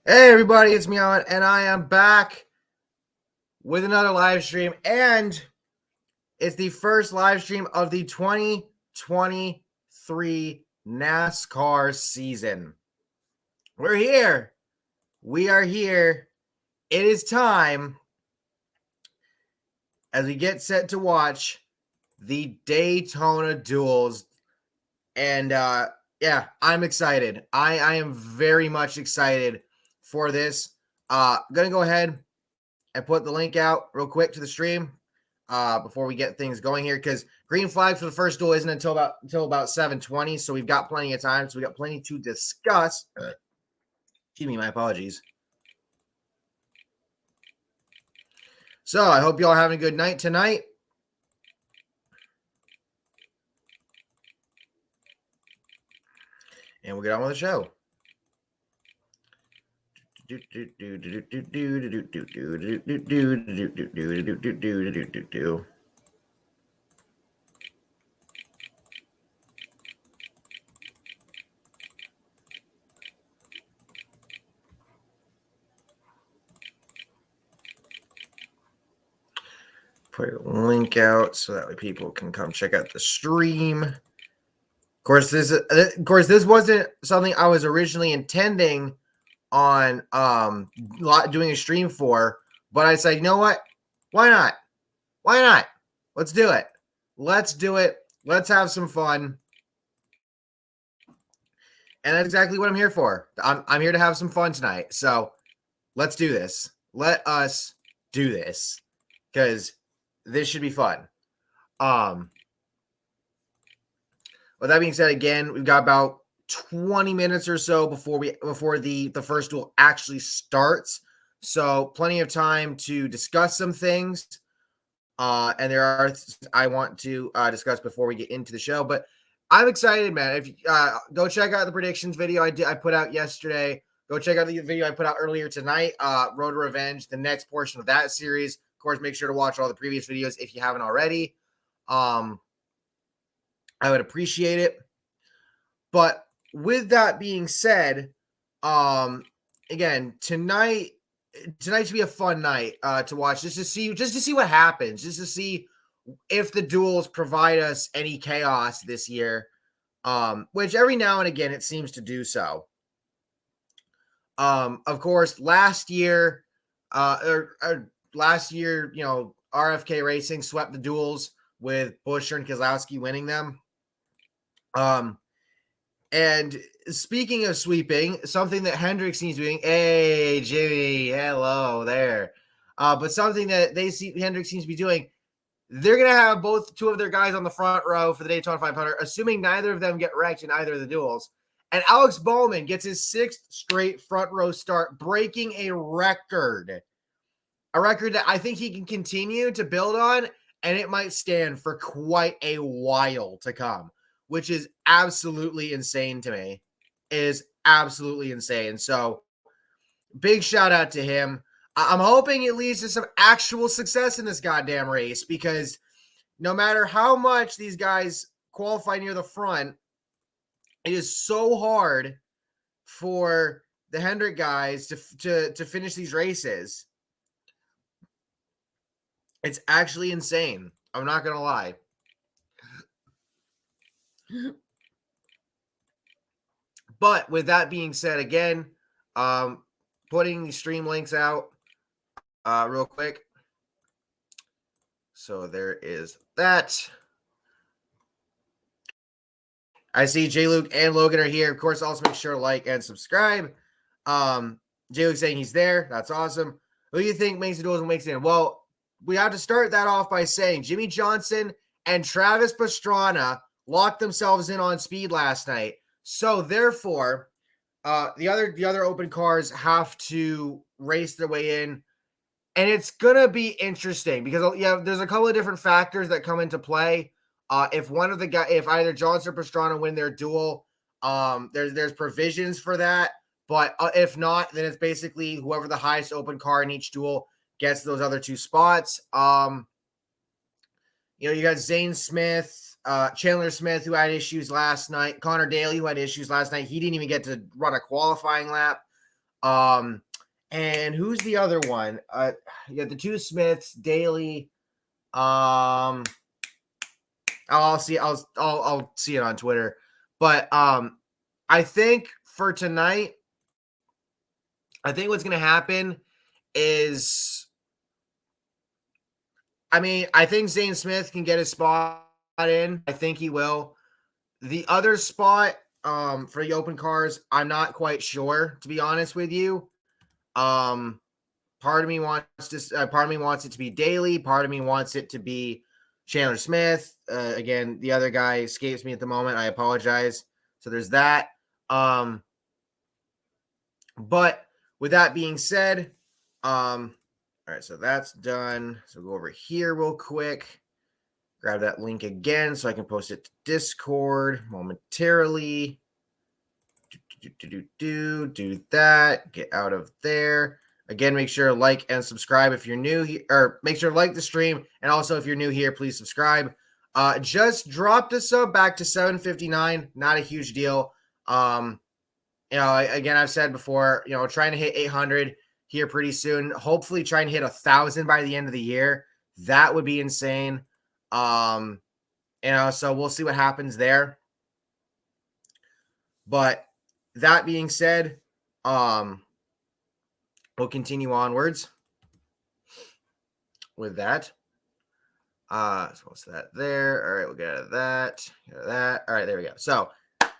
Hey everybody, it's Meon, and I am back with another live stream, and it's the first live stream of the 2023 NASCAR season. We're here. We are here. It is time as we get set to watch the Daytona Duels. And yeah, I'm excited. I am very much excited for this. Gonna go ahead and put the link out real quick to the stream before we get things going here, because green flag for the first duel isn't until about 7:20, so we've got plenty of time. So we got plenty to discuss. Excuse me, my apologies. So I hope you all having a good night tonight. And we'll get on with the show. Put a link out so that way people can come check out the stream. Of course, this wasn't something I was originally intending on doing a stream for, but I said, you know what? Why not? Why not? Let's do it. Let's do it. Let's have some fun. And that's exactly what I'm here for. I'm here to have some fun tonight. So let's do this. Let us do this, because this should be fun. With that being said, again, we've got about 20 minutes or so before the first duel actually starts. So plenty of time to discuss some things. And there are I want to discuss before we get into the show. But I'm excited, man. If you go check out the predictions video I put out yesterday. Go check out the video I put out earlier tonight, Road to Revenge, the next portion of that series. Of course, make sure to watch all the previous videos if you haven't already. I would appreciate it. But with that being said, again, tonight should be a fun night to watch, just to see what happens, just to see if the duels provide us any chaos this year, which every now and again it seems to do so. Of course, last year, RFK Racing swept the duels with Buescher and Keselowski winning them. And speaking of sweeping, something that Hendrick seems to be doing. Hey, Jimmy, hello there. But something that Hendrick seems to be doing. They're gonna have two of their guys on the front row for the Daytona 500, assuming neither of them get wrecked in either of the duels. And Alex Bowman gets his 6th straight front row start, breaking a record that I think he can continue to build on, and it might stand for quite a while to come, which is absolutely insane to me. It is absolutely insane. So big shout out to him. I'm hoping it leads to some actual success in this goddamn race, because no matter how much these guys qualify near the front, it is so hard for the Hendrick guys to finish these races. It's actually insane. I'm not going to lie. But with that being said, again, putting the stream links out real quick. So there is that. I see J. Luke and Logan are here. Of course, also make sure to like and subscribe. J. Luke saying he's there. That's awesome. Who do you think makes the duels and makes it in? Well, we have to start that off by saying Jimmy Johnson and Travis Pastrana locked themselves in on speed last night. So therefore, the other open cars have to race their way in, and it's gonna be interesting because there's a couple of different factors that come into play. If either Johnson or Pastrana win their duel, there's provisions for that. But if not, then it's basically whoever the highest open car in each duel gets those other 2 spots. You got Zane Smith, Chandler Smith, who had issues last night, Connor Daly, who had issues last night. He didn't even get to run a qualifying lap. And who's the other one? You got the two Smiths, Daly. I'll see it on Twitter. But I think for tonight, I think what's going to happen is, I think Zane Smith can get his spot in. I think he will. The other spot for the open cars, I'm not quite sure, to be honest with you. Part of me wants it to be Daly. Part of me wants it to be Chandler Smith. Again, the other guy escapes me at the moment. I apologize. So there's that. But with that being said, all right, so that's done. So go over here real quick. Grab that link again so I can post it to Discord momentarily. Do that. Get out of there. Again, make sure to like and subscribe if you're new here, or make sure to like the stream. And also, if you're new here, please subscribe. Just dropped a sub back to 759. Not a huge deal. Again, I've said before, trying to hit 800 here pretty soon. Hopefully, trying to hit 1,000 by the end of the year. That would be insane. So we'll see what happens there. But that being said, we'll continue onwards with that. So what's that there? All right, we'll get out of that. All right, there we go. So,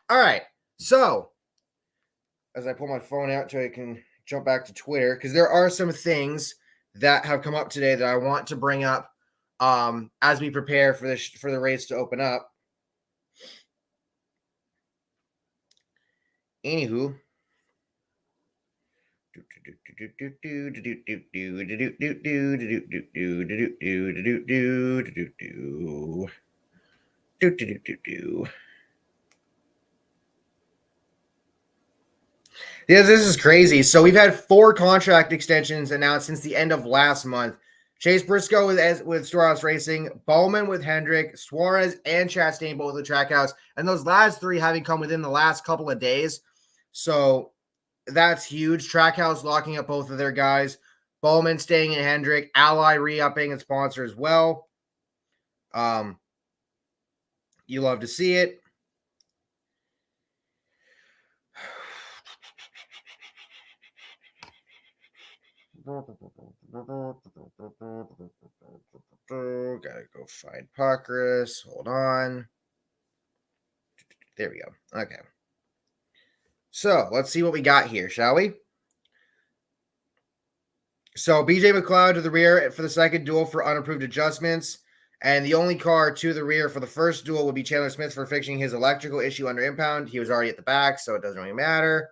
all right. So, as I pull my phone out so I can jump back to Twitter, because there are some things that have come up today that I want to bring up as we prepare for the race to open up. Anywho. Yeah, this is crazy. So we've had 4 contract extensions announced since the end of last month. Chase Briscoe with Storehouse Racing, Bowman with Hendrick, Suarez and Chastain both with Trackhouse, and those last 3 having come within the last couple of days. So that's huge. Trackhouse locking up both of their guys. Bowman staying in Hendrick. Ally re-upping its sponsor as well. You love to see it. Gotta go find Puckris. Hold on. There we go. Okay. So let's see what we got here, shall we? So BJ McLeod to the rear for the second duel for unapproved adjustments. And the only car to the rear for the first duel would be Chandler Smith for fixing his electrical issue under impound. He was already at the back, so it doesn't really matter.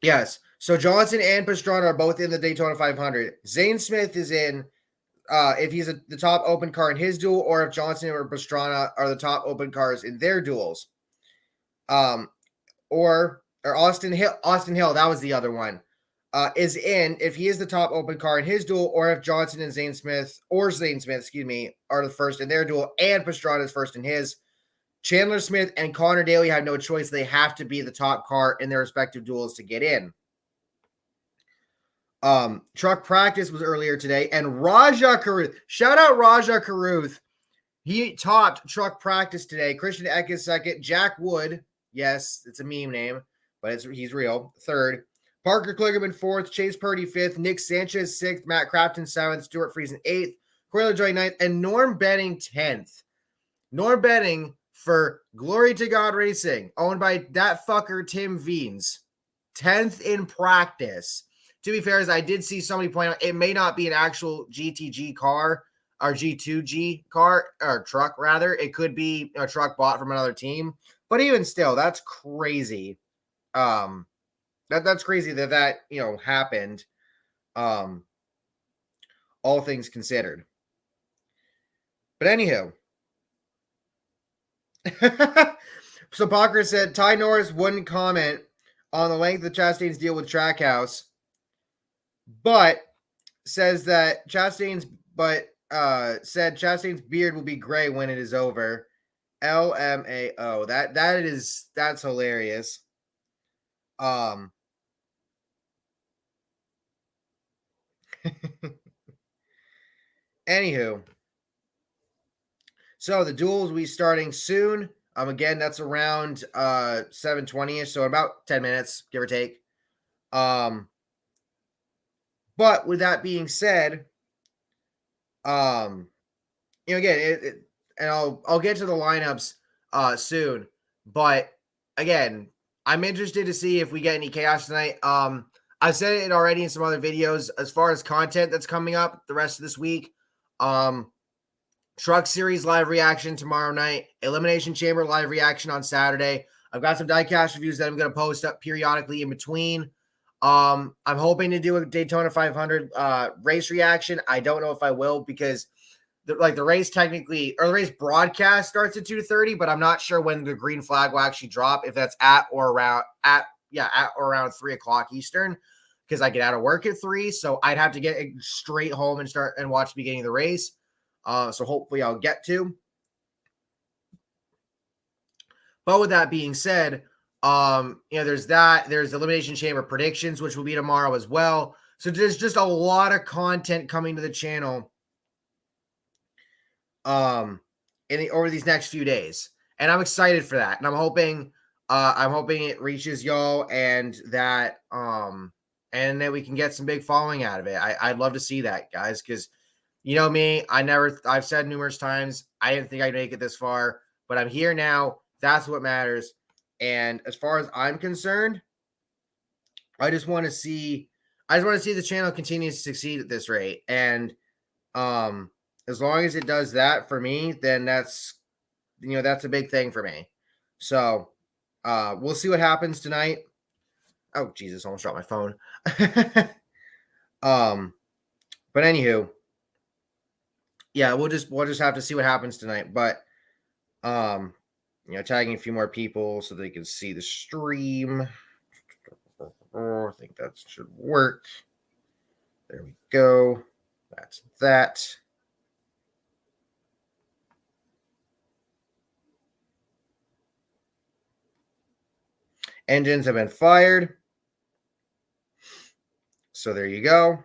Yes. So Johnson and Pastrana are both in the Daytona 500. Zane Smith is in if he's the top open car in his duel, or if Johnson or Pastrana are the top open cars in their duels. Or Austin Hill, that was the other one. Is in if he is the top open car in his duel, or if Johnson and Zane Smith, are the first in their duel, and Pastrana is first in his. Chandler Smith and Connor Daly have no choice. They have to be the top car in their respective duels to get in. Truck practice was earlier today, and Raja Caruth, shout out Raja Caruth. He topped truck practice today. Christian Eck is second. Jack Wood, yes, it's a meme name, but he's real, third. Parker Kligerman fourth. Chase Purdy fifth. Nick Sanchez sixth. Matt Crafton seventh. Stuart Friesen eighth. Corey LaJoie ninth. And Norm Benning 10th. Norm Benning for Glory to God Racing, owned by that fucker Tim Veens, 10th in practice. To be fair, as I did see somebody point out, it may not be an actual GTG car or G2G car or truck, rather. It could be a truck bought from another team. But even still, that's crazy. That's crazy that happened. All things considered. But anywho. So Parker said Ty Norris wouldn't comment on the length of Chastain's deal with Trackhouse, but says that Chastain's beard will be gray when it is over. LMAO. That's hilarious. Anywho, so the duels will be starting soon. Again, that's around 7:20ish, so about 10 minutes, give or take. But with that being said, again, and I'll get to the lineups soon. But again, I'm interested to see if we get any chaos tonight. I've said it already in some other videos as far as content that's coming up the rest of this week. Truck Series live reaction tomorrow night, Elimination Chamber live reaction on Saturday. I've got some diecast reviews that I'm going to post up periodically in between. I'm hoping to do a Daytona 500 race reaction. I don't know if I will because the race technically, or the race broadcast starts at 2:30, but I'm not sure when the green flag will actually drop, if that's at or around 3:00 Eastern, because I get out of work at 3, so I'd have to get straight home and start and watch the beginning of the race. So hopefully I'll get to. But with that being said, there's that. There's Elimination Chamber predictions, which will be tomorrow as well. So there's just a lot of content coming to the channel over these next few days. And I'm excited for that. And I'm hoping it reaches y'all and that we can get some big following out of it. I'd love to see that, guys, because you know me, I've said numerous times, I didn't think I'd make it this far, but I'm here now. That's what matters. And as far as I'm concerned, I just want to see the channel continue to succeed at this rate. And as long as it does that for me, then that's a big thing for me. So we'll see what happens tonight. Oh, Jesus, almost dropped my phone. But anywho, yeah, we'll just have to see what happens tonight. But tagging a few more people so they can see the stream. I think that should work. There we go. That's that. Engines have been fired. So there you go.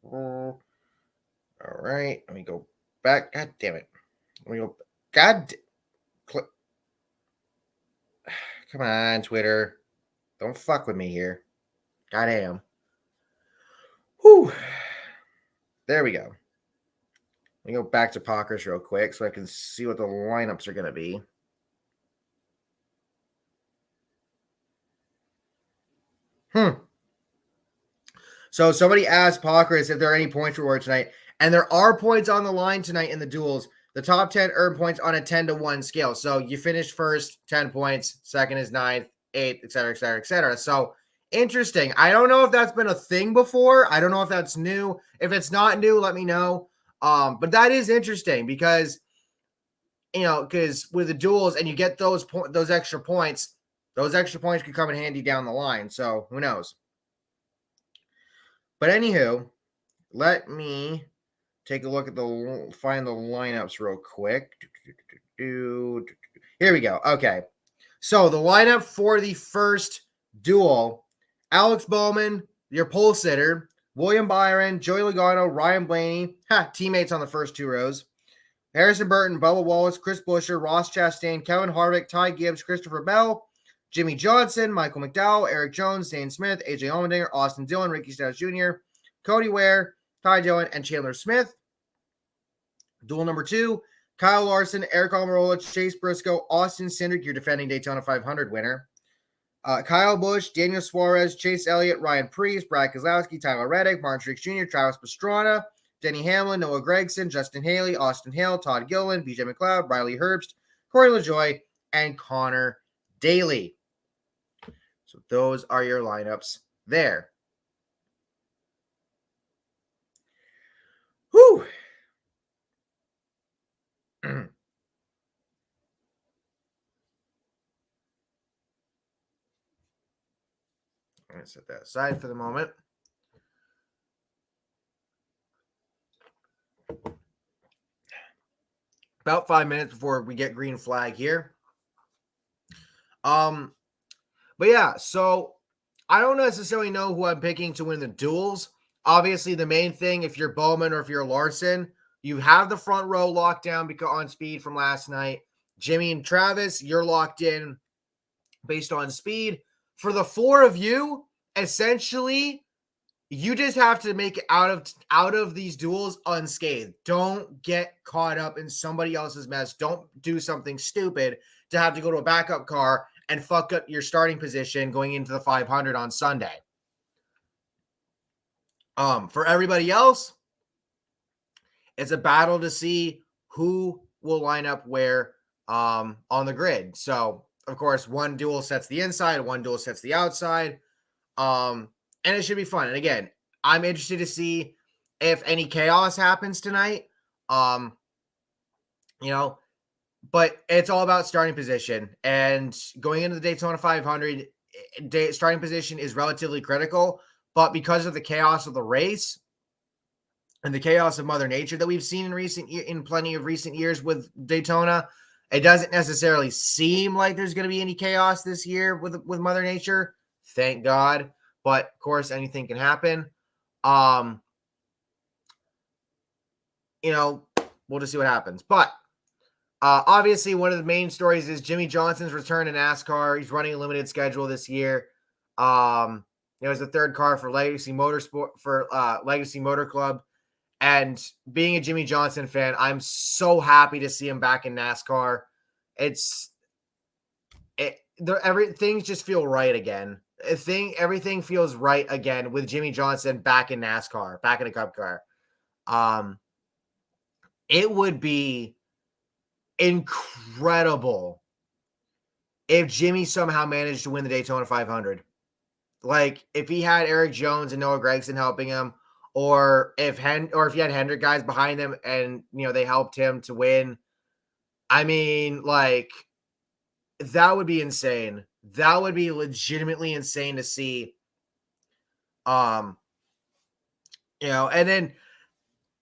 All right. Let me go back. God damn it. Let me go. Come on, Twitter. Don't fuck with me here. Goddamn. Whew. There we go. Let me go back to Pockers real quick so I can see what the lineups are going to be. So somebody asked Pockers if there are any points reward tonight. And there are points on the line tonight in the duels. The top 10 earn points on a 10-to-1 scale. So you finish first, 10 points. Second is 9th, 8th, et cetera, et cetera, et cetera. So interesting. I don't know if that's been a thing before. I don't know if that's new. If it's not new, let me know. But that is interesting because, because with the duels and you get those extra points could come in handy down the line. So who knows? But anywho, let me take a look at find the lineups real quick. Here we go. Okay. So the lineup for the first duel, Alex Bowman, your pole sitter, William Byron, Joey Logano, Ryan Blaney, teammates on the first 2 rows, Harrison Burton, Bubba Wallace, Chris Buescher, Ross Chastain, Kevin Harvick, Ty Gibbs, Christopher Bell, Jimmy Johnson, Michael McDowell, Eric Jones, Dane Smith, AJ Allmendinger, Austin Dillon, Ricky Stenhouse Jr., Cody Ware, Ty Dillon, and Chandler Smith. Duel number 2, Kyle Larson, Eric Almirola, Chase Briscoe, Austin Cindric, your defending Daytona 500 winner. Kyle Busch, Daniel Suarez, Chase Elliott, Ryan Preece, Brad Keselowski, Tyler Reddick, Martin Truex Jr., Travis Pastrana, Denny Hamlin, Noah Gragson, Justin Haley, Austin Hale, Todd Gilliland, BJ McLeod, Riley Herbst, Corey LaJoie, and Connor Daly. So those are your lineups there. Whew. I'm going to set that aside for the moment. about 5 minutes before we get green flag here. But yeah, so I don't necessarily know who I'm picking to win the duels. Obviously, the main thing, if you're Bowman or if you're Larson, you have the front row locked down because on speed from last night. Jimmy and Travis, you're locked in based on speed. For the four of you, essentially, you just have to make it out of these duels unscathed. Don't get caught up in somebody else's mess. Don't do something stupid to have to go to a backup car and fuck up your starting position going into the 500 on Sunday. For everybody else, it's a battle to see who will line up where on the grid. So, of course, one duel sets the inside, one duel sets the outside. And it should be fun. And again, I'm interested to see if any chaos happens tonight. But it's all about starting position. And going into the Daytona 500, starting position is relatively critical. But because of the chaos of the race and the chaos of Mother Nature that we've seen in plenty of recent years with Daytona, it doesn't necessarily seem like there's going to be any chaos this year with Mother Nature. Thank God. But of course, anything can happen. We'll just see what happens. But obviously, one of the main stories is Jimmy Johnson's return to NASCAR. He's running a limited schedule this year. It was the third car for Legacy Motorsport for Legacy Motor Club. And being a Jimmy Johnson fan, I'm so happy to see him back in NASCAR. Things just feel right again. Everything feels right again with Jimmy Johnson back in NASCAR, back in a Cup car. It would be incredible if Jimmy somehow managed to win the Daytona 500. Like if he had Eric Jones and Noah Gragson helping him, or if he had Hendrick guys behind him and they helped him to win. I mean, like that would be insane. That would be legitimately insane to see. And then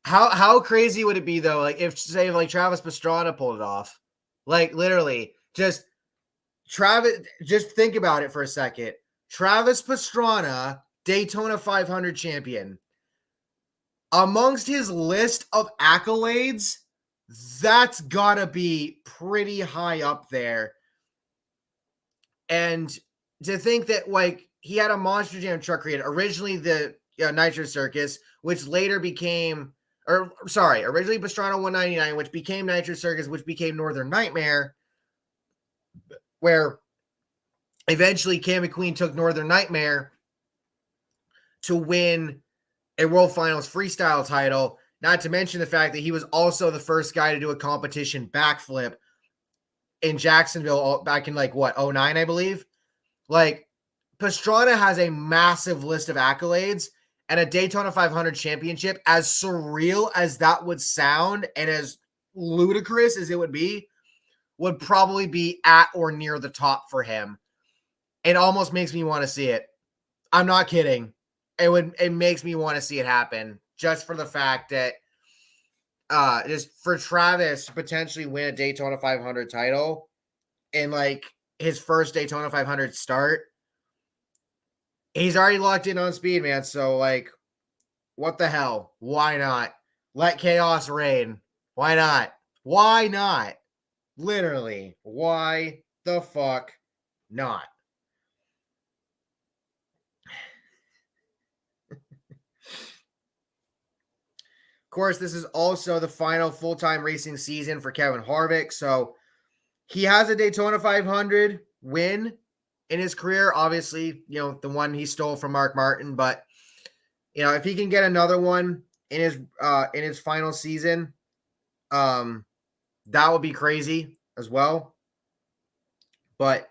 how crazy would it be though? Like if say like Travis Pastrana pulled it off, like literally just think about it for a second. Travis Pastrana, Daytona 500 champion. Amongst his list of accolades, that's gotta be pretty high up there. And to think that like he had a Monster Jam truck created, originally the Nitro Circus, which later became, originally Pastrana 199, which became Nitro Circus, which became Northern Nightmare, where eventually Cam McQueen took Northern Nightmare to win a World Finals freestyle title, not to mention the fact that he was also the first guy to do a competition backflip in Jacksonville back in 09, I believe. Like Pastrana has a massive list of accolades, and a Daytona 500 championship, as surreal as that would sound and as ludicrous as it would probably be at or near the top for him. It almost makes me want to see it. I'm not kidding. It makes me want to see it happen just for the fact that just for Travis to potentially win a Daytona 500 title in like his first Daytona 500 start. He's already locked in on speed, man. So like, what the hell? Why not? Let chaos reign. Why not? Why not? Literally, why the fuck not? Of course, this is also the final full-time racing season for Kevin Harvick. So he has a Daytona 500 win in his career. Obviously, the one he stole from Mark Martin. But, if he can get another one in his final season, that would be crazy as well. But,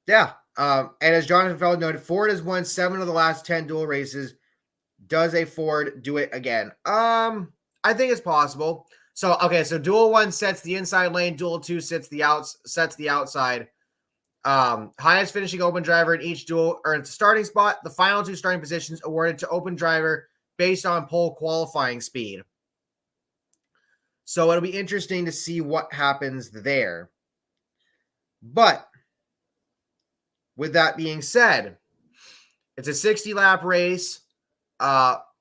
yeah. And as Jonathan Feld noted, Ford has won 7 of the last 10 dual races. Does a Ford do it again? I think it's possible. So dual 1 sets the inside lane, dual 2 sets the outside. Highest finishing open driver in each duel earns a starting spot. The final 2 starting positions awarded to open driver based on pole qualifying speed. So it'll be interesting to see what happens there. But with that being said, it's a 60 lap race,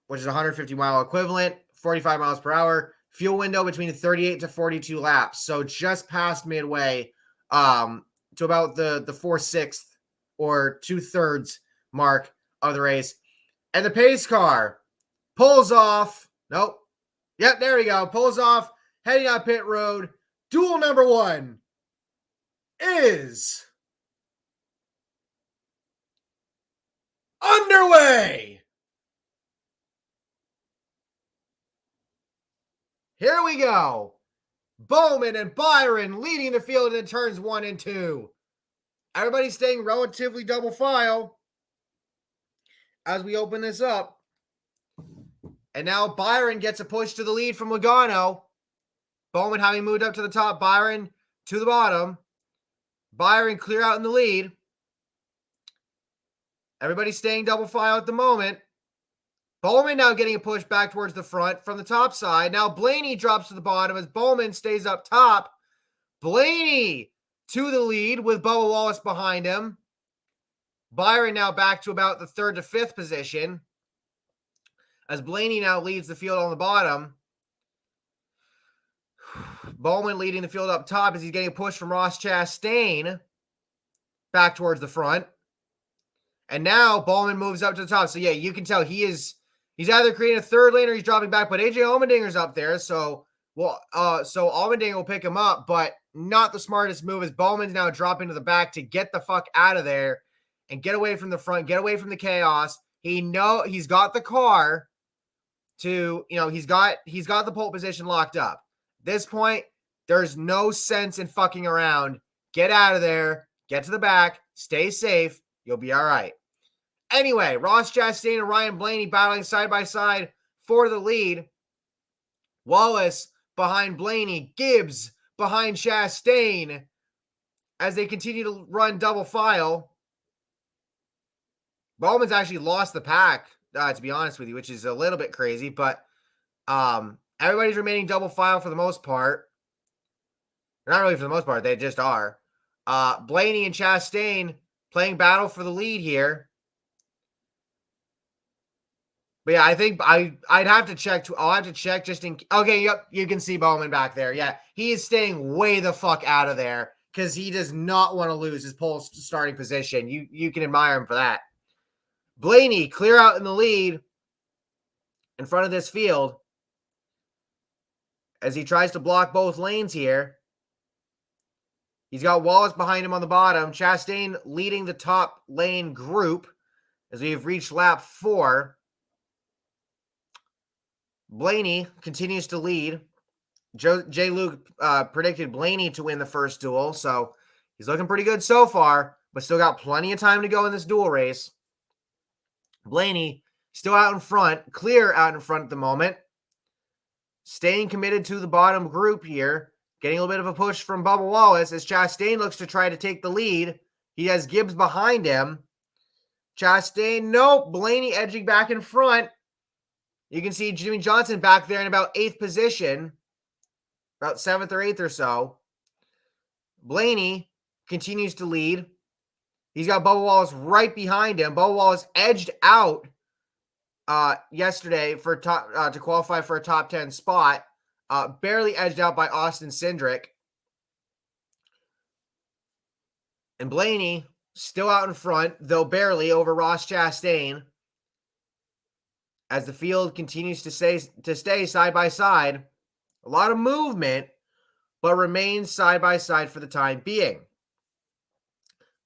which is 150 mile equivalent, 45 miles per hour. Fuel window between 38 to 42 laps. So just past midway to about the 4/6 or 2/3 mark of the race. And the pace car pulls off. Nope. Yep, there we go. Pulls off, heading on pit road. Duel number 1 is underway. Here we go. Bowman and Byron leading the field in turns 1 and 2. Everybody's staying relatively double file as we open this up. And now Byron gets a push to the lead from Logano. Bowman having moved up to the top, Byron to the bottom. Byron clear out in the lead. Everybody's staying double file at the moment. Bowman now getting a push back towards the front from the top side. Now Blaney drops to the bottom as Bowman stays up top. Blaney to the lead with Bubba Wallace behind him. Byron now back to about the 3rd to 5th position as Blaney now leads the field on the bottom. Bowman leading the field up top as he's getting a push from Ross Chastain back towards the front. And now Bowman moves up to the top. So yeah, you can tell he's either creating a third lane or he's dropping back, but AJ Allmendinger's up there. So Allmendinger will pick him up, but not the smartest move as Bowman's now dropping to the back to get the fuck out of there and get away from the front, get away from the chaos. He's got the car to, he's got the pole position locked up. At this point, there's no sense in fucking around. Get out of there, get to the back, stay safe, you'll be all right. Anyway, Ross Chastain and Ryan Blaney battling side by side for the lead. Wallace behind Blaney, Gibbs behind Chastain as they continue to run double file. Bowman's actually lost the pack, to be honest with you, which is a little bit crazy, but everybody's remaining double file for the most part. Not really for the most part, they just are. Blaney and Chastain playing battle for the lead here. But yeah, I think I'd have to check. I'll have to check just in. Okay, yep, you can see Bowman back there. Yeah, he is staying way the fuck out of there because he does not want to lose his pole starting position. You can admire him for that. Blaney clear out in the lead in front of this field as he tries to block both lanes here. He's got Wallace behind him on the bottom. Chastain leading the top lane group as we've reached lap 4. Blaney continues to lead. J. Luke predicted Blaney to win the first duel, so he's looking pretty good so far, but still got plenty of time to go in this duel race. Blaney still out in front, clear out in front at the moment. Staying committed to the bottom group here. Getting a little bit of a push from Bubba Wallace as Chastain looks to try to take the lead. He has Gibbs behind him. Chastain, nope. Blaney edging back in front. You can see Jimmy Johnson back there in about 8th position. About 7th or 8th or so. Blaney continues to lead. He's got Bubba Wallace right behind him. Bubba Wallace edged out yesterday for to qualify for a top 10 spot. Barely edged out by Austin Cindric. And Blaney still out in front, though barely, over Ross Chastain. As the field continues to stay side by side. A lot of movement, but remains side by side for the time being.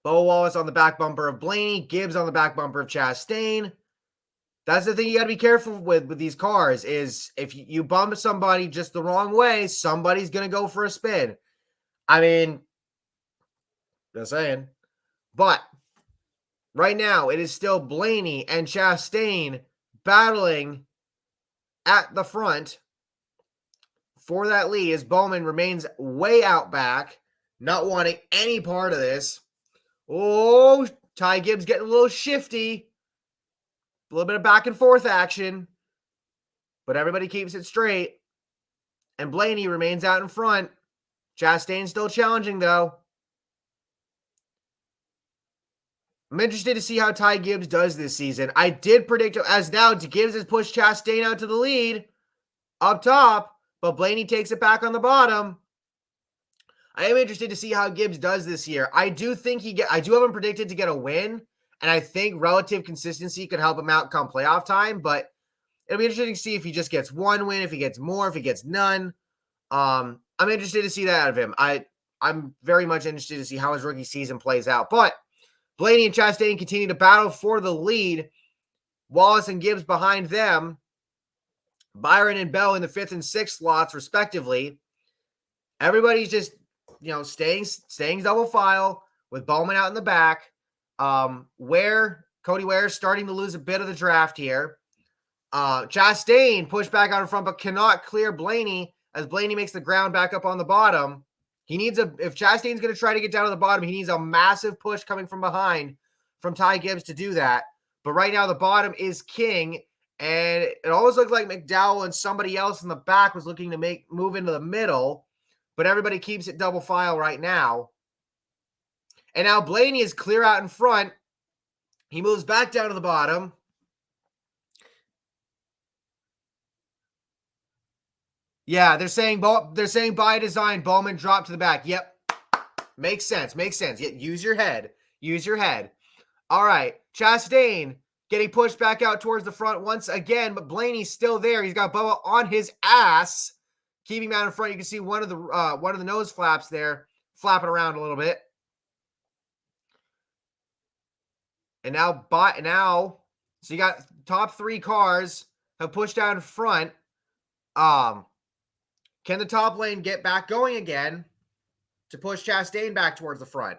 Bubba Wallace on the back bumper of Blaney. Gibbs on the back bumper of Chastain. That's the thing you got to be careful with these cars is if you bump somebody just the wrong way, somebody's going to go for a spin. I mean, just saying. But right now, it is still Blaney and Chastain battling at the front for that lead as Bowman remains way out back, not wanting any part of this. Oh, Ty Gibbs getting a little shifty. A little bit of back and forth action, but everybody keeps it straight And Blaney remains out in front. Chastain still challenging, though. I'm interested to see how Ty Gibbs does this season. I did predict, as now Gibbs has pushed Chastain out to the lead up top, but Blaney takes it back on the bottom. I am interested to see how Gibbs does this year. I do have him predicted to get a win, and I think relative consistency could help him out come playoff time, but it'll be interesting to see if he just gets one win, if he gets more, if he gets none. I'm interested to see that out of him. I'm very much interested to see how his rookie season plays out. But Blaney and Chastain continue to battle for the lead. Wallace and Gibbs behind them. Byron and Bell in the 5th and 6th slots, respectively. Everybody's just, staying double file with Bowman out in the back. Cody Ware's starting to lose a bit of the draft here. Chastain pushed back out in front, but cannot clear Blaney as Blaney makes the ground back up on the bottom. If Chastain's going to try to get down to the bottom, he needs a massive push coming from behind from Ty Gibbs to do that. But right now the bottom is king, and it almost looked like McDowell and somebody else in the back was looking to move into the middle, but everybody keeps it double file right now. And now Blaney is clear out in front. He moves back down to the bottom. Yeah, they're saying by design, Bowman dropped to the back. Yep. Makes sense. Yeah, use your head. All right. Chastain getting pushed back out towards the front once again, but Blaney's still there. He's got Bubba on his ass, keeping him out in front. You can see one of the nose flaps there flapping around a little bit. And now, so you got top 3 cars have pushed out in front. Can the top lane get back going again to push Chastain back towards the front?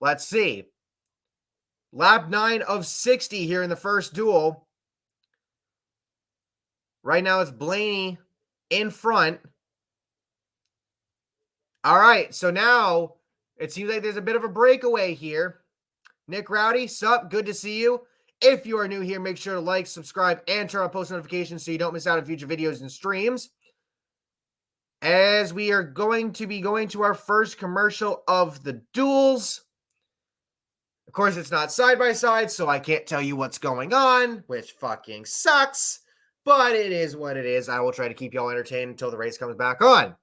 Let's see. Lap 9 of 60 here in the first duel. Right now it's Blaney in front. All right, so now it seems like there's a bit of a breakaway here. Nick Rowdy, sup? Good to see you. If you are new here, make sure to like, subscribe, and turn on post notifications so you don't miss out on future videos and streams. As we are going to be going to our first commercial of the duels. Of course, it's not side-by-side, so I can't tell you what's going on, which fucking sucks. But it is what it is. I will try to keep y'all entertained until the race comes back on.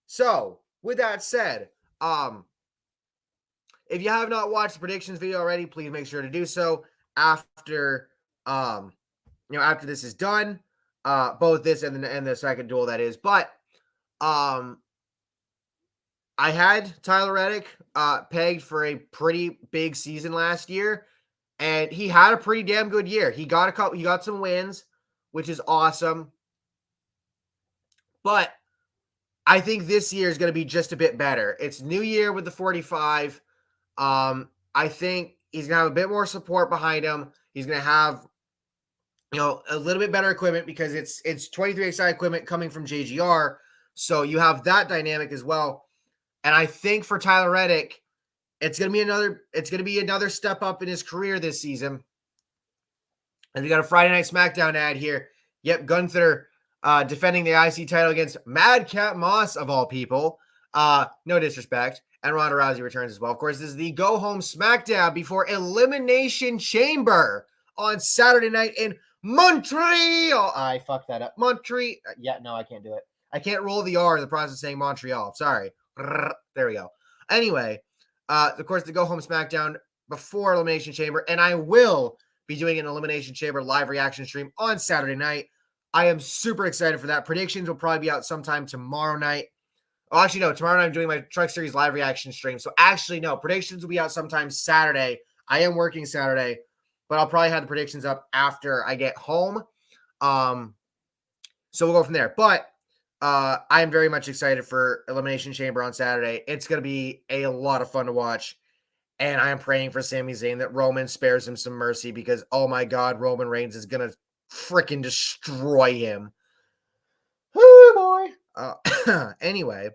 So, with that said, if you have not watched the predictions video already, please make sure to do so after after this is done. Both this and the second duel, that is. But I had Tyler Reddick pegged for a pretty big season last year, and he had a pretty damn good year. He got some wins, which is awesome. But I think this year is going to be just a bit better. It's new year with the 45. I think he's going to have a bit more support behind him. He's going to have, a little bit better equipment because it's 23XI equipment coming from JGR. So you have that dynamic as well. And I think for Tyler Reddick, it's going to be another step up in his career this season. And we got a Friday Night SmackDown ad here. Yep, Gunther defending the IC title against Madcap Moss, of all people. No disrespect. And Ronda Rousey returns as well. Of course, this is the Go Home SmackDown before Elimination Chamber on Saturday night in Montreal. I fucked that up. Montreal. Yeah, no, I can't do it. I can't roll the R in the process of saying Montreal. Sorry. There we go. Anyway, of course, the Go Home SmackDown before Elimination Chamber. And I will be doing an Elimination Chamber live reaction stream on Saturday night. I am super excited for that. Predictions will probably be out sometime tomorrow night. Oh, actually, no. Tomorrow night I'm doing my Truck Series live reaction stream. So actually, no. Predictions will be out sometime Saturday. I am working Saturday, but I'll probably have the predictions up after I get home. So we'll go from there. But I am very much excited for Elimination Chamber on Saturday. It's going to be a lot of fun to watch. And I am praying for Sami Zayn that Roman spares him some mercy because, oh my God, Roman Reigns is going to freaking destroy him. Oh boy. Anyway,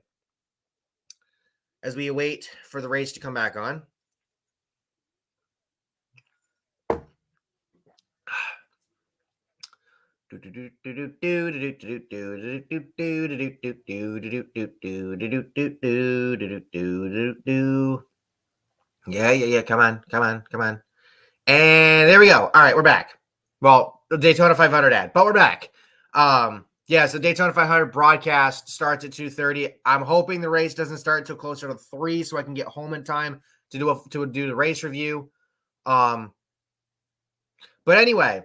as we wait for the race to come back on. Yeah. Come on. And there we go. All right, we're back. Well, the Daytona 500 ad, but we're back. Yeah, so Daytona 500 broadcast starts at 2:30. I'm hoping the race doesn't start until closer to 3 so I can get home in time to do the race review. But anyway,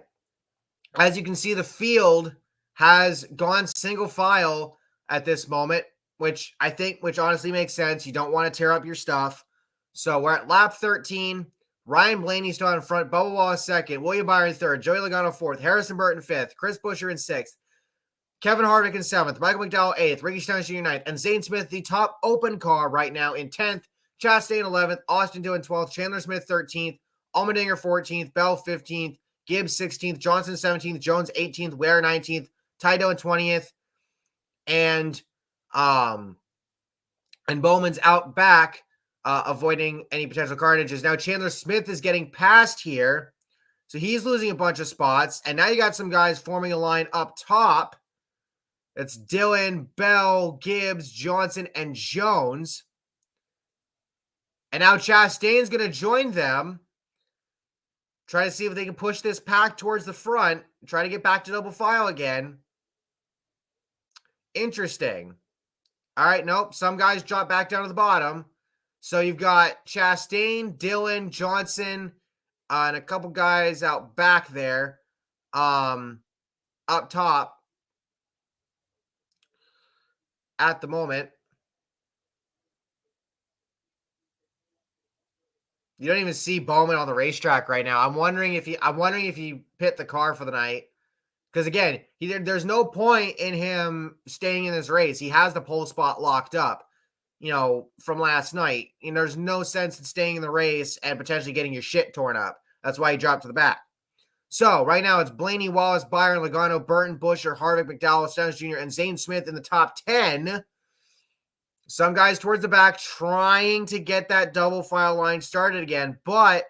as you can see, the field has gone single file at this moment, which honestly makes sense. You don't want to tear up your stuff. So we're at lap 13. Ryan Blaney still in front. Bubba Wallace second. William Byron third. Joey Logano fourth. Harrison Burton fifth. Chris Buescher in sixth. Kevin Harvick in seventh. Michael McDowell eighth. Ricky Stenhouse Jr. ninth. And Zane Smith, the top open car right now, in 10th. Chastain 11th. Austin Dillon 12th. Chandler Smith 13th. Allmendinger 14th. Bell 15th. Gibbs 16th. Johnson 17th. Jones 18th. Ware 19th. Ty Dillon 20th. And Bowman's out back, avoiding any potential carnages. Now Chandler Smith is getting past here, so he's losing a bunch of spots. And now you got some guys forming a line up top. It's Dillon, Bell, Gibbs, Johnson, and Jones. And now Chastain's going to join them. Try to see if they can push this pack towards the front. Try to get back to double file again. Interesting. All right, nope. Some guys drop back down to the bottom. So you've got Chastain, Dillon, Johnson, and a couple guys out back there. Up top at the moment. You don't even see Bowman on the racetrack right now. I'm wondering if he pit the car for the night. Because again, there's no point in him staying in this race. He has the pole spot locked up, from last night. And there's no sense in staying in the race and potentially getting your shit torn up. That's why he dropped to the back. So right now it's Blaney, Wallace, Byron, Logano, Burton, Buescher, Harvick, McDowell, Stenhouse Jr., and Zane Smith in the top 10. Some guys towards the back trying to get that double file line started again, but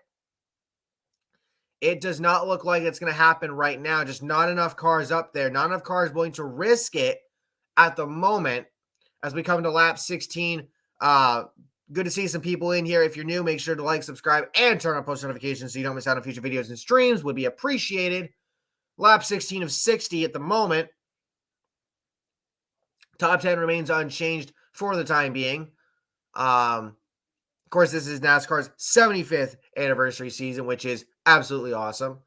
it does not look like it's going to happen right now. Just not enough cars up there. Not enough cars willing to risk it at the moment as we come to lap 16. Good to see some people in here. If you're new, make sure to like, subscribe, and turn on post notifications so you don't miss out on future videos and streams. Would be appreciated. Lap 16 of 60 at the moment. Top 10 remains unchanged for the time being. Of course, this is NASCAR's 75th anniversary season, which is absolutely awesome.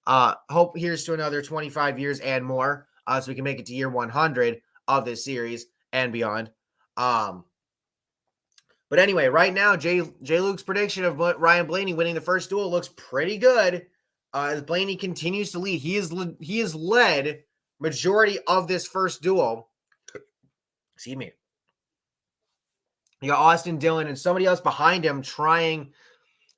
Hope here's to another 25 years and more, so we can make it to year 100 of this series and beyond. But anyway, right now, J. Luke's prediction of Ryan Blaney winning the first duel looks pretty good. As Blaney continues to lead, he has led majority of this first duel. Excuse me. You got Austin Dillon and somebody else behind him trying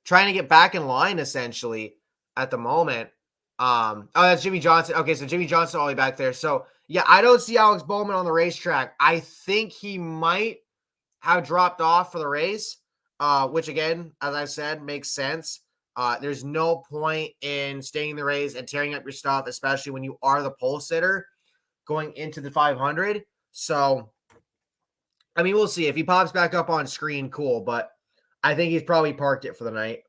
to get back in line, essentially, at the moment. That's Jimmy Johnson. Okay, so Jimmy Johnson all the way back there. So, yeah, I don't see Alex Bowman on the racetrack. I think he might have dropped off for the race, which, again, as I said, makes sense. There's no point in staying in the race and tearing up your stuff, especially when you are the pole sitter going into the 500. So, I mean, we'll see. If he pops back up on screen, cool. But I think he's probably parked it for the night.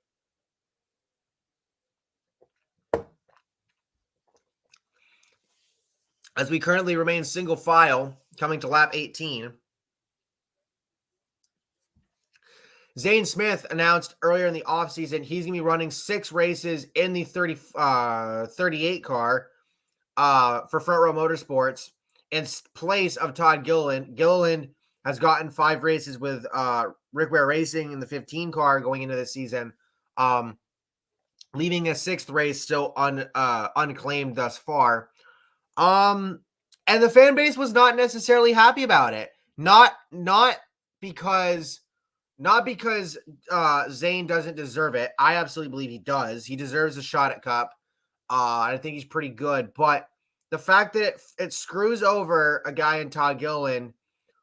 As we currently remain single file, coming to lap 18. Zane Smith announced earlier in the offseason he's going to be running 6 races in the 38 car for Front Row Motorsports in place of Todd Gilliland. Gilliland has gotten 5 races with Rick Ware Racing in the 15 car going into this season, leaving a 6th race still unclaimed thus far. And the fan base was not necessarily happy about it. Not because Zane doesn't deserve it. I absolutely believe he does. He deserves a shot at Cup. I think he's pretty good. But the fact that it screws over a guy in Todd Gilliland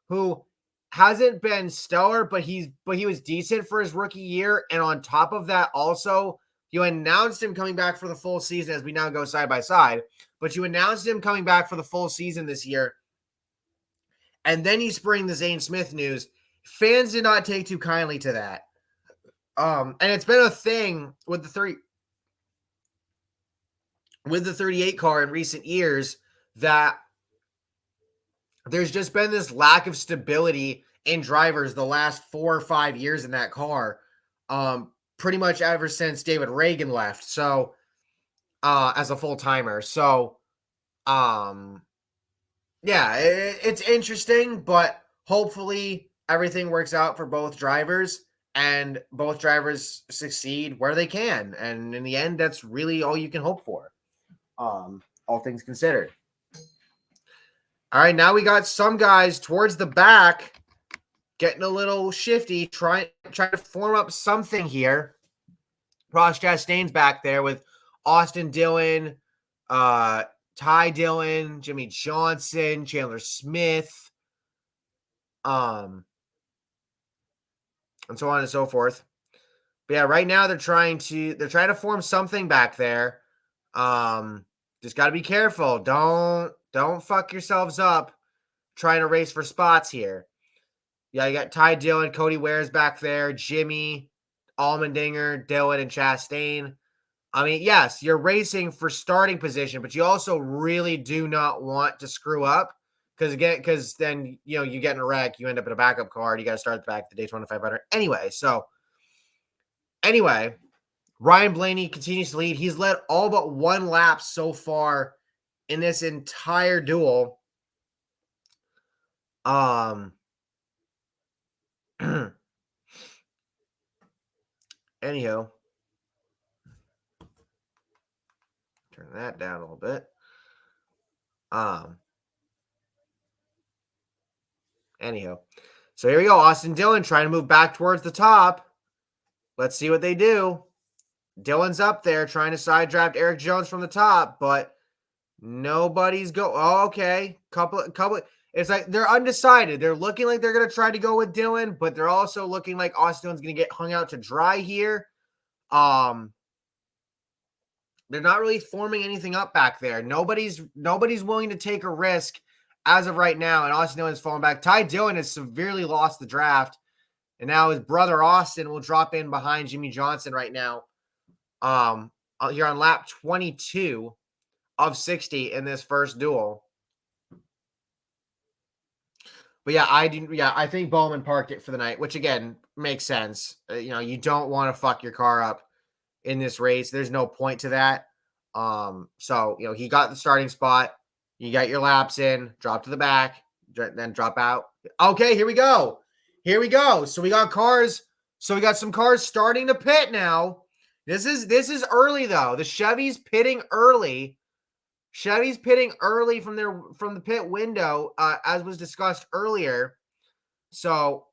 who hasn't been stellar, but he was decent for his rookie year. And on top of that, also, you announced him coming back for the full season as we now go side by side. but you announced him coming back for the full season this year, and then you spring the Zane Smith news. Fans did not take too kindly to that. And it's been a thing with the 38 car in recent years that there's just been this lack of stability in drivers the last 4 or 5 years in that car. Pretty much ever since David Reagan left. So, as a full timer. So, yeah, it's interesting, but hopefully everything works out for both drivers and both drivers succeed where they can. And in the end, that's really all you can hope for. All things considered. All right, now we got some guys towards the back getting a little shifty, trying to form up something here. Ross Chastain's back there with Austin Dillon, Ty Dillon, Jimmy Johnson, Chandler Smith, and so on and so forth. But yeah, right now they're trying to form something back there. Just got to be careful. Don't fuck yourselves up trying to race for spots here. Yeah, you got Ty Dillon, Cody Ware's back there, Jimmy, Allmendinger, Dillon, and Chastain. I mean, yes, you're racing for starting position, but you also really do not want to screw up because then, you get in a wreck, you end up in a backup car, and you got to start at the back of the Daytona 500 anyway. Ryan Blaney continues to lead. He's led all but one lap so far in this entire duel. Anyhow, turn that down a little bit. Anyhow, so here we go. Austin Dillon trying to move back towards the top. Let's see what they do. Dillon's up there trying to side draft Eric Jones from the top, but nobody's okay. Couple. It's like they're undecided. They're looking like they're going to try to go with Dillon, but they're also looking like Austin Dillon's going to get hung out to dry here. They're not really forming anything up back there. Nobody's willing to take a risk as of right now, and Austin Dillon is falling back. Ty Dillon has severely lost the draft, and now his brother Austin will drop in behind Jimmy Johnson right now. Here on lap 22 of 60 in this first duel. But yeah, I think Bowman parked it for the night, which again makes sense. You don't want to fuck your car up in this race. There's no point to that. So he got the starting spot. You got your laps in, drop to the back, then drop out. Okay, here we go. So we got cars. So we got some cars starting to pit now. This is early though. The Chevy's pitting early. From the pit window, as was discussed earlier. So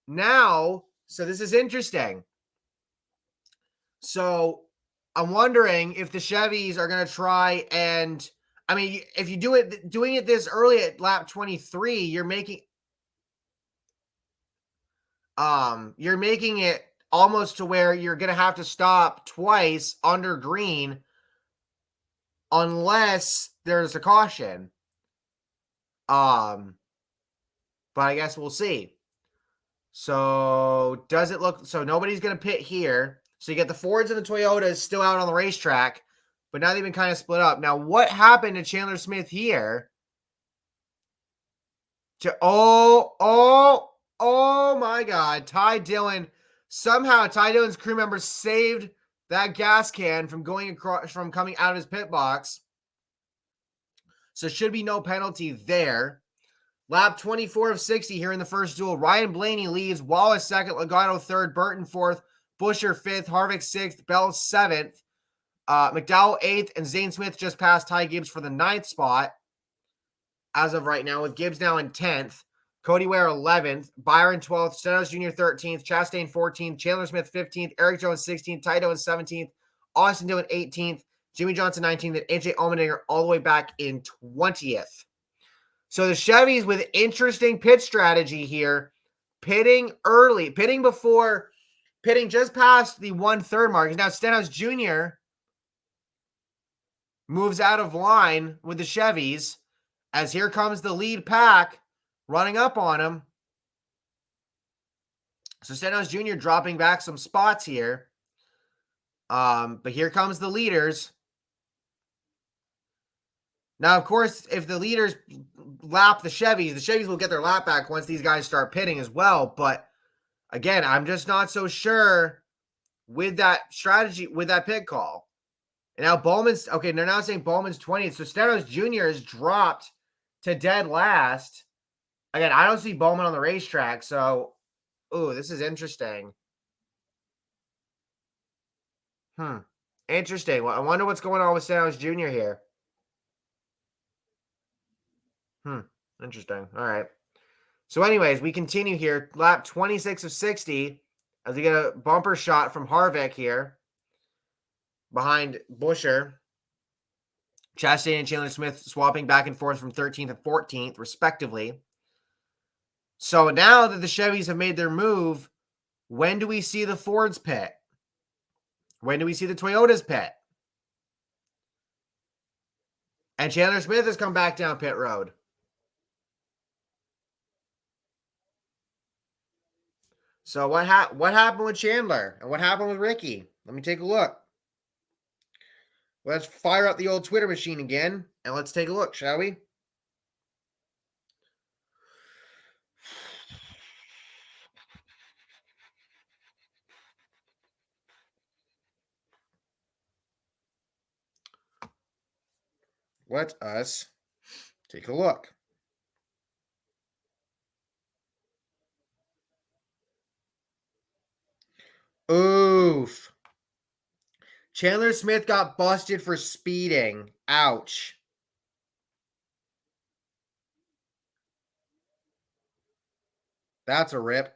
this is interesting. So I'm wondering if the Chevys are going to try and, I mean, if you doing it this early at lap 23, you're making it almost to where you're going to have to stop twice under green unless there's a caution. But I guess we'll see. So does it look, so nobody's going to pit here. So you get the Fords and the Toyotas still out on the racetrack, but now they've been kind of split up. Now, what happened to Chandler Smith here? Oh my God. Ty Dillon's crew member saved that gas can from coming out of his pit box. So should be no penalty there. Lap 24 of 60 here in the first duel. Ryan Blaney leads, Wallace second, Logano third, Burton fourth, Buescher fifth, Harvick sixth, Bell seventh, McDowell eighth, and Zane Smith just passed Ty Gibbs for the ninth spot as of right now, with Gibbs now in 10th. Cody Ware 11th, Byron 12th, Stenhouse Jr. 13th, Chastain 14th, Chandler Smith 15th, Eric Jones 16th, Ty Dillon 17th, Austin Dillon 18th, Jimmy Johnson 19th, and AJ Allmendinger all the way back in 20th. So the Chevys with interesting pit strategy here, pitting early, pitting just past the 1/3 mark. Now Stenhouse Jr. moves out of line with the Chevys as here comes the lead pack running up on him. So Stenhouse Jr. dropping back some spots here. But here comes the leaders. Now, of course, if the leaders lap the Chevys will get their lap back once these guys start pitting as well. But again, I'm just not so sure with that strategy, with that pit call. And now Bowman's, okay, they're now saying Bowman's 20th. So Stenhouse Jr. has dropped to dead last. Again, I don't see Bowman on the racetrack, so, ooh, this is interesting. Interesting. Well, I wonder what's going on with Stenhouse Jr. here. Interesting. All right. So anyways, we continue here. Lap 26 of 60 as we get a bumper shot from Harvick here behind Buescher. Chastain and Chandler Smith swapping back and forth from 13th and 14th, respectively. So now that the Chevys have made their move, when do we see the Fords pit? When do we see the Toyotas pit? And Chandler Smith has come back down pit road. So what happened with Chandler? And what happened with Ricky? Let me take a look. Let's fire up the old Twitter machine again, and let's take a look, shall we? Let us take a look. Oof. Chandler Smith got busted for speeding. Ouch. That's a rip.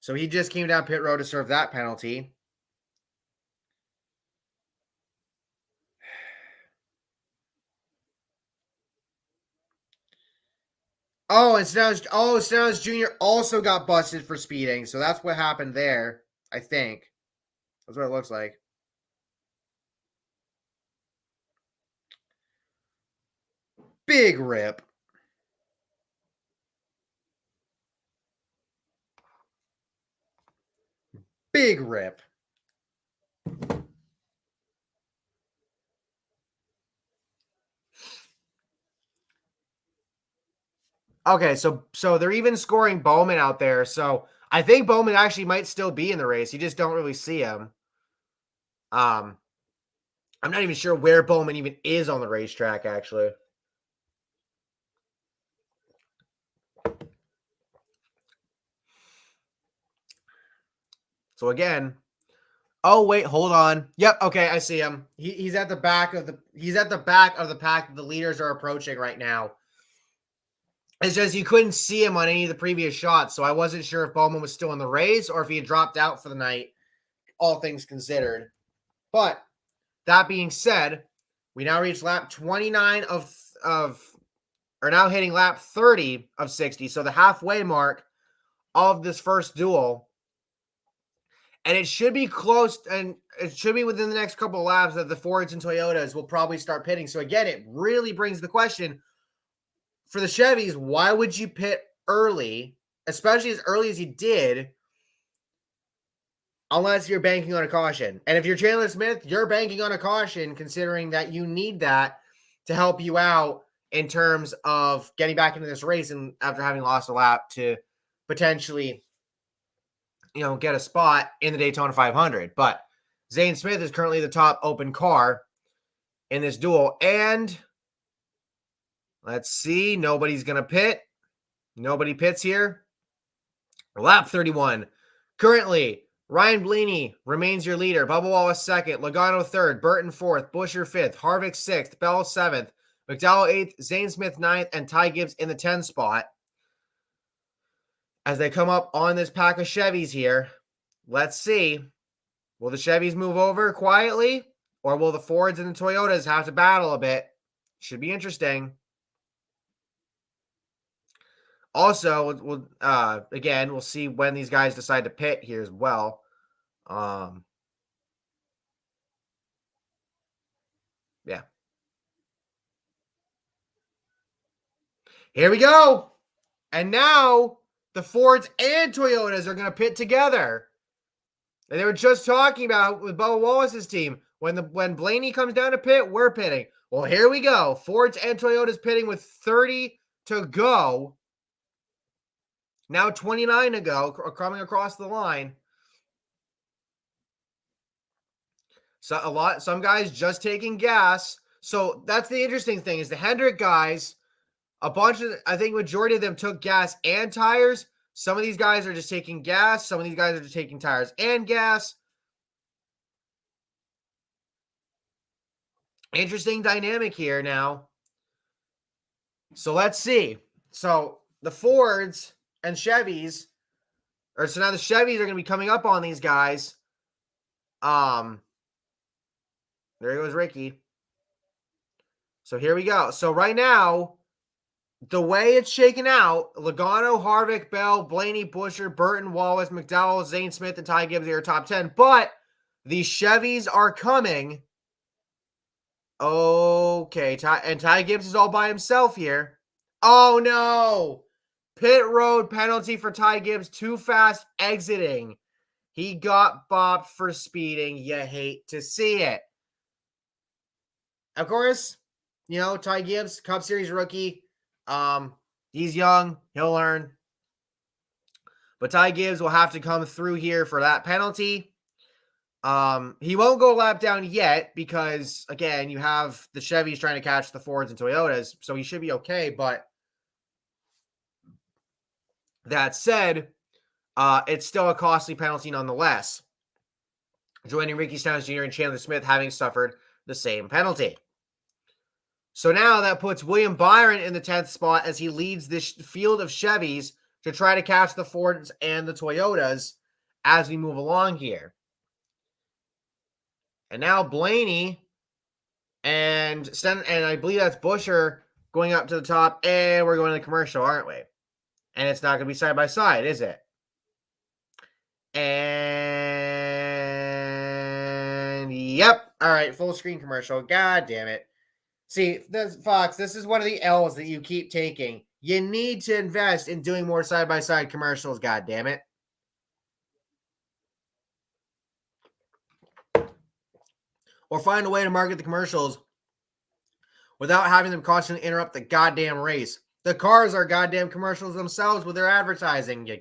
So he just came down pit road to serve that penalty. Oh, and Stenhouse Jr. also got busted for speeding. So that's what happened there, I think. That's what it looks like. Big rip. Big rip. Okay, so they're even scoring Bowman out there. So I think Bowman actually might still be in the race. You just don't really see him. I'm not even sure where Bowman even is on the racetrack, actually. So again, oh wait, hold on. Yep, okay, I see him. He's at the back of the pack that the leaders are approaching right now. It's just you couldn't see him on any of the previous shots, so I wasn't sure if Bowman was still in the race or if he had dropped out for the night, all things considered. But that being said, we now reach lap 29 or now hitting lap 30 of 60, so the halfway mark of this first duel. And it should be close, and it should be within the next couple of laps that the Fords and Toyotas will probably start pitting. So again, it really brings the question, for the Chevys, why would you pit early, especially as early as you did, unless you're banking on a caution? And if you're Chandler Smith, you're banking on a caution, considering that you need that to help you out in terms of getting back into this race and after having lost a lap to potentially, get a spot in the Daytona 500. But Zane Smith is currently the top open car in this duel. And let's see, nobody's going to pit. Nobody pits here. Lap 31. Currently, Ryan Blaney remains your leader. Bubba Wallace second. Logano third. Burton fourth. Buescher fifth. Harvick sixth. Bell seventh. McDowell eighth. Zane Smith ninth. And Ty Gibbs in the 10 spot. As they come up on this pack of Chevys here, let's see. Will the Chevys move over quietly? Or will the Fords and the Toyotas have to battle a bit? Should be interesting. Also, we'll see when these guys decide to pit here as well. Here we go. And now the Fords and Toyotas are going to pit together. And they were just talking about with Bubba Wallace's team. When Blaney comes down to pit, we're pitting. Well, here we go. Fords and Toyotas pitting with 30 to go. Now 29 to go, coming across the line. So some guys just taking gas. So that's the interesting thing is the Hendrick guys, I think majority of them took gas and tires. Some of these guys are just taking gas. Some of these guys are just taking tires and gas. Interesting dynamic here now. So let's see. So the Fords and Chevys, so now the Chevys are going to be coming up on these guys. There goes Ricky. So here we go. So right now, the way it's shaken out, Logano, Harvick, Bell, Blaney, Busher, Burton, Wallace, McDowell, Zane Smith, and Ty Gibbs are your top 10. But the Chevys are coming. Okay, Ty Gibbs is all by himself here. Oh, no. Pit road penalty for Ty Gibbs. Too fast exiting. He got bopped for speeding. You hate to see it. Of course, Ty Gibbs, Cup Series rookie. He's young. He'll learn. But Ty Gibbs will have to come through here for that penalty. He won't go lap down yet because, again, you have the Chevys trying to catch the Fords and Toyotas, so he should be okay. But that said, it's still a costly penalty nonetheless. Joining Ricky Stenhouse Jr. and Chandler Smith having suffered the same penalty. So now that puts William Byron in the 10th spot as he leads this field of Chevys to try to catch the Fords and the Toyotas as we move along here. And now Blaney and I believe that's Busher going up to the top, and we're going to the commercial, aren't we? And it's not going to be side by side, is it? And yep. All right, full screen commercial. God damn it. See, Fox, this is one of the L's that you keep taking. You need to invest in doing more side-by-side commercials, God damn it. Or find a way to market the commercials without having them constantly interrupt the goddamn race. The cars are goddamn commercials themselves with their advertising, you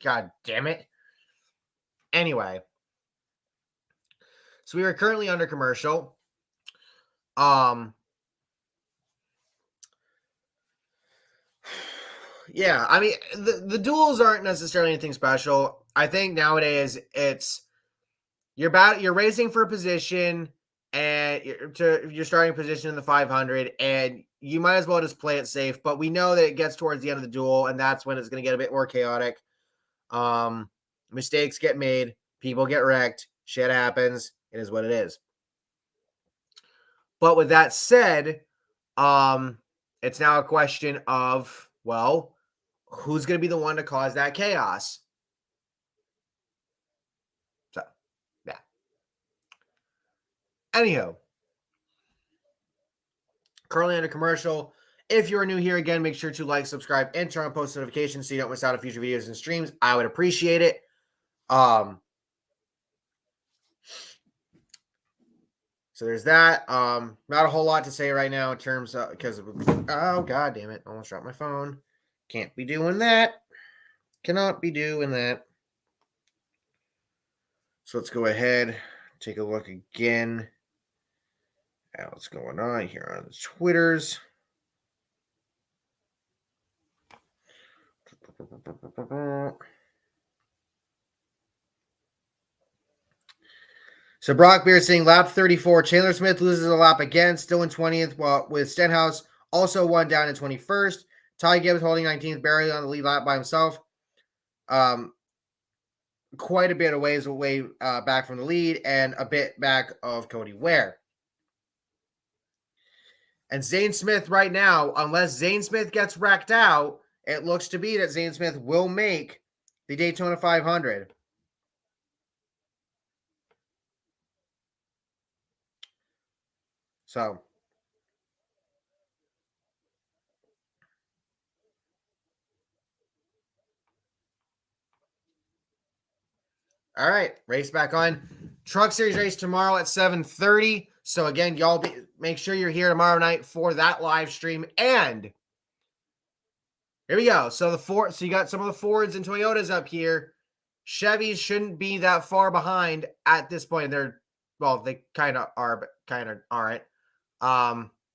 god damn it. Anyway. So we are currently under commercial. Yeah, I mean, the duels aren't necessarily anything special. I think nowadays it's you're racing for a position and you're starting position in the 500, and you might as well just play it safe. But we know that it gets towards the end of the duel, and that's when it's going to get a bit more chaotic. Mistakes get made, people get wrecked, shit happens. It is what it is. But with that said, it's now a question of, well, who's going to be the one to cause that chaos? So, yeah. Anyhow, currently under commercial. If you're new here, again, make sure to like, subscribe, and turn on post notifications so you don't miss out on future videos and streams. I would appreciate it. So there's that. Not a whole lot to say right now in terms of, because oh god damn it, almost dropped my phone. Can't be doing that. Cannot be doing that. So let's go ahead, take a look again at what's going on here on the Twitters. So Brock Beer saying lap 34. Chandler Smith loses a lap again, still in 20th, while with Stenhouse also one down in 21st. Ty Gibbs holding 19th, barely on the lead lap by himself. Quite a bit of ways away back from the lead and a bit back of Cody Ware. And Zane Smith right now, unless Zane Smith gets wrecked out, it looks to be that Zane Smith will make the Daytona 500. So All right, race back on. Truck Series race tomorrow at 7:30. So again, y'all make sure you're here tomorrow night for that live stream. And here we go. So you got some of the Fords and Toyotas up here. Chevys shouldn't be that far behind at this point. They kind of are, but kind of aren't.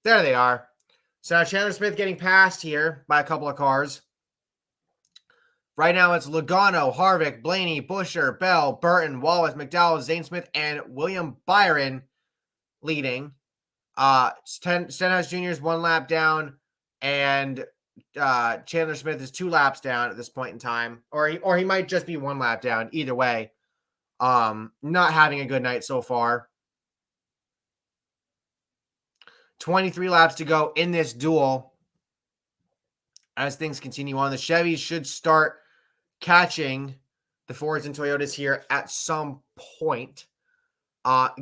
There they are. So now Chandler Smith getting passed here by a couple of cars. Right now it's Logano, Harvick, Blaney, Buescher, Bell, Burton, Wallace, McDowell, Zane Smith, and William Byron leading. Stenhouse Jr. is 1 lap down, and Chandler Smith is 2 laps down at this point in time, or he might just be 1 lap down. Either way, not having a good night so far. 23 laps to go in this duel. As things continue on, the Chevys should start catching the Fords and Toyotas here at some point.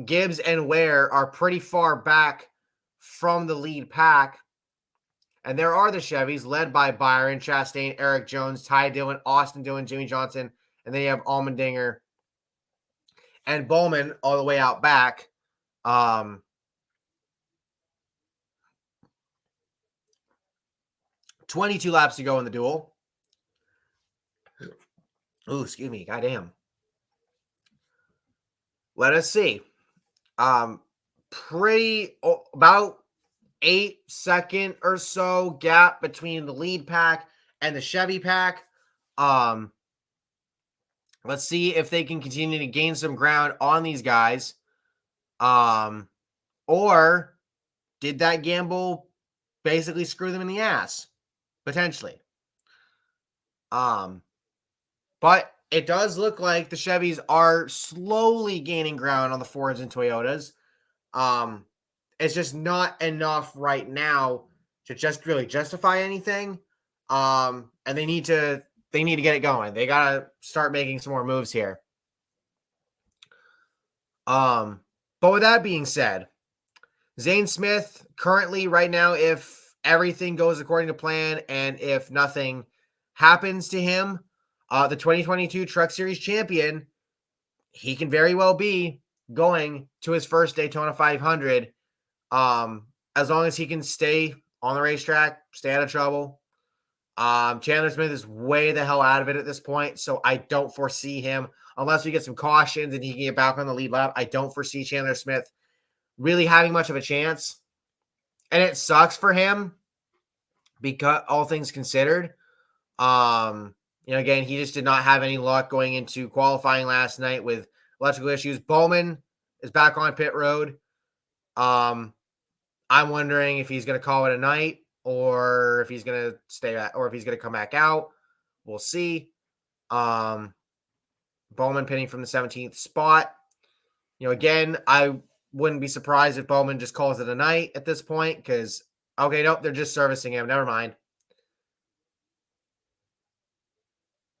Gibbs and Ware are pretty far back from the lead pack. And there are the Chevys led by Byron, Chastain, Eric Jones, Ty Dillon, Austin Dillon, Jimmy Johnson. And then you have Allmendinger and Bowman all the way out back. 22 laps to go in the duel. Ooh, excuse me. Goddamn. Let us see. About 8-second or so gap between the lead pack and the Chevy pack. Let's see if they can continue to gain some ground on these guys. Or did that gamble basically screw them in the ass? Potentially. But it does look like the Chevys are slowly gaining ground on the Fords and Toyotas. It's just not enough right now to just really justify anything. And they need to get it going. They got to start making some more moves here. But with that being said, Zane Smith currently right now, if everything goes according to plan and if nothing happens to him, the 2022 Truck Series champion, he can very well be going to his first Daytona 500 as long as he can stay on the racetrack, stay out of trouble. Chandler Smith is way the hell out of it at this point, so I don't foresee him, unless we get some cautions and he can get back on the lead lap. I don't foresee Chandler Smith really having much of a chance. And it sucks for him because all things considered. Again, he just did not have any luck going into qualifying last night with electrical issues. Bowman is back on pit road. I'm wondering if he's going to call it a night or if he's going to stay at, or if he's going to come back out. We'll see. Bowman pitting from the 17th spot. Again, I wouldn't be surprised if Bowman just calls it a night at this point because, okay, nope, they're just servicing him. Never mind.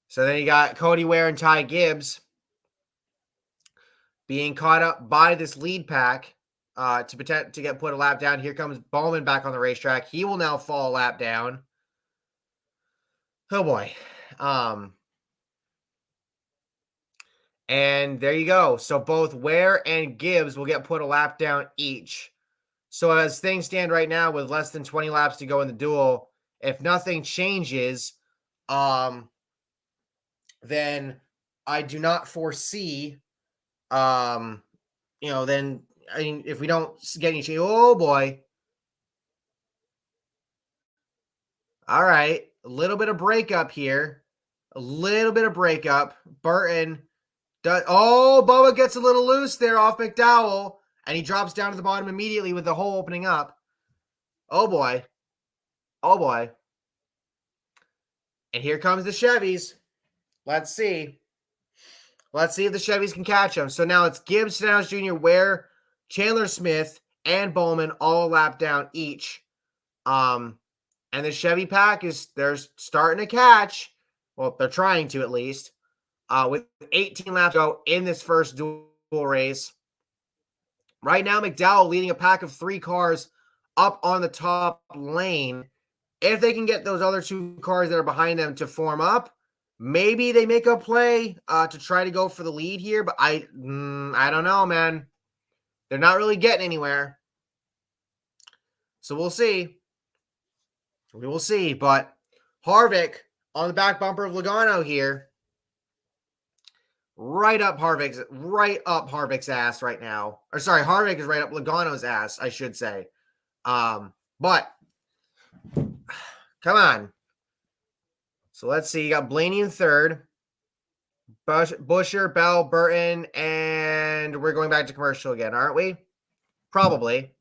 So then you got Cody Ware and Ty Gibbs being caught up by this lead pack to get put a lap down. Here comes Bowman back on the racetrack. He will now fall a lap down. Oh boy. And there you go. So both Ware and Gibbs will get put a lap down each. So as things stand right now with less than 20 laps to go in the duel, if nothing changes, then I do not foresee, then, if we don't get any change, oh boy. All right. A little bit of breakup here. Burton does. Oh, Bubba gets a little loose there off McDowell, and he drops down to the bottom immediately with the hole opening up. Oh boy. And here comes the Chevys. Let's see if the Chevys can catch them. So now it's Gibbs, Stenhouse Jr., Ware, Chandler Smith, and Bowman all a lap down each. And the Chevy pack they're starting to catch. Well, they're trying to at least. With 18 laps to go in this first dual race. Right now, McDowell leading a pack of 3 cars up on the top lane. If they can get those other 2 cars that are behind them to form up, Maybe they make a play to try to go for the lead here, but I don't know, man. They're not really getting anywhere. So we'll see. We will see. But Harvick on the back bumper of Logano here. Right up Harvick's ass right now. Or sorry, Harvick is right up Logano's ass, I should say. But come on. So let's see. You got Blaney in third. Buescher, Bell, Burton, and we're going back to commercial again, aren't we? Probably.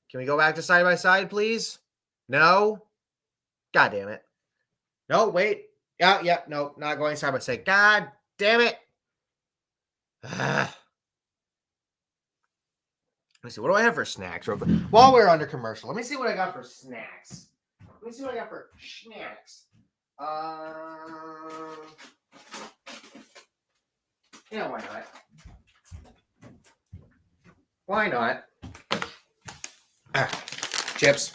Can we go back to side by side, please? No? God damn it. No, wait. Yeah, no, not going side by side. God damn it. Let me see. What do I have for snacks? While we're under commercial, let me see what I got for snacks. Yeah, why not? Why not? Chips.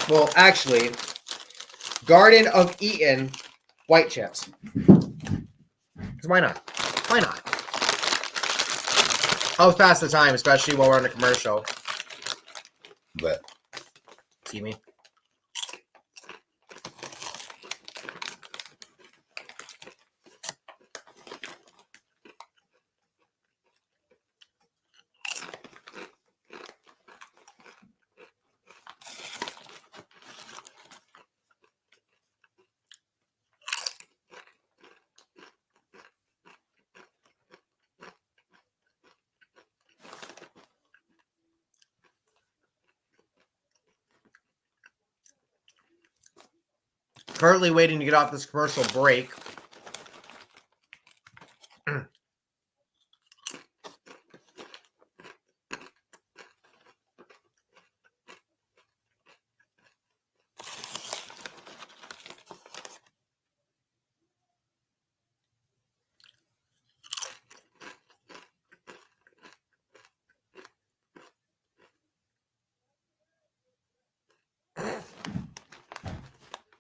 Well, actually, Garden of Eaton white chips. Because why not? Why not? I'll pass the time, especially while we're on a commercial. But see me? Currently waiting to get off this commercial break.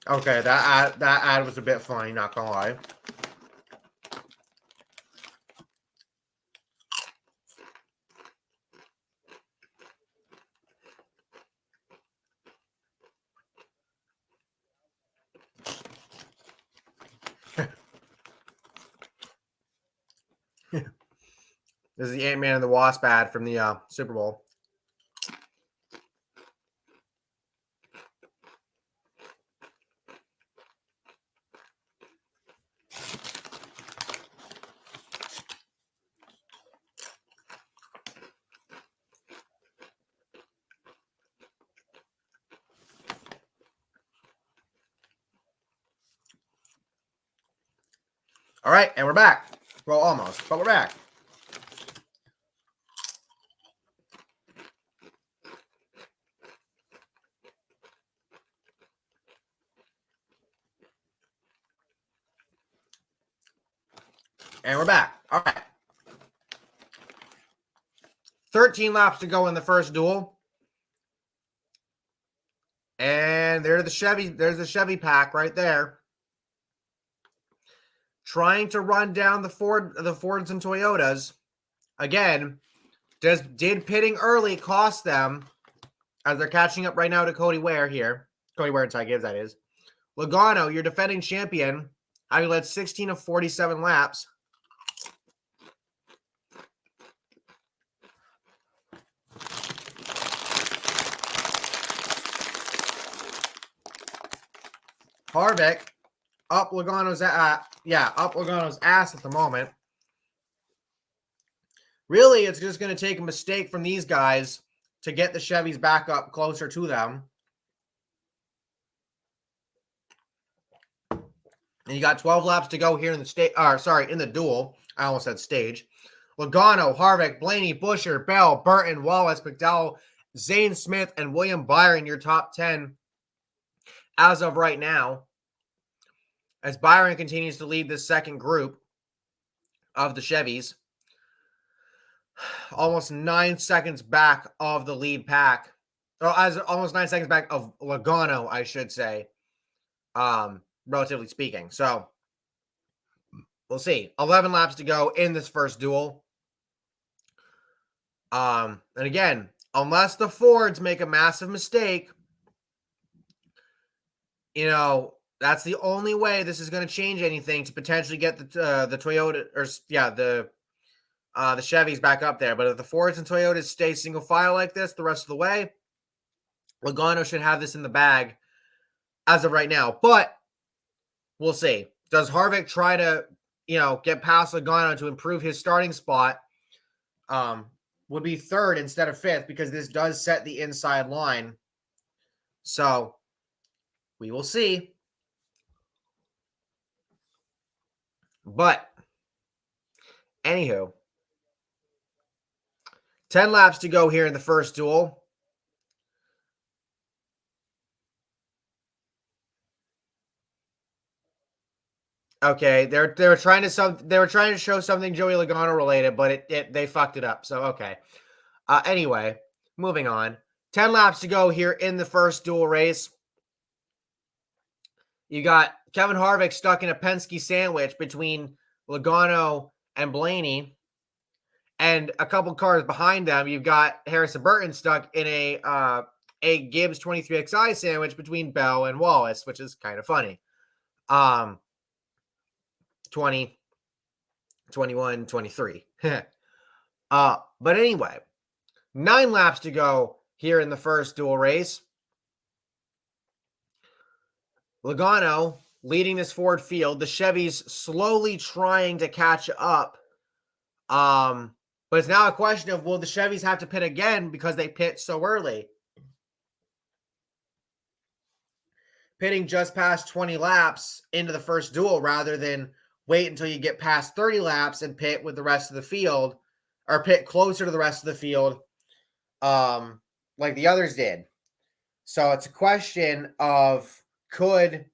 Okay, that ad was a bit funny, not gonna lie. This is the Ant-Man and the Wasp ad from the Super Bowl. All right, and we're back. Well, almost, but we're back. And we're back. All right. 13 laps to go in the first duel. And there's the Chevy pack right there. Trying to run down the Fords and Toyotas. Again, did pitting early cost them as they're catching up right now to Cody Ware here. Cody Ware and Ty Gibbs, that is. Logano, your defending champion, having led 16 of 47 laps. Harvick up Logano's ass at the moment. Really, it's just going to take a mistake from these guys to get the Chevys back up closer to them. And you got 12 laps to go here in the in the duel. I almost said stage. Logano, Harvick, Blaney, Buescher, Bell, Burton, Wallace, McDowell, Zane Smith, and William Byron, your top 10 as of right now. As Byron continues to lead this second group of the Chevys. Almost 9 seconds back of the lead pack. Or almost 9 seconds back of Logano, I should say. relatively speaking. So we'll see. 11 laps to go in this first duel. And again, unless the Fords make a massive mistake, that's the only way this is going to change anything to potentially get the Toyota the Chevys back up there. But if the Fords and Toyotas stay single file like this the rest of the way, Logano should have this in the bag as of right now. But we'll see. Does Harvick try to, get past Logano to improve his starting spot? Would be third instead of fifth because this does set the inside line. So we will see. But anywho, 10 laps to go here in the first duel. Okay, they were trying to show something Joey Logano related, but they fucked it up. So okay. Anyway, moving on. 10 laps to go here in the first duel race. You got Kevin Harvick stuck in a Penske sandwich between Logano and Blaney. And a couple cars behind them, you've got Harrison Burton stuck in a Gibbs 23XI sandwich between Bell and Wallace, which is kind of funny. 20, 21, 23. But anyway, 9 laps to go here in the first duel race. Logano leading this Ford field. The Chevys slowly trying to catch up. But it's now a question of, will the Chevys have to pit again because they pit so early? Pitting just past 20 laps into the first duel rather than wait until you get past 30 laps and pit with the rest of the field, or pit closer to the rest of the field like the others did. So it's a question of, could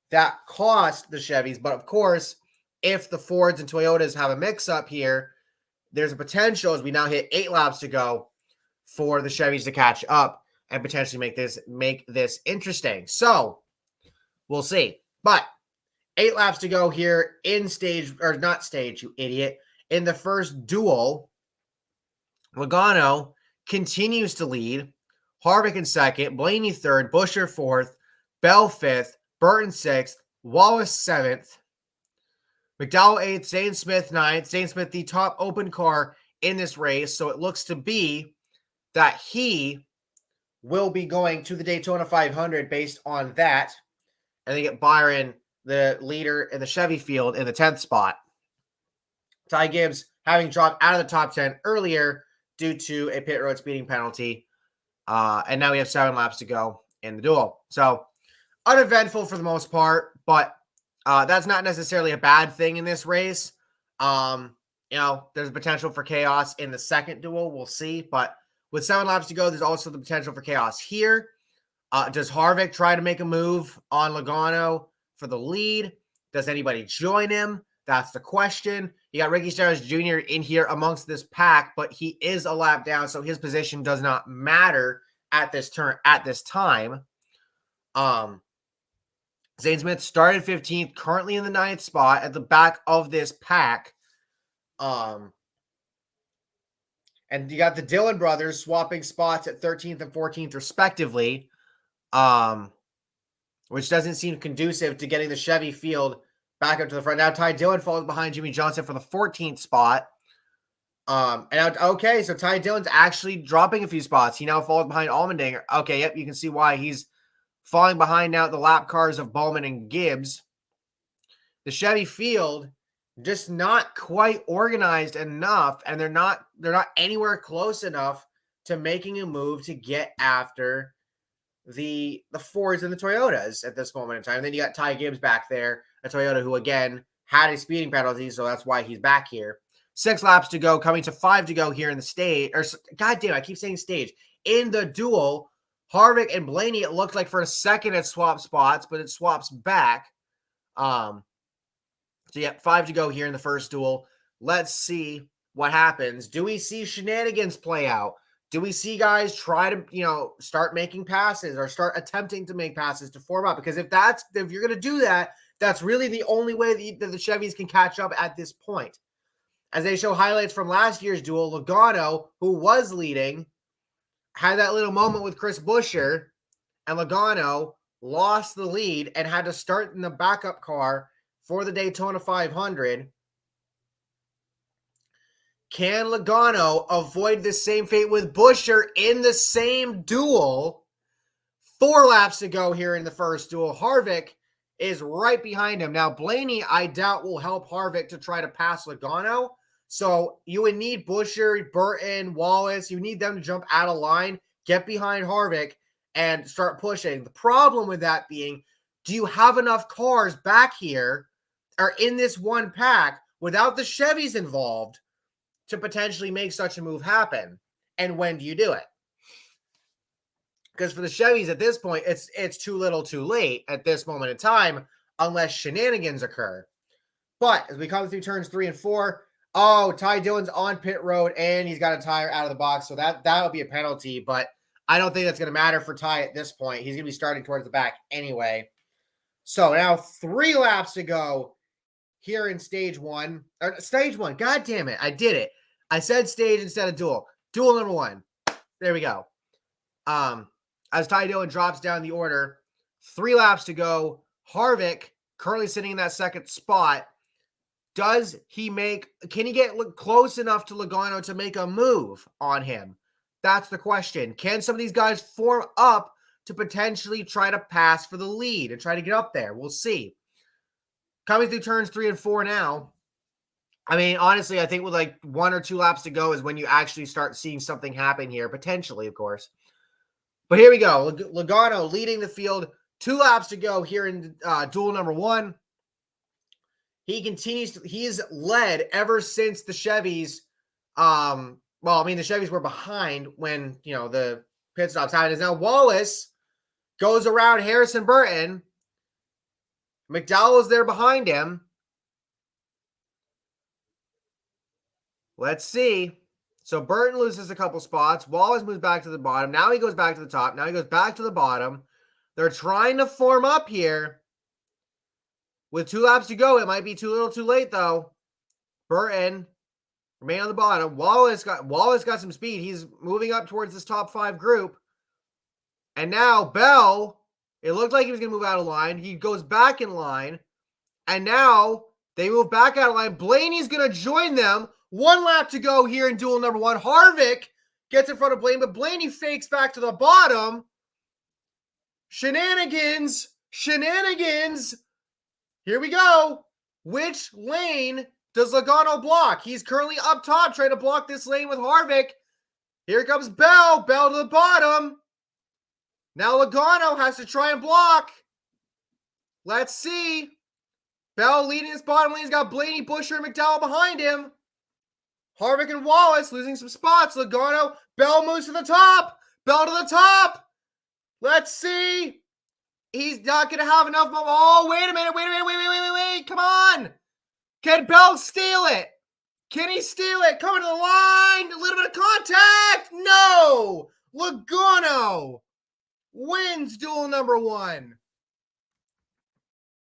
that cost the Chevys? But of course, if the Fords and Toyotas have a mix-up here, there's a potential, as we now hit 8 laps to go, for the Chevys to catch up and potentially make this interesting. So we'll see. But 8 laps to go here in not stage, you idiot. In the first duel, Logano continues to lead. Harvick in second, Blaney third, Buescher fourth, Bell fifth, Burton sixth, Wallace seventh, McDowell eighth, Zane Smith ninth. Zane Smith, the top open car in this race. So it looks to be that he will be going to the Daytona 500 based on that. And they get Byron, the leader in the Chevy field, in the 10th spot. Ty Gibbs having dropped out of the top 10 earlier due to a pit road speeding penalty. And now we have 7 laps to go in the duel. So uneventful for the most part, but that's not necessarily a bad thing in this race. There's potential for chaos in the second duel. We'll see. But with 7 laps to go, there's also the potential for chaos here. Does Harvick try to make a move on Logano for the lead? Does anybody join him? That's the question. You got Ricky Stenhouse Jr. in here amongst this pack, but he is a lap down, so his position does not matter at this time. Zane Smith started 15th, currently in the 9th spot at the back of this pack. And you got the Dillon brothers swapping spots at 13th and 14th respectively, which doesn't seem conducive to getting the Chevy field back up to the front. Now Ty Dillon falls behind Jimmy Johnson for the 14th spot. So Ty Dillon's actually dropping a few spots. He now falls behind Allmendinger. Okay, yep, you can see why he's falling behind now the lap cars of Bowman and Gibbs. The Chevy field just not quite organized enough, and they're not anywhere close enough to making a move to get after the Fords and the Toyotas at this moment in time. And then you got Ty Gibbs back there, a Toyota who again had a speeding penalty, so that's why he's back here. 6 laps to go, coming to 5 to go here in the stage. Or goddamn, I keep saying stage. In the duel, Harvick and Blaney, it looked like for a second it swapped spots, but it swaps back. So yeah, 5 to go here in the first duel. Let's see what happens. Do we see shenanigans play out? Do we see guys try to, start making passes or start attempting to make passes to form up? Because if you're going to do that, That's really the only way that the Chevys can catch up at this point. As they show highlights from last year's duel, Logano, who was leading, had that little moment with Chris Buescher, and Logano lost the lead and had to start in the backup car for the Daytona 500. Can Logano avoid the same fate with Buescher in the same duel? 4 laps to go here in the first duel. Harvick is right behind him. Now, Blaney, I doubt, will help Harvick to try to pass Logano. So you would need Buescher, Burton, Wallace. You need them to jump out of line, get behind Harvick, and start pushing. The problem with that being, do you have enough cars back here or in this one pack without the Chevys involved to potentially make such a move happen? And when do you do it? Because for the Chevys at this point, it's too little too late at this moment in time, unless shenanigans occur. But as we come through turns 3 and 4, Ty Dillon's on pit road, and he's got a tire out of the box, so that'll be a penalty. But I don't think that's going to matter for Ty at this point. He's going to be starting towards the back anyway. So now 3 laps to go here in stage 1. Stage 1. God damn it. I did it. I said stage instead of duel. Duel number 1. There we go. As Ty Dillon drops down the order, 3 laps to go. Harvick currently sitting in that second spot. Can he get close enough to Logano to make a move on him? That's the question. Can some of these guys form up to potentially try to pass for the lead and try to get up there? We'll see. Coming through turns 3 and 4 now. I mean, honestly, I think with like 1 or 2 laps to go is when you actually start seeing something happen here, potentially, of course. But here we go. Logano leading the field. 2 laps to go here in duel number 1. He's led ever since the Chevys. The Chevys were behind when, the pit stops happened. Now Wallace goes around Harrison Burton. McDowell's there behind him. Let's see. So Burton loses a couple spots. Wallace moves back to the bottom. Now he goes back to the top. Now he goes back to the bottom. They're trying to form up here. With 2 laps to go, it might be too little too late, though. Burton remain on the bottom. Wallace got some speed. He's moving up towards this top 5 group. And now Bell, it looked like he was going to move out of line. He goes back in line. And now they move back out of line. Blaney's going to join them. 1 lap to go here in duel number 1. Harvick gets in front of Blaney, but Blaney fakes back to the bottom. Shenanigans. Here we go. Which lane does Logano block? He's currently up top trying to block this lane with Harvick. Here comes Bell. Bell to the bottom. Now Logano has to try and block. Let's see. Bell leading this bottom lane. He's got Blaney, Buescher, and McDowell behind him. Harvick and Wallace losing some spots. Logano. Bell moves to the top. Bell to the top. Let's see. He's not going to have enough. Oh, wait a minute. Wait. Come on. Can Bell steal it? Can he steal it? Coming to the line. A little bit of contact. No. Logano wins duel number 1.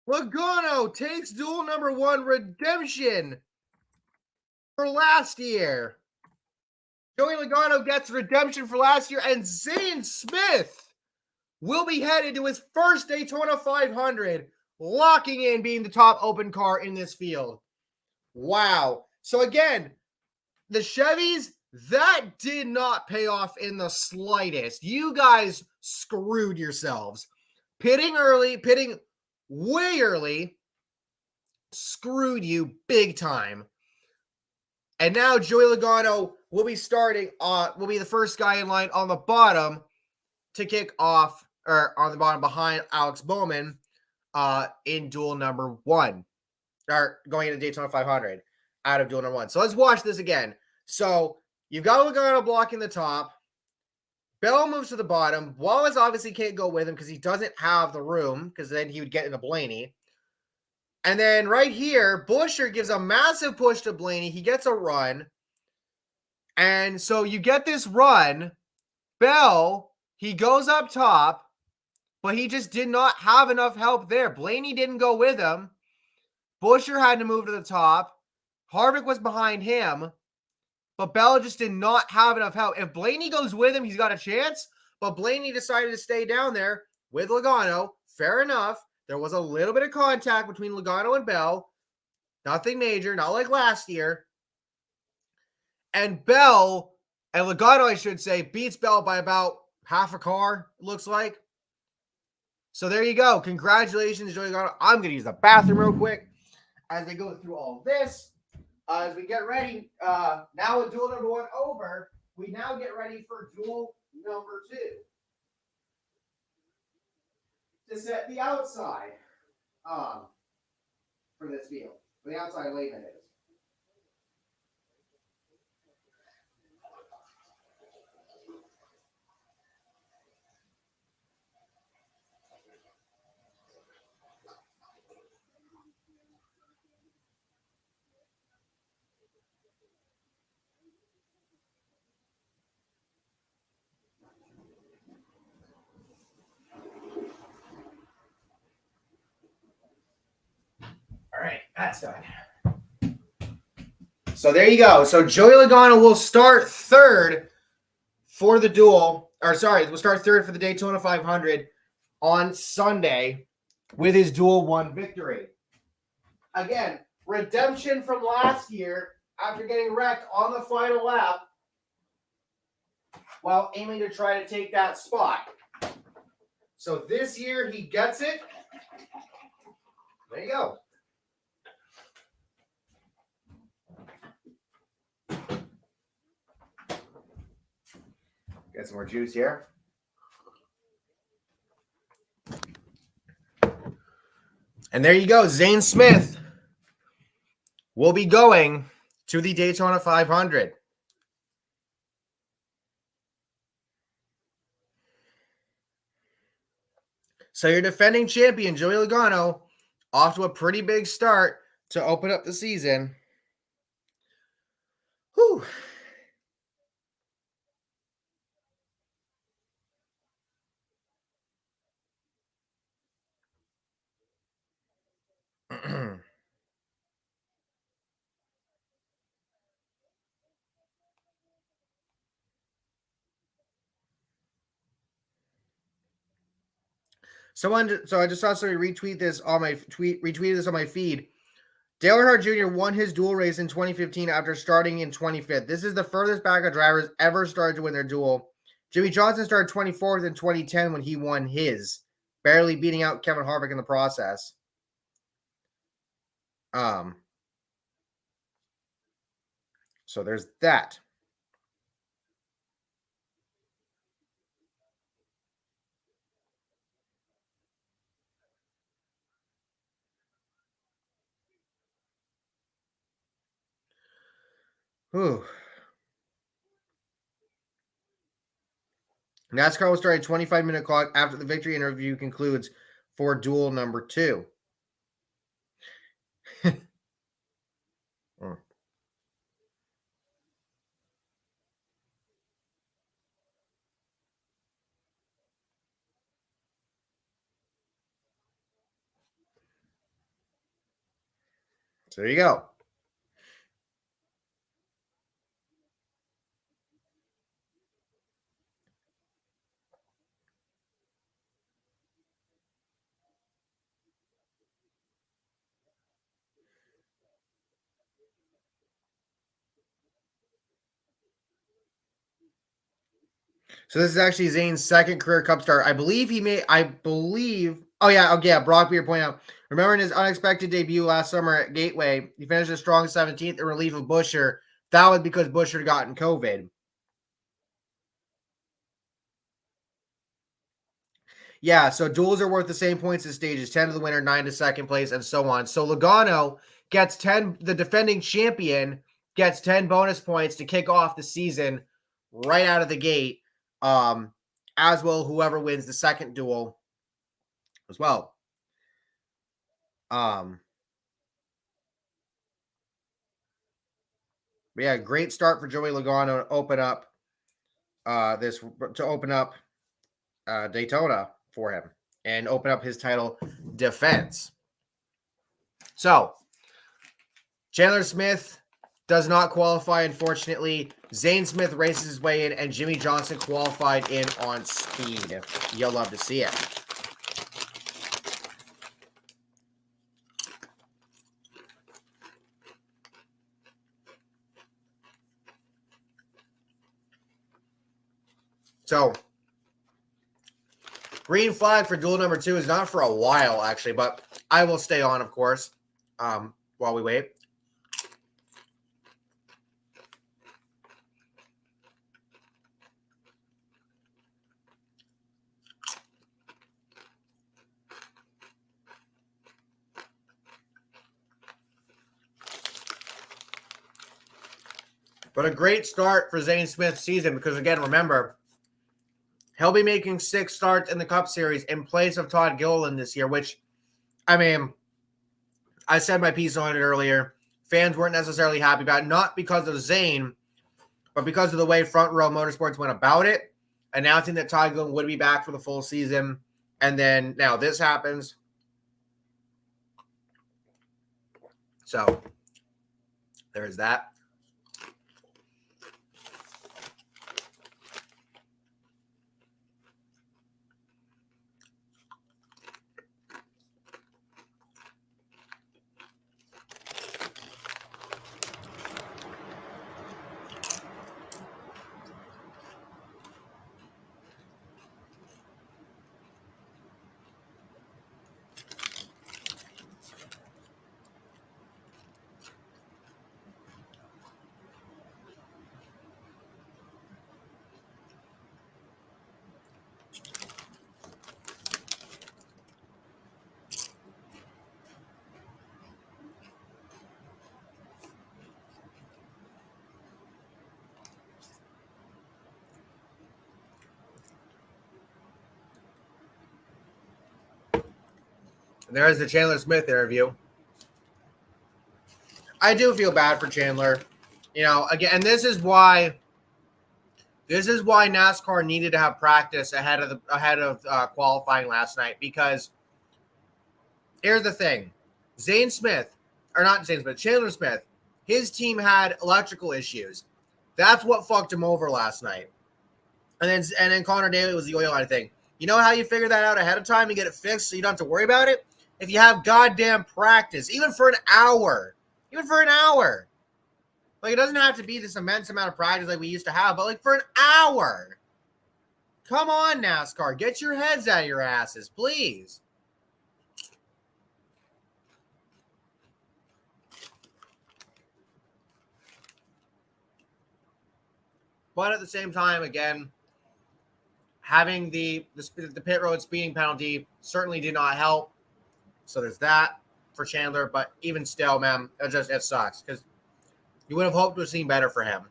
Logano takes duel number 1 redemption for last year. Joey Logano gets redemption for last year, and Zane Smith will be headed to his first Daytona 500, locking in being the top open car in this field. Wow. So again, the Chevys, that did not pay off in the slightest. You guys screwed yourselves. Pitting way early, screwed you big time. And now Joey Logano will be the first guy in line on the bottom to kick off, or on the bottom behind Alex Bowman in duel number 1, or going into Daytona 500 out of duel number 1. So let's watch this again. So you've got Logano blocking the top. Bell moves to the bottom. Wallace obviously can't go with him because he doesn't have the room, because then he would get into Blaney. And then right here, Buescher gives a massive push to Blaney. He gets a run. And so you get this run. Bell, he goes up top, but he just did not have enough help there. Blaney didn't go with him. Buescher had to move to the top. Harvick was behind him, but Bell just did not have enough help. If Blaney goes with him, he's got a chance, but Blaney decided to stay down there with Logano. Fair enough. There was a little bit of contact between Logano and Bell. Nothing major, not like last year. And Bell, and Logano, I should say, beats Bell by about half a car, it looks like. So there you go. Congratulations, Joey Logano. I'm going to use the bathroom real quick as I go through all this. As we get ready, now with duel number 1 over, we now get ready for duel number 2. To set the outside for this field. For the outside lane, that is. All right, that's done. So there you go. So Joey Logano will start third for the duel, or sorry, we'll start third for the Daytona 500 on Sunday with his duel 1 victory. Again, redemption from last year after getting wrecked on the final lap while aiming to try to take that spot. So this year he gets it. There you go. Get some more juice here. And there you go. Zane Smith will be going to the Daytona 500. So your defending champion, Joey Logano, off to a pretty big start to open up the season. Whew. So I just saw somebody retweeted this on my feed. Dale Earnhardt Jr. won his duel race in 2015 after starting in 25th. This is the furthest back a driver's ever started to win their duel. Jimmy Johnson started 24th in 2010 when he won his, barely beating out Kevin Harvick in the process. So there's that. Whew. NASCAR will start a 25-minute clock after the victory interview concludes for duel number 2. So there you go. So this is actually Zane's second career Cup start. Oh yeah. Brock Beer pointed out. Remember in his unexpected debut last summer at Gateway, he finished a strong 17th in relief of Buescher. That was because Buescher had gotten COVID. Yeah, so duels are worth the same points as stages, 10 to the winner, 9 to second place, and so on. So Logano gets 10, the defending champion gets 10 bonus points to kick off the season right out of the gate, as will whoever wins the second duel as well. Yeah, great start for Joey Logano to open up Daytona for him and open up his title defense. So Chandler Smith does not qualify, unfortunately. Zane Smith races his way in, and Jimmy Johnson qualified in on speed. You'll love to see it. So, green flag for duel number 2 is not for a while, actually, but I will stay on, of course, while we wait. But a great start for Zane Smith's season because, again, remember, he'll be making 6 starts in the Cup Series in place of Todd Gilliland this year, which, I mean, I said my piece on it earlier. Fans weren't necessarily happy about it, not because of Zane, but because of the way Front Row Motorsports went about it, announcing that Todd Gilliland would be back for the full season. And then now this happens. So there's that. There's the Chandler Smith interview. I do feel bad for Chandler. You know, again, and this is why NASCAR needed to have practice ahead of qualifying last night, because here's the thing. Chandler Smith, his team had electrical issues. That's what fucked him over last night. And then Connor Daly was the oil line thing. You know how you figure that out ahead of time and get it fixed so you don't have to worry about it? If you have goddamn practice, even for an hour. Like, it doesn't have to be this immense amount of practice like we used to have, but like for an hour. Come on, NASCAR. Get your heads out of your asses, please. But at the same time, again, having the pit road speeding penalty certainly did not help. So there's that for Chandler. But even still, man, it sucks because you would have hoped to have seen better for him.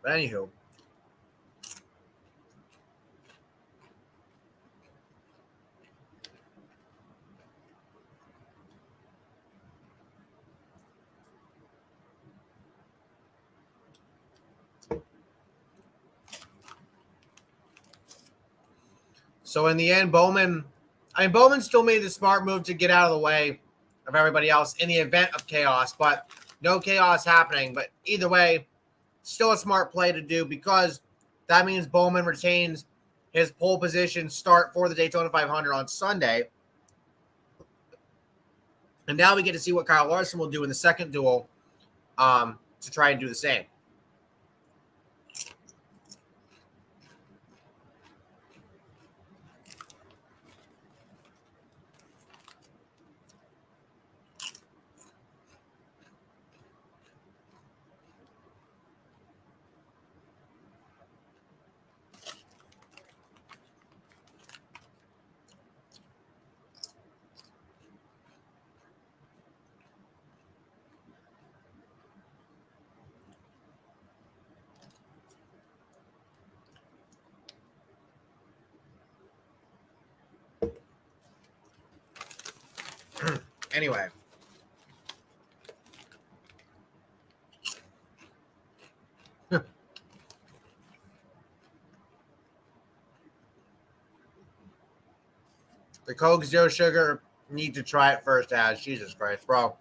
But anywho. So in the end, Bowman still made the smart move to get out of the way of everybody else in the event of chaos, but no chaos happening. But either way, still a smart play to do because that means Bowman retains his pole position start for the Daytona 500 on Sunday. And now we get to see what Kyle Larson will do in the second duel to try and do the same. Anyway. The Coke Zero Sugar, need to try it first ads. Jesus Christ, bro.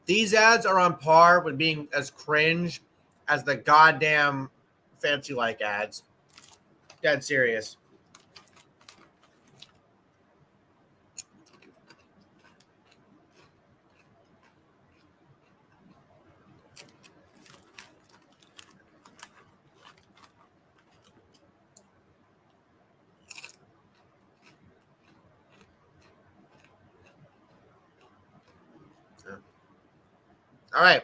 These ads are on par with being as cringe as the goddamn Fancy Like ads. Dead serious. All right.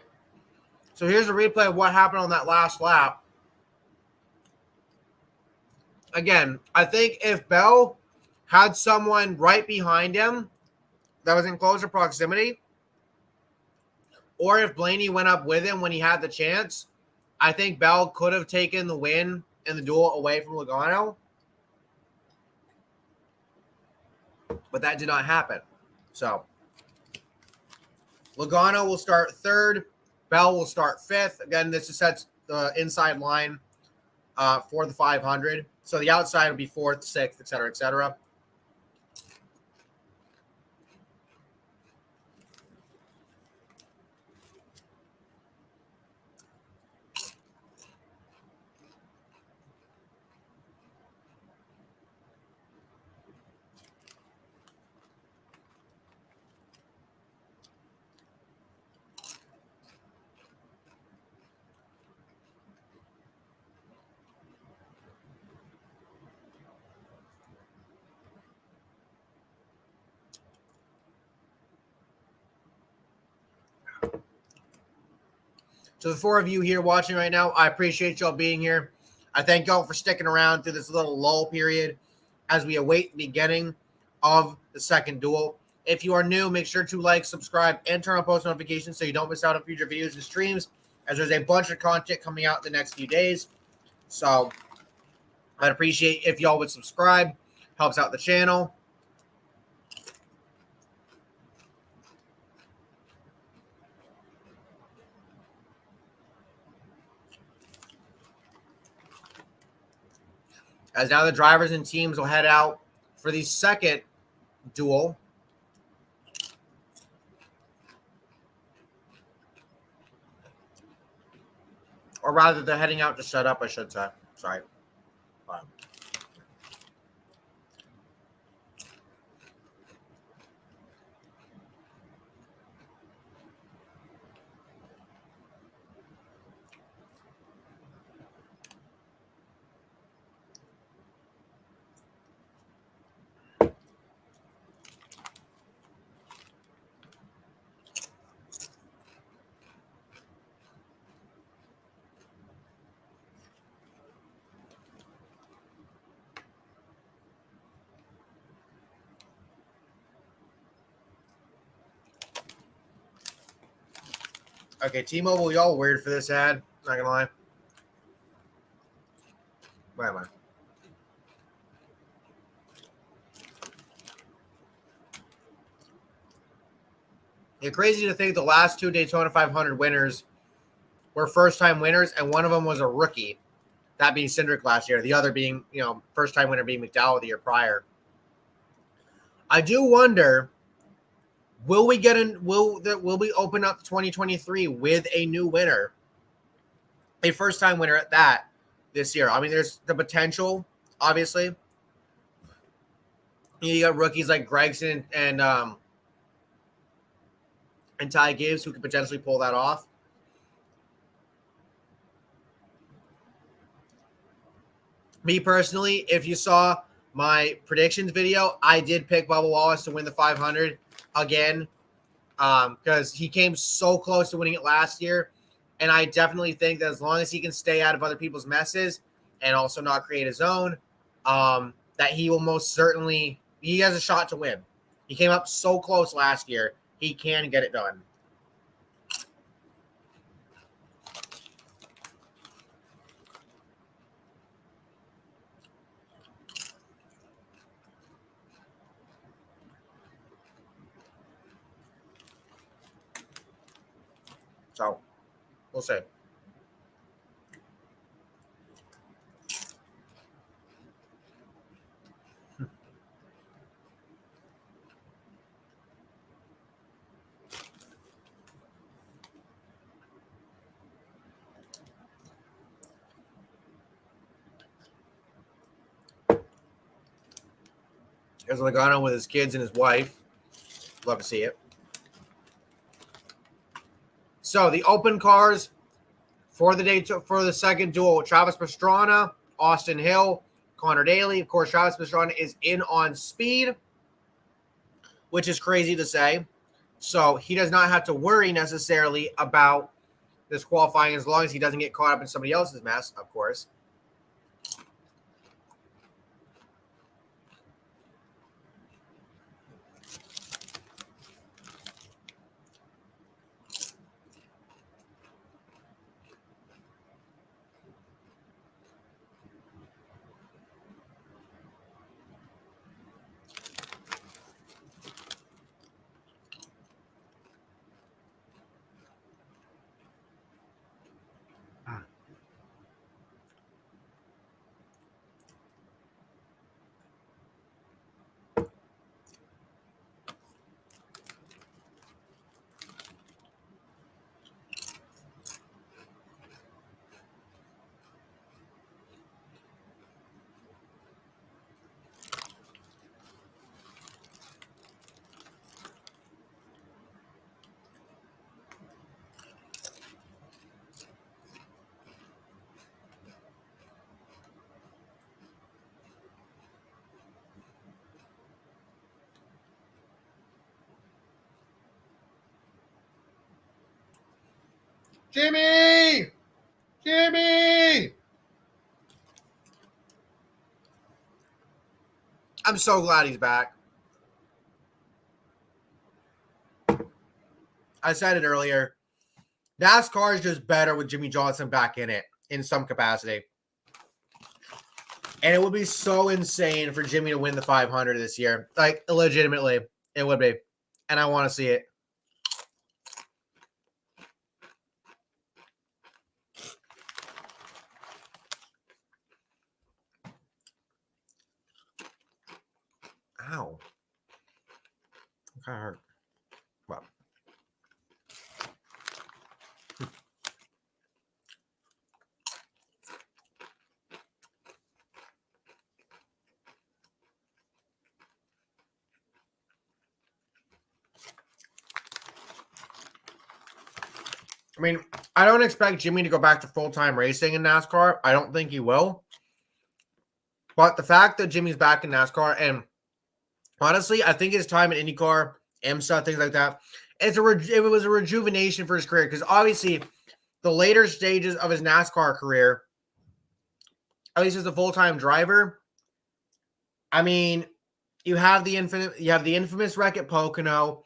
So here's a replay of what happened on that last lap. Again, I think if Bell had someone right behind him that was in closer proximity, or if Blaney went up with him when he had the chance, I think Bell could have taken the win in the duel away from Logano. But that did not happen. So Logano will start third. Bell will start fifth. Again, this sets the inside line for the 500. So the outside will be fourth, sixth, et cetera, et cetera. So the four of you here watching right now, I appreciate y'all being here. I thank y'all for sticking around through this little lull period as we await the beginning of the second duel. If you are new, make sure to like, subscribe, and turn on post notifications so you don't miss out on future videos and streams, as there's a bunch of content coming out in the next few days. So I'd appreciate if y'all would subscribe. Helps out the channel. As now the drivers and teams will head out for the second duel. Or rather, they're heading out to shut up, I should say. Sorry. Okay, T-Mobile, y'all weird for this ad. Not gonna lie. Where am I? It's crazy to think the last two Daytona 500 winners were first-time winners, and one of them was a rookie. That being Cindric last year. The other being, first-time winner being McDowell the year prior. I do wonder, will we open up 2023 with a new winner, a first-time winner at that this year? I mean, there's the potential, obviously. You got rookies like Gregson and Ty Gibbs who could potentially pull that off. Me personally, if you saw my predictions video, I did pick Bubba Wallace to win the 500 again, because he came so close to winning it last year. And I definitely think that as long as he can stay out of other people's messes and also not create his own, that he will most certainly, he has a shot to win. He came up so close last year. He can get it done. So we'll see. There's Logano with his kids and his wife. Love to see it. So the open cars for the day for the second duel: Travis Pastrana, Austin Hill, Connor Daly. Of course, Travis Pastrana is in on speed, which is crazy to say. So he does not have to worry necessarily about this qualifying as long as he doesn't get caught up in somebody else's mess, of course. Jimmy! Jimmy! I'm so glad he's back. I said it earlier. NASCAR is just better with Jimmy Johnson back in it in some capacity. And it would be so insane for Jimmy to win the 500 this year. Like, legitimately, it would be. And I want to see it. Ow. It kind of hurt. Well. I mean, I don't expect Jimmy to go back to full-time racing in NASCAR. I don't think he will. But the fact that Jimmy's back in NASCAR, and honestly, I think his time in IndyCar, IMSA, things like that, it was a rejuvenation for his career. Because obviously, the later stages of his NASCAR career, at least as a full-time driver, I mean, you have the infamous wreck at Pocono,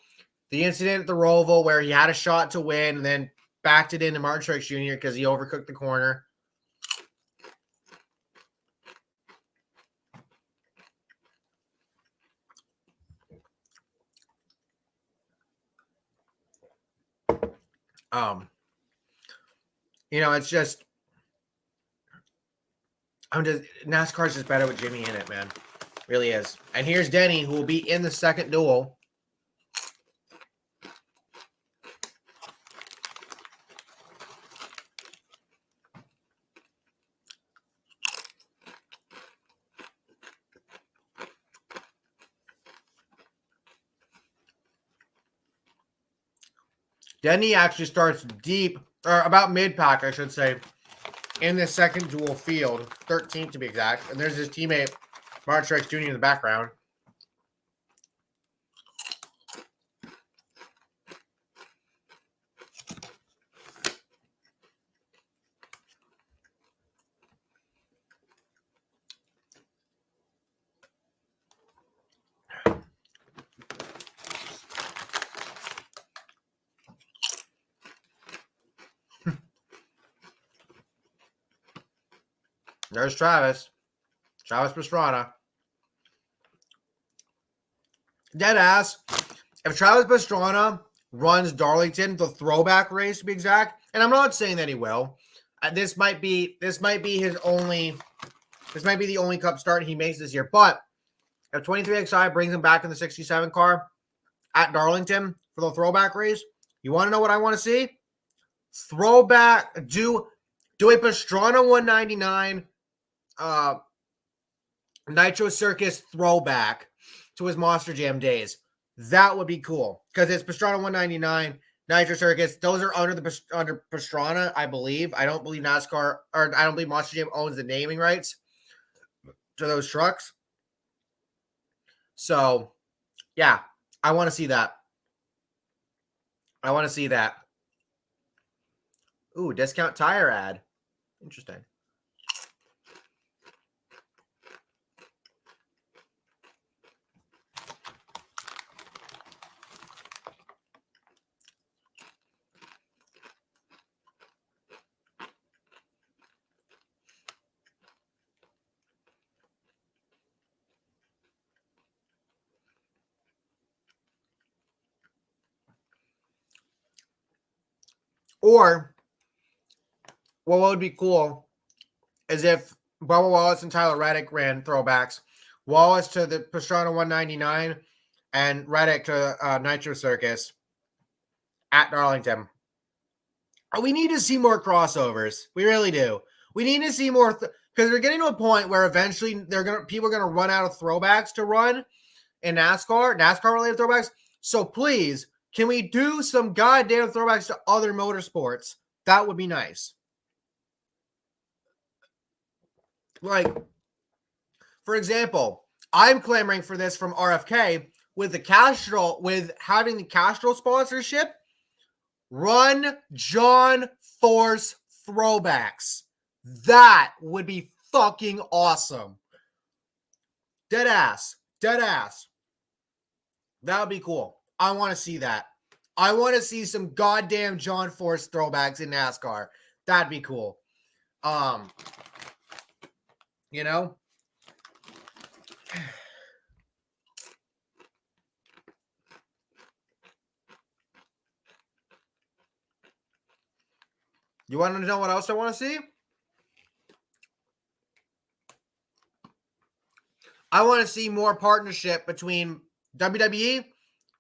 the incident at the Roval where he had a shot to win and then backed it into Martin Truex Jr. because he overcooked the corner. It's just NASCAR's just better with Jimmy in it, man. Really is. And here's Denny, who will be in the second duel. Denny actually starts deep, or about mid-pack, I should say, in the second duel field, 13th to be exact. And there's his teammate, Martin Truex Jr. in the background. There's Travis Pastrana. Deadass. If Travis Pastrana runs Darlington, the throwback race to be exact. And I'm not saying that he will. This might be his only. This might be the only Cup start he makes this year. But if 23XI brings him back in the 67 car at Darlington for the throwback race, you want to know what I want to see? Throwback, do a Pastrana 199 Nitro Circus throwback to his Monster Jam days. That would be cool because it's Pastrana 199 Nitro Circus. Those are under Pastrana, I believe. I don't believe NASCAR, or I don't believe Monster Jam owns the naming rights to those trucks. So, yeah, I want to see that. I want to see that. Ooh, discount tire ad. Interesting. Or, well, what would be cool is if Bubba Wallace and Tyler Reddick ran throwbacks. Wallace to the Pastrana 199 and Reddick to Nitro Circus at Darlington. We need to see more crossovers. We really do. We need to see more because we're getting to a point where eventually people are gonna run out of throwbacks to run in NASCAR related throwbacks. So please, can we do some goddamn throwbacks to other motorsports? That would be nice. Like, for example, I'm clamoring for this from RFK with having the Castrol sponsorship. Run John Force throwbacks. That would be fucking awesome. Dead ass. That would be cool. I want to see that. I want to see some goddamn John Force throwbacks in NASCAR. That'd be cool. You know? You want to know what else I want to see? I want to see more partnership between WWE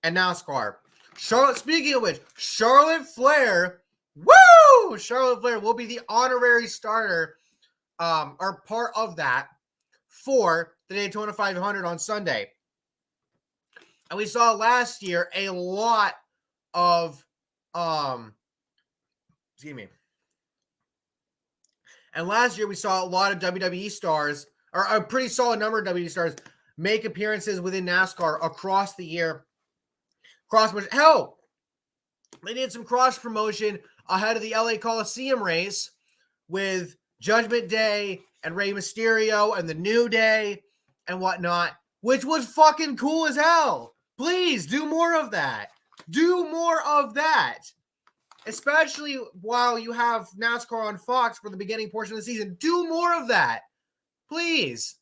and NASCAR. Speaking of which, Charlotte Flair will be the honorary starter or part of that for the Daytona 500 on Sunday. And we saw last year a lot of And last year we saw a lot of WWE stars, or a pretty solid number of WWE stars, make appearances within NASCAR across the year. Hell, they did some cross promotion ahead of the LA Coliseum race with Judgment Day and Rey Mysterio and the New Day and whatnot, which was fucking cool as hell. Please do more of that. Especially while you have NASCAR on Fox for the beginning portion of the season. Do more of that. Please.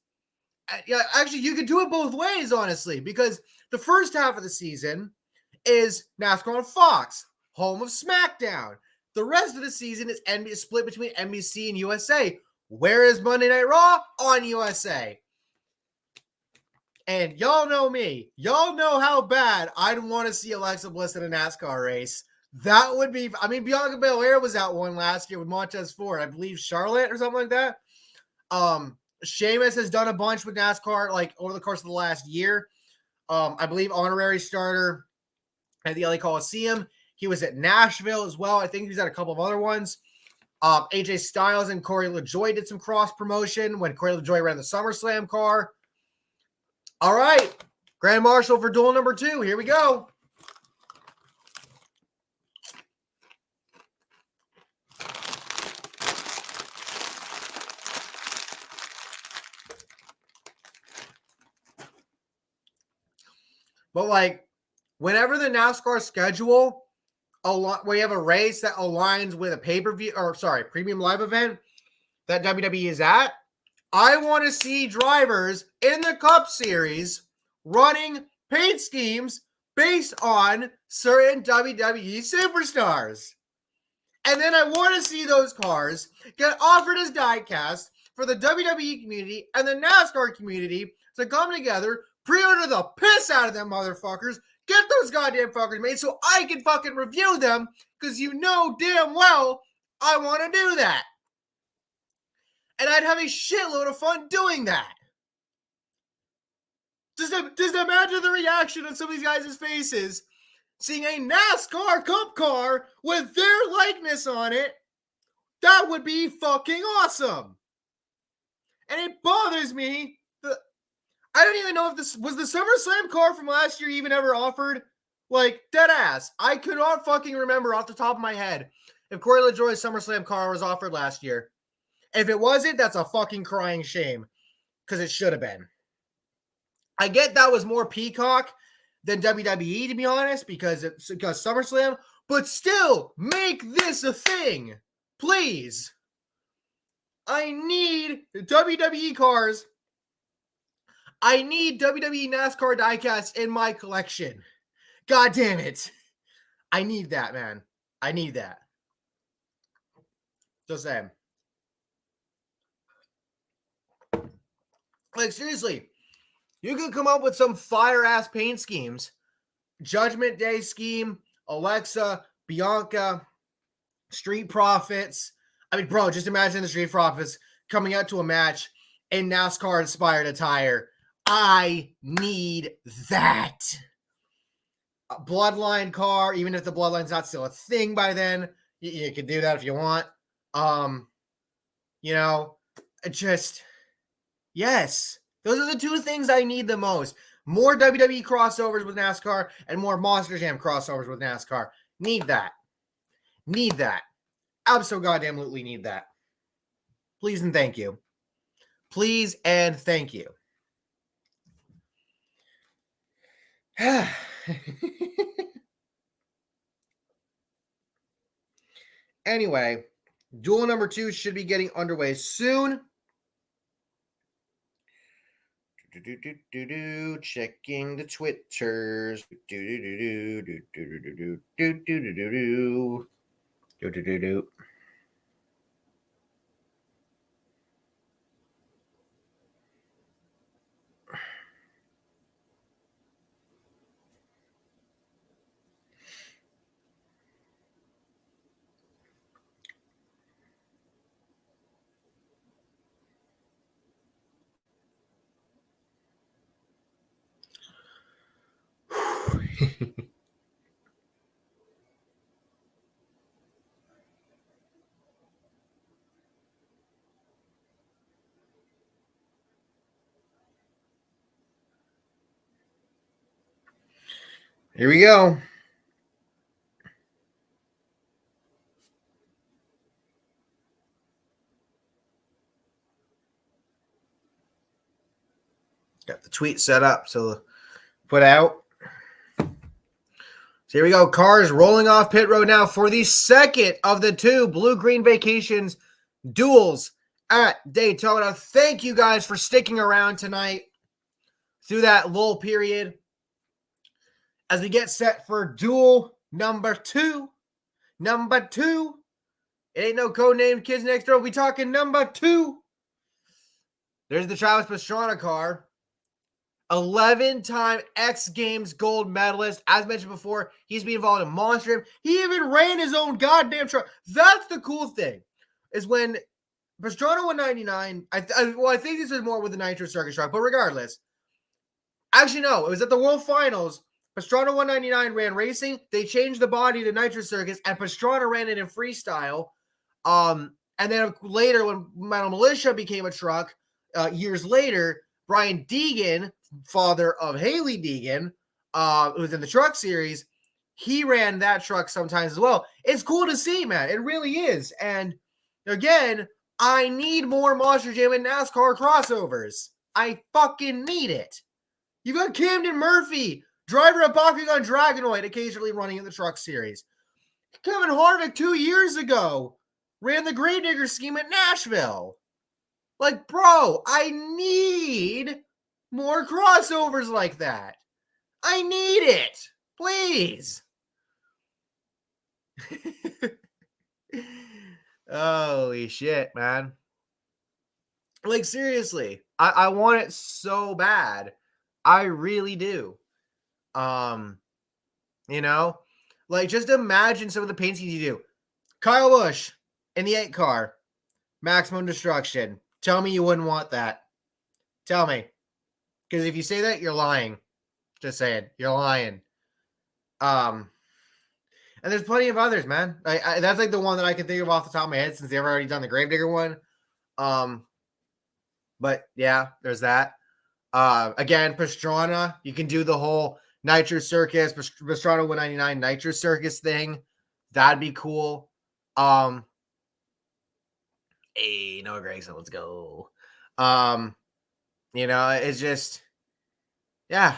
Yeah, actually, you could do it both ways, honestly, because the first half of the season is NASCAR on Fox, home of SmackDown. The rest of the season is split between NBC and USA. Where is Monday Night Raw? On USA. And y'all know me. Y'all know how bad I'd want to see Alexa Bliss in a NASCAR race. That would be, Bianca Belair was out one last year with Montez Ford. I believe Charlotte or something like that. Sheamus has done a bunch with NASCAR, like, over the course of the last year. I believe honorary starter at the LA Coliseum. He was at Nashville as well. I think he was at a couple of other ones. AJ Styles and Corey LaJoy did some cross promotion when Corey LaJoy ran the SummerSlam car. All right. Grand Marshal for duel number 2. Here we go. But, like, whenever the NASCAR schedule, where you have a race that aligns with a pay-per-view, premium live event that WWE is at, I want to see drivers in the Cup Series running paint schemes based on certain WWE superstars. And then I want to see those cars get offered as diecast for the WWE community and the NASCAR community to come together, pre-order the piss out of them motherfuckers, get those goddamn fuckers made so I can fucking review them, because you know damn well I want to do that. And I'd have a shitload of fun doing that. Just imagine the reaction on some of these guys' faces seeing a NASCAR Cup car with their likeness on it. That would be fucking awesome. And it bothers me. I don't even know if this was the SummerSlam car from last year even ever offered. Like, dead ass. I could not fucking remember off the top of my head if Corey LaJoie's SummerSlam car was offered last year. If it wasn't, that's a fucking crying shame. Because it should have been. I get that was more Peacock than WWE, to be honest, because SummerSlam, but still, make this a thing. Please. I need WWE cars. I need WWE NASCAR diecasts in my collection. God damn it. I need that, man. I need that. Just saying. Like, seriously, you could come up with some fire-ass paint schemes. Judgment Day scheme, Alexa, Bianca, Street Profits. I mean, bro, just imagine the Street Profits coming out to a match in NASCAR-inspired attire. I need that. A Bloodline car, even if the Bloodline's not still a thing by then, you can do that if you want. You know, just, yes. Those are the two things I need the most. More WWE crossovers with NASCAR and more Monster Jam crossovers with NASCAR. Need that. Need that. Absolutely need that. Please and thank you. Please and thank you. Anyway, duel number 2 should be getting underway soon. Checking the Twitters. Here we go. Got the tweet set up, so put out. So here we go. Cars rolling off pit road now for the second of the 2 Blue-Green Vacations duels at Daytona. Thank you guys for sticking around tonight through that lull period as we get set for duel number 2. Number 2. It ain't no codename Kids Next Door. We talking number 2. There's the Travis Pastrana car. 11-time X Games gold medalist. As mentioned before, he's been involved in Monster Jam. He even ran his own goddamn truck. That's the cool thing, is when Pastrana 199, I think this is more with the Nitro Circus truck, but regardless. Actually, no, it was at the World Finals. Pastrana 199 ran racing. They changed the body to Nitro Circus, and Pastrana ran it in freestyle. And then later, when Metal Militia became a truck, years later, Brian Deegan, father of Haley Deegan, who was in the truck series, he ran that truck sometimes as well. It's cool to see, man. It really is. And again, I need more Monster Jam and NASCAR crossovers. I fucking need it. You got Camden Murphy, driver of Bakugan Dragonoid, occasionally running in the truck series. Kevin Harvick 2 years ago ran the Gravedigger scheme at Nashville. Like, bro, I need more crossovers like that. I need it. Please. Holy shit, man. Like, seriously, I want it so bad. I really do. You know, like, just imagine some of the paintings you do. Kyle Busch in the 8 car, maximum destruction. Tell me you wouldn't want that. Tell me. Because if you say that, you're lying. Just saying, you're lying. And there's plenty of others, man. That's like the one that I can think of off the top of my head since they've already done the Gravedigger one. But yeah, there's that. Again, Pastrana, you can do the whole Nitro Circus, Pastrana 199 Nitro Circus thing. That'd be cool. Hey, Noah Gragson, let's go. You know, it's just, yeah.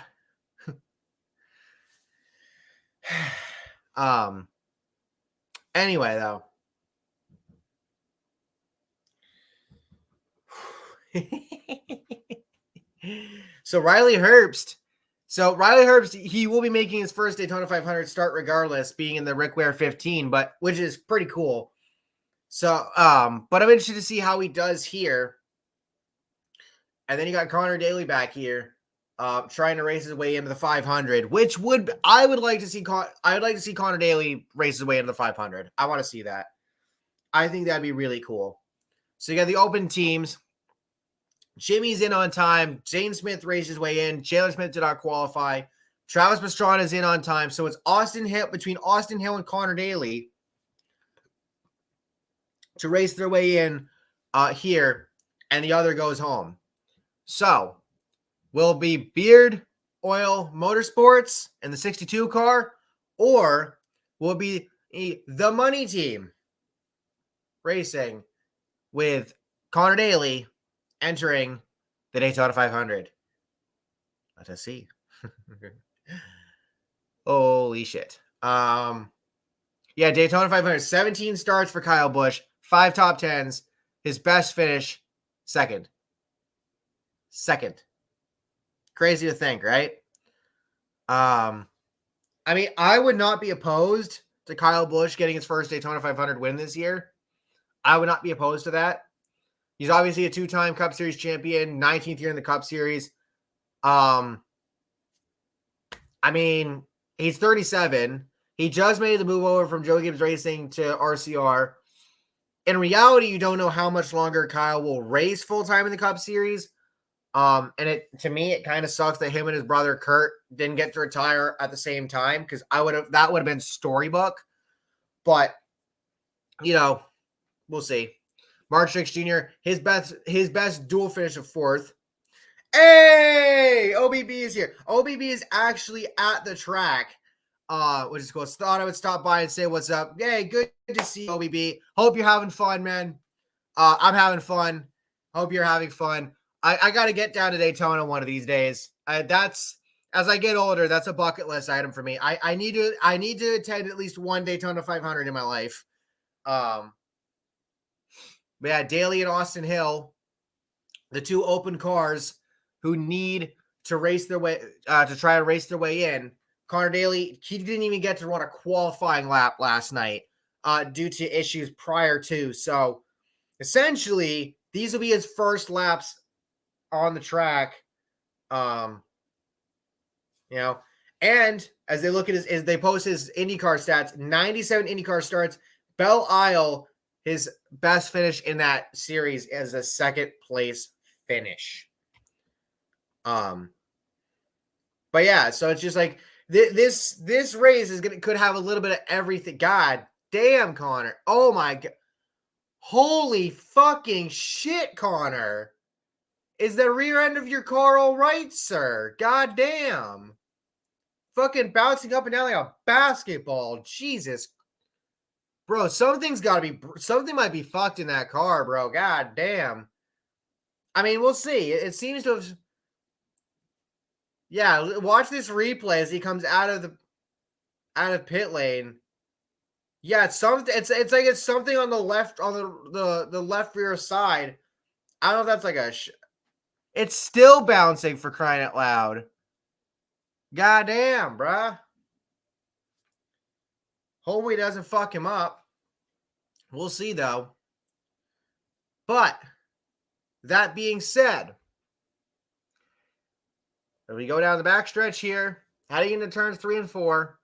Anyway, though. So Riley Herbst, he will be making his first Daytona 500 start regardless, being in the Rick Ware 15, but which is pretty cool. So, but I'm interested to see how he does here. And then you got Connor Daly back here, trying to race his way into the 500, which I would like to see Connor Daly race his way into the 500. I want to see that. I think that'd be really cool. So you got the open teams. Jimmy's in on time. Zane Smith raced his way in. Chandler Smith did not qualify. Travis Pastrana is in on time. So it's between Austin Hill and Connor Daly to race their way in here, and the other goes home. So will be Beard Oil Motorsports in the 62 car, or will be the Money Team racing with Connor Daly entering the Daytona 500. Let us see. Holy shit. Yeah, Daytona 500, 17 starts for Kyle Busch, 5 top 10s. His best finish, second. Crazy to think, right? I mean, I would not be opposed to Kyle Busch getting his first Daytona 500 win this year. I would not be opposed to that. He's obviously a 2-time Cup Series champion, 19th year in the Cup Series. I mean, he's 37. He just made the move over from Joe Gibbs Racing to RCR. In reality, you don't know how much longer Kyle will race full-time in the Cup Series. And to me, it kind of sucks that him and his brother Kurt didn't get to retire at the same time, because that would have been storybook. But, you know, we'll see. Mark Trix Jr., his best dual finish of 4th. Hey, OBB is here. OBB is actually at the track, which is cool. Thought I would stop by and say what's up. Hey, good to see you, OBB. Hope you're having fun, man. I'm having fun. Hope you're having fun. I got to get down to Daytona one of these days. As I get older, that's a bucket list item for me. I need to attend at least one Daytona 500 in my life. But yeah, Daly and Austin Hill, the 2 open cars who need to race their way to try to race their way in. Connor Daly, he didn't even get to run a qualifying lap last night due to issues prior to. So essentially, these will be his first laps on the track. You know, and as they look at as they post his IndyCar stats, 97 IndyCar starts. Belle Isle, his best finish in that series is a 2nd place finish. But yeah, so it's just like this race could have a little bit of everything. God damn, Connor. Oh my god. Holy fucking shit, Connor. Is the rear end of your car all right, sir? God damn. Fucking bouncing up and down like a basketball. Jesus. Bro, something might be fucked in that car, bro. God damn. I mean, we'll see. It seems to have. Yeah, watch this replay as he comes out of pit lane. Yeah, it's something. It's like it's something on the left the left rear side. I don't know if that's like it's still bouncing, for crying out loud. God damn, bruh. Hopefully it doesn't fuck him up. We'll see, though. But that being said, if we go down the backstretch here, heading into turns 3 and 4,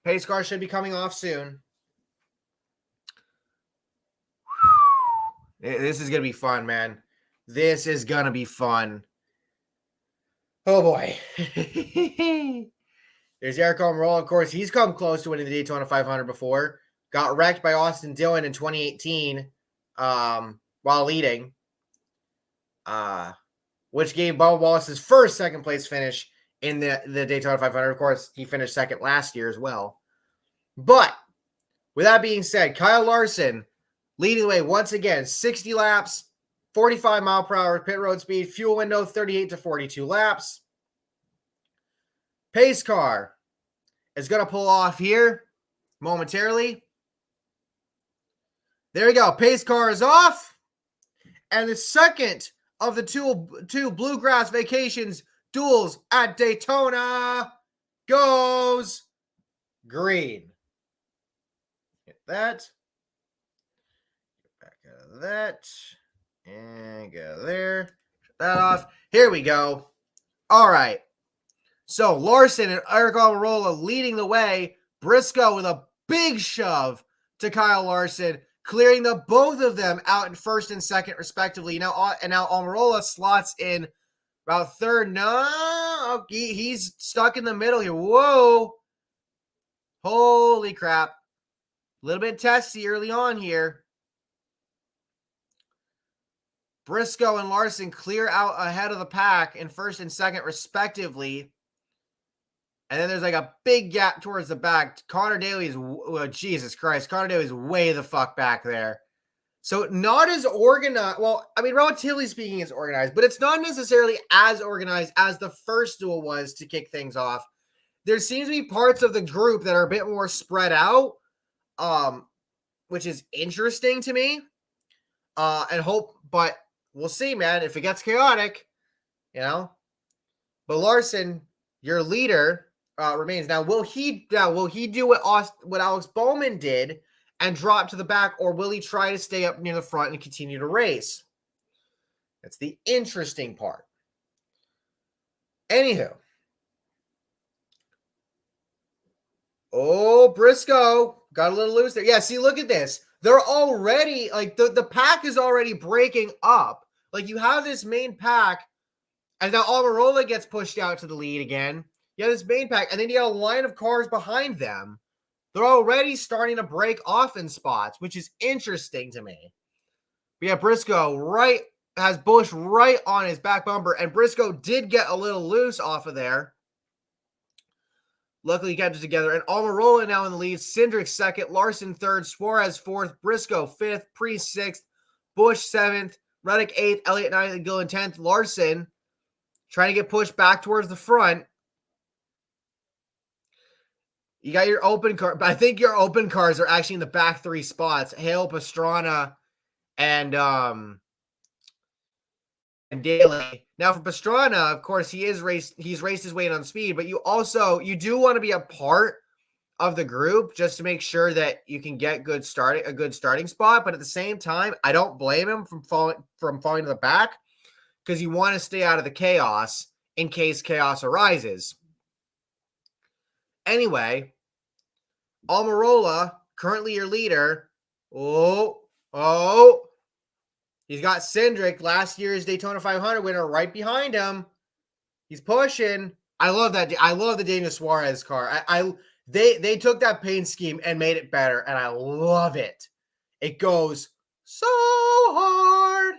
pace car should be coming off soon. This is going to be fun, man. This is going to be fun. Oh, boy. There's Eric Almirola. Of course, he's come close to winning the Daytona 500 before. Got wrecked by Austin Dillon in 2018 while leading, which gave Bubba Wallace his first second-place finish in the Daytona 500. Of course, he finished second last year as well. But with that being said, Kyle Larson leading the way once again, 60 laps, 45 mile per hour pit road speed, fuel window 38 to 42 laps. Pace car is going to pull off here momentarily. There we go. Pace car is off. And the second of the two Bluegrass Vacations duels at Daytona goes green. Get that. Get back out of that. And go there. Shut that off. Here we go. All right. So Larson and Eric Almirola leading the way. Briscoe with a big shove to Kyle Larson, clearing the both of them out in first and second respectively. Now Almirola slots in about third. No, he's stuck in the middle here. Whoa. Holy crap. A little bit testy early on here. Briscoe and Larson clear out ahead of the pack in first and second respectively. And then there's like a big gap towards the back. Connor Daly is, Jesus Christ, Connor Daly is way the fuck back there. So not as organized. Well, I mean, relatively speaking, it's organized, but it's not necessarily as organized as the first duel was to kick things off. There seems to be parts of the group that are a bit more spread out, which is interesting to me. But we'll see, man. If it gets chaotic, But Larson, your leader, remains. Now, will he do what Alex Bowman did and drop to the back, or will he try to stay up near the front and continue to race? That's the interesting part. Anywho. Oh, Briscoe got a little loose there. Yeah, see, look at this. They're already, like, the pack is already breaking up. Like, you have this main pack, and now Almirola gets pushed out to the lead again. You have this main pack, and then you got a line of cars behind them. They're already starting to break off in spots, which is interesting to me. But yeah, Briscoe has Busch right on his back bumper, and Briscoe did get a little loose off of there. Luckily, he kept it together. And Almirola now in the lead. Cindric second, Larson third, Suarez fourth, Briscoe fifth, Priest sixth, Busch seventh, Reddick eighth, Elliott ninth, and Gillen 10th. Larson trying to get pushed back towards the front. You got your open car, but I think your open cars are actually in the back three spots. Hale, Pastrana, and Daly. Now for Pastrana, of course, he's raced his weight on speed, but you do want to be a part of the group just to make sure that you can get a good starting spot. But at the same time, I don't blame him from falling to the back, because you want to stay out of the chaos in case chaos arises. Anyway, Almirola, currently your leader. Oh. He's got Cindric, last year's Daytona 500 winner, right behind him. He's pushing. I love that. I love the Daniel Suarez car. They took that paint scheme and made it better, and I love it. It goes so hard.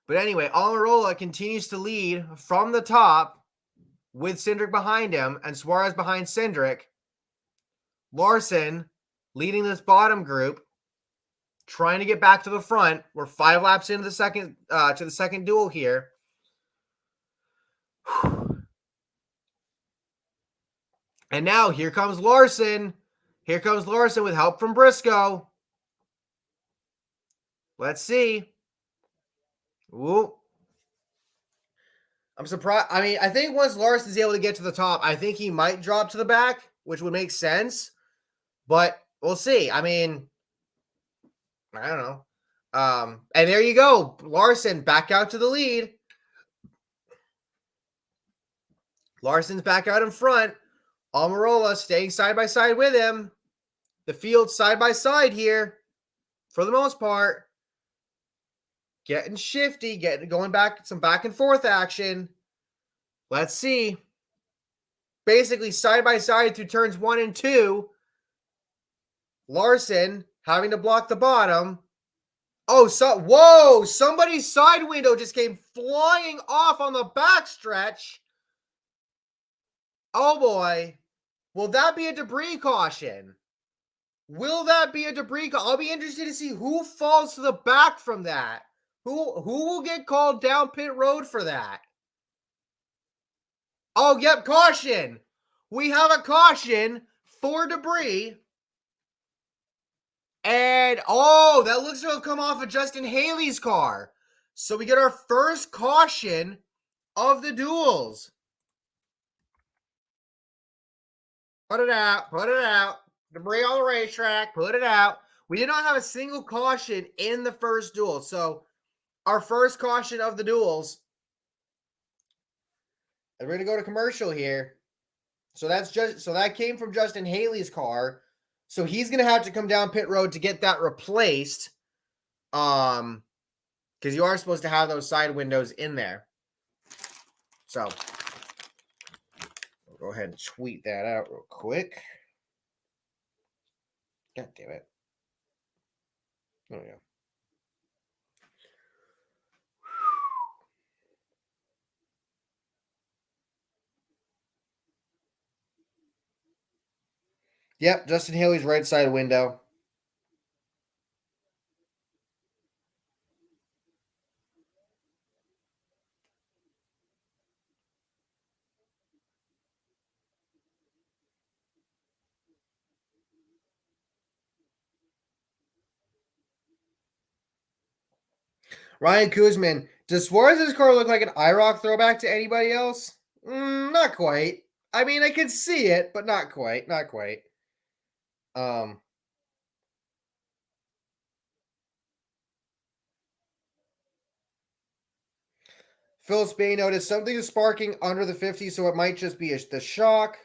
But anyway, Almirola continues to lead from the top with Cindric behind him and Suarez behind Cindric. Larson leading this bottom group, trying to get back to the front. We're 5 laps into the second duel here. And now here comes Larson. Here comes Larson with help from Briscoe. Let's see. Ooh. I'm surprised. I mean, I think once Larson's able to get to the top, I think he might drop to the back, which would make sense. But we'll see. I mean, I don't know. And there you go. Larson back out to the lead. Larson's back out in front. Almirola staying side by side with him. The field side by side here for the most part. Getting shifty, going back, some back and forth action. Let's see. Basically side by side through turns 1 and 2. Larson having to block the bottom. Oh, whoa! Somebody's side window just came flying off on the backstretch. Oh boy. Will that be a debris caution? Will that be a debris caution? I'll be interested to see who falls to the back from that. Who will get called down pit road for that? Oh, yep, caution. We have a caution for debris. And, oh, that looks to have come off of Justin Haley's car. So we get our first caution of the duels. Put it out. Put it out. Debris on the racetrack. Put it out. We did not have a single caution in the first duel. So our first caution of the duels. And we're going to go to commercial here. So that came from Justin Haley's car. So he's going to have to come down pit road to get that replaced. Because you are supposed to have those side windows in there. So I'll go ahead and tweet that out real quick. God damn it. There we go. Yep, Justin Haley's right side window. Ryan Kuzman, does Suarez's car look like an IROC throwback to anybody else? Not quite. I mean, I can see it, but not quite. Not quite. Phil Spain noticed something is sparking under the 50, so it might just be the shock.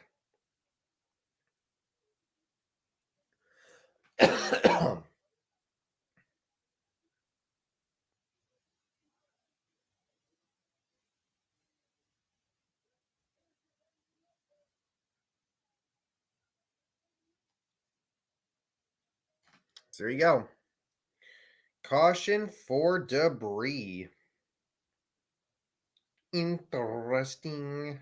So there you go. Caution for debris. Interesting.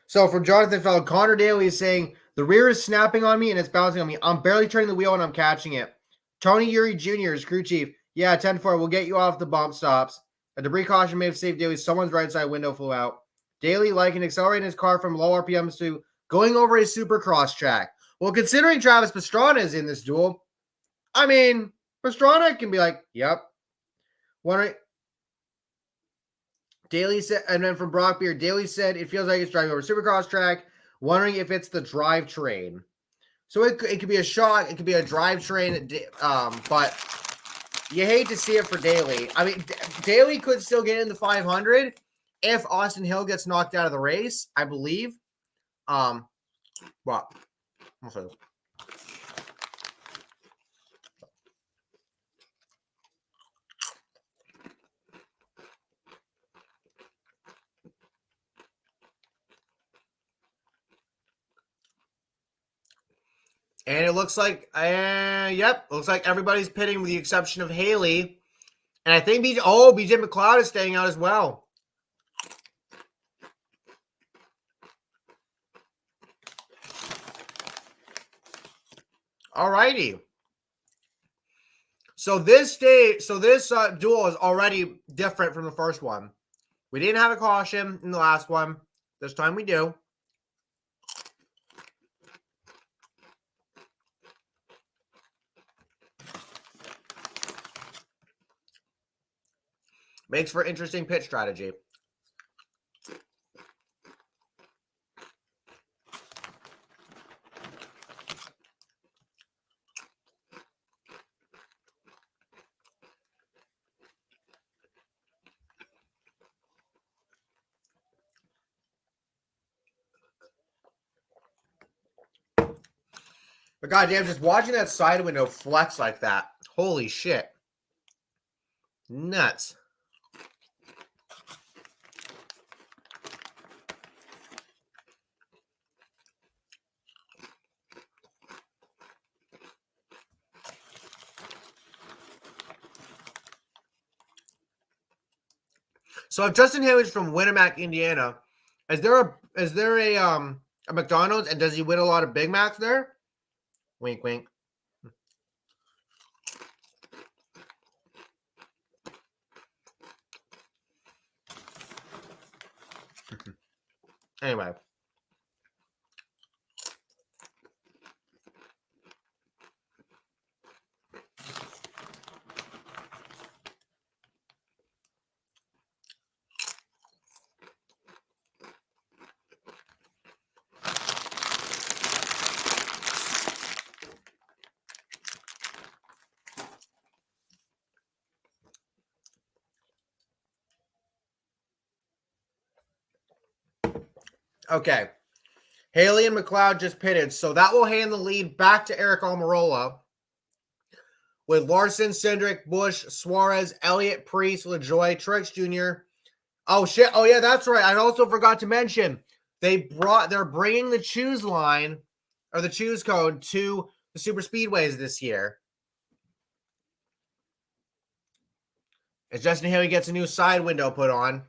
So from Jonathan Feld, Connor Daly is saying, the rear is snapping on me and it's bouncing on me. I'm barely turning the wheel and I'm catching it. Tony Uri Jr. is crew chief. Yeah, 10-4. We'll get you off the bump stops. A debris caution may have saved Daly. Someone's right side window flew out. Daly likened accelerating his car from low RPMs to going over a supercross track. Well, considering Travis Pastrana is in this duel, I mean, Pastrana can be like, yep. Wondering. Daly said, and then from Brock Beard, Daly said it feels like it's driving over a supercross track. Wondering if it's the drivetrain. So it could be a shock, it could be a drivetrain, but you hate to see it for Daly. I mean, Daly could still get in the 500 if Austin Hill gets knocked out of the race, I believe. Well, we'll see. And it looks like, looks like everybody's pitting with the exception of Haley. And I think BJ McLeod is staying out as well. All righty. So this duel is already different from the first one. We didn't have a caution in the last one. This time we do. Makes for interesting pitch strategy. But goddamn, just watching that side window flex like that. Holy shit. Nuts. So if Justin Haley's from Winnemac, Indiana, is there a McDonald's, and does he win a lot of Big Macs there? Wink, wink. Anyway. Okay. Haley and McLeod just pitted, so that will hand the lead back to Eric Almirola with Larson, Cindric, Busch, Suarez, Elliott, Priest, LaJoie, Truex Jr. Oh, shit. Oh, yeah, that's right. I also forgot to mention they're bringing the choose line or the choose code to the super speedways this year. As Justin Haley gets a new side window put on.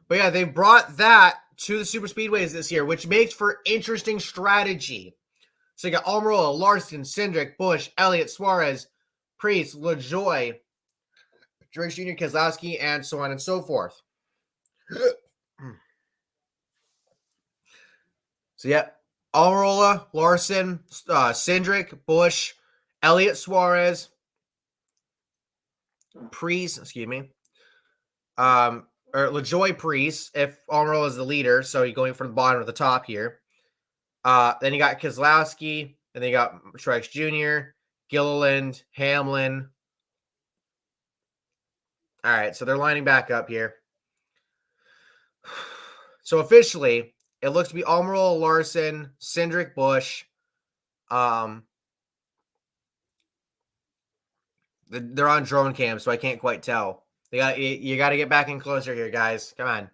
But yeah, they brought that to the super speedways this year, which makes for interesting strategy. So you got Almirola, Larson, Cindric, Busch, Elliott, Suarez, Priest, LaJoie, Truex Jr., Keselowski, and so on and so forth. So yeah, Almirola, Larson, Cindric, Busch, Elliott, Suarez, Priest, or LaJoie, Priest, if Almirola is the leader, so you're going from the bottom to the top here. Then you got Keselowski, and then you got Truex Jr., Gilliland, Hamlin. All right, so they're lining back up here. So officially, it looks to be Almirola, Larson, Cindric, Busch. They're on drone cam, so I can't quite tell. You got to get back in closer here, guys. Come on.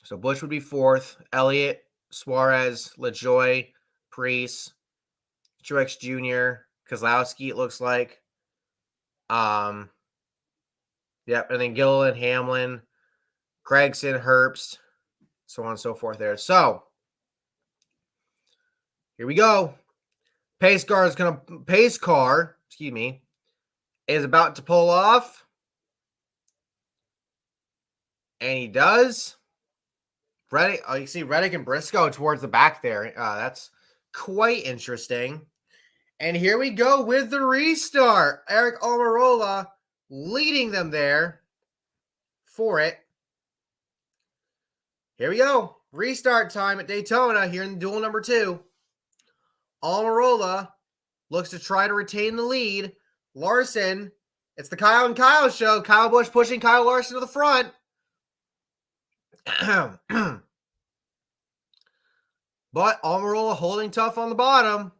So Busch would be fourth. Elliott, Suarez, LaJoie, Priest, Truex Jr., Keselowski, it looks like. Yep, and then Gilliland, Hamlin, Gregson, Herbst, so on and so forth there. So, here we go. Pace car, is about to pull off. And he does. Reddick, you see Reddick and Briscoe towards the back there. That's quite interesting. And here we go with the restart. Eric Almirola leading them there for it. Here we go. Restart time at Daytona here in duel number 2. Almirola looks to try to retain the lead. Larson, it's the Kyle and Kyle show. Kyle Busch pushing Kyle Larson to the front. But Almirola holding tough on the bottom.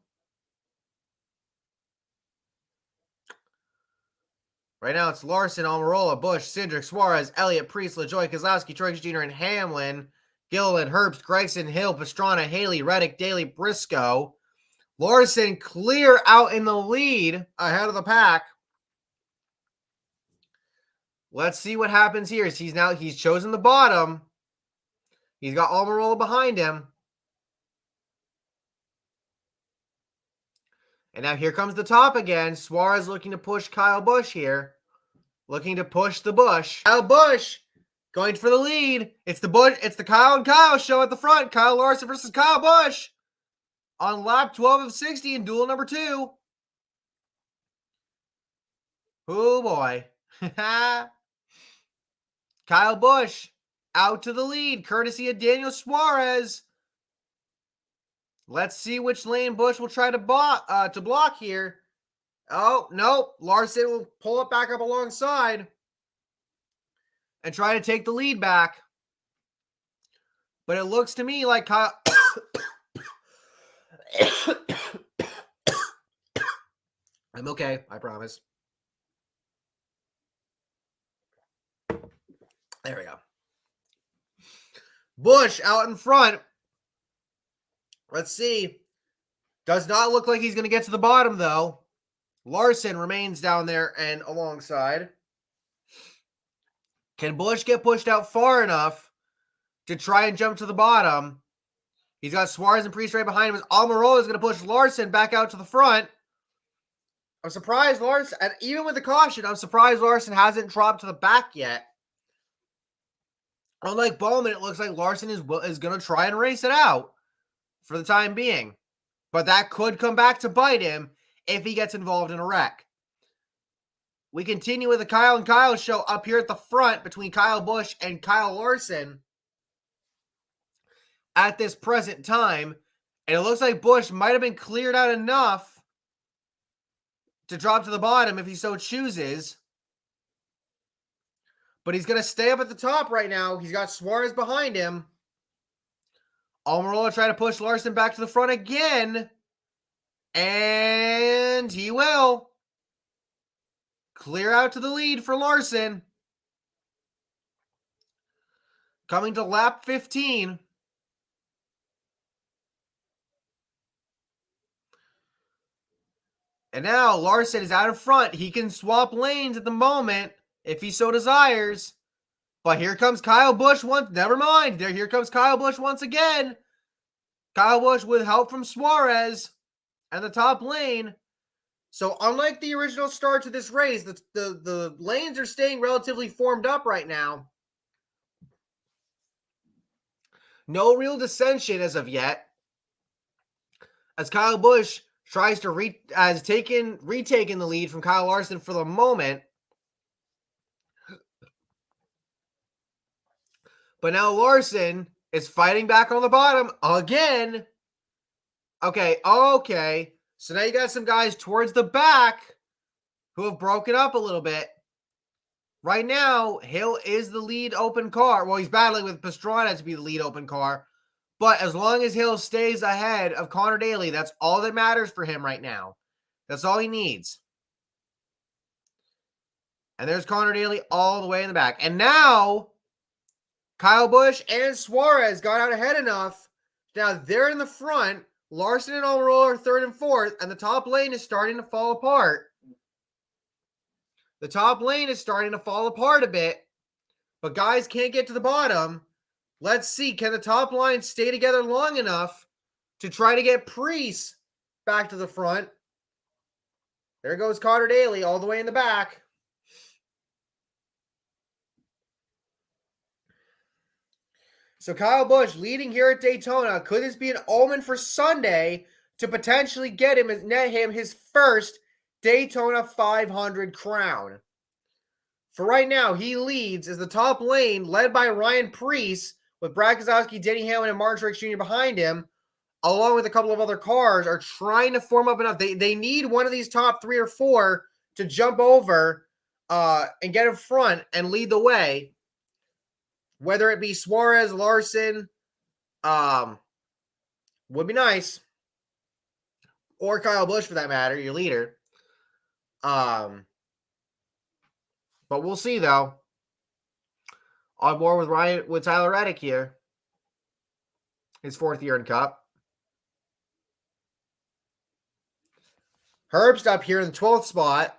Right now it's Larson, Almirola, Busch, Cindric, Suarez, Elliott, Priest, LaJoie, Keselowski, Truex Jr., and Hamlin. Gilliland, Herbst, Gregson, Hill, Pastrana, Haley, Reddick, Daly, Briscoe. Larson clear out in the lead ahead of the pack. Let's see what happens here. He's chosen the bottom. He's got Almirola behind him. And now here comes the top again. Suarez looking to push Kyle Busch here. Looking to push the Busch. Kyle Busch going for the lead. It's the Kyle and Kyle show at the front. Kyle Larson versus Kyle Busch on lap 12 of 60 in duel number 2. Oh boy. Kyle Busch out to the lead, courtesy of Daniel Suarez. Let's see which lane Busch will try to block here. Oh, no. Larson will pull it back up alongside and try to take the lead back. But it looks to me like Kyle... I'm okay, I promise. There we go. Busch out in front. Let's see. Does not look like he's going to get to the bottom, though. Larson remains down there and alongside. Can Busch get pushed out far enough to try and jump to the bottom? He's got Suarez and Priest right behind him. As Almirola is going to push Larson back out to the front. I'm surprised Larson, and even with the caution, I'm surprised Larson hasn't dropped to the back yet. Unlike Bowman, it looks like Larson is going to try and race it out for the time being. But that could come back to bite him if he gets involved in a wreck. We continue with the Kyle and Kyle show up here at the front between Kyle Busch and Kyle Larson at this present time. And it looks like Busch might have been cleared out enough to drop to the bottom if he so chooses. But he's going to stay up at the top right now. He's got Suarez behind him. Almirola trying to push Larson back to the front again. And he will. Clear out to the lead for Larson. Coming to lap 15. And now Larson is out in front. He can swap lanes at the moment if he so desires. But here comes Kyle Busch once. Never mind. Here comes Kyle Busch once again. Kyle Busch with help from Suarez and the top lane. So unlike the original start to this race, the lanes are staying relatively formed up right now. No real dissension as of yet. As Kyle Busch tries to retaken the lead from Kyle Larson for the moment. But now Larson is fighting back on the bottom again. Okay. So now you got some guys towards the back who have broken up a little bit. Right now, Hill is the lead open car. Well, he's battling with Pastrana to be the lead open car. But as long as Hill stays ahead of Connor Daly, that's all that matters for him right now. That's all he needs. And there's Connor Daly all the way in the back. And now, Kyle Busch and Suarez got out ahead enough. Now they're in the front. Larson and Almirola are third and fourth, and the top lane is starting to fall apart. The top lane is starting to fall apart a bit, but guys can't get to the bottom. Let's see, can the top line stay together long enough to try to get Priest back to the front? There goes Connor Daly all the way in the back. So Kyle Busch leading here at Daytona. Could this be an omen for Sunday to potentially net him his first Daytona 500 crown? For right now, he leads as the top lane, led by Ryan Preece, with Brad Keselowski, Denny Hamlin, and Martin Truex Jr. behind him, along with a couple of other cars, are trying to form up enough. They need one of these top 3 or 4 to jump over and get in front and lead the way. Whether it be Suarez, Larson, would be nice. Or Kyle Busch, for that matter, your leader. But we'll see, though. On board with Tyler Reddick here. His 4th year in Cup. Herbst up here in the 12th spot.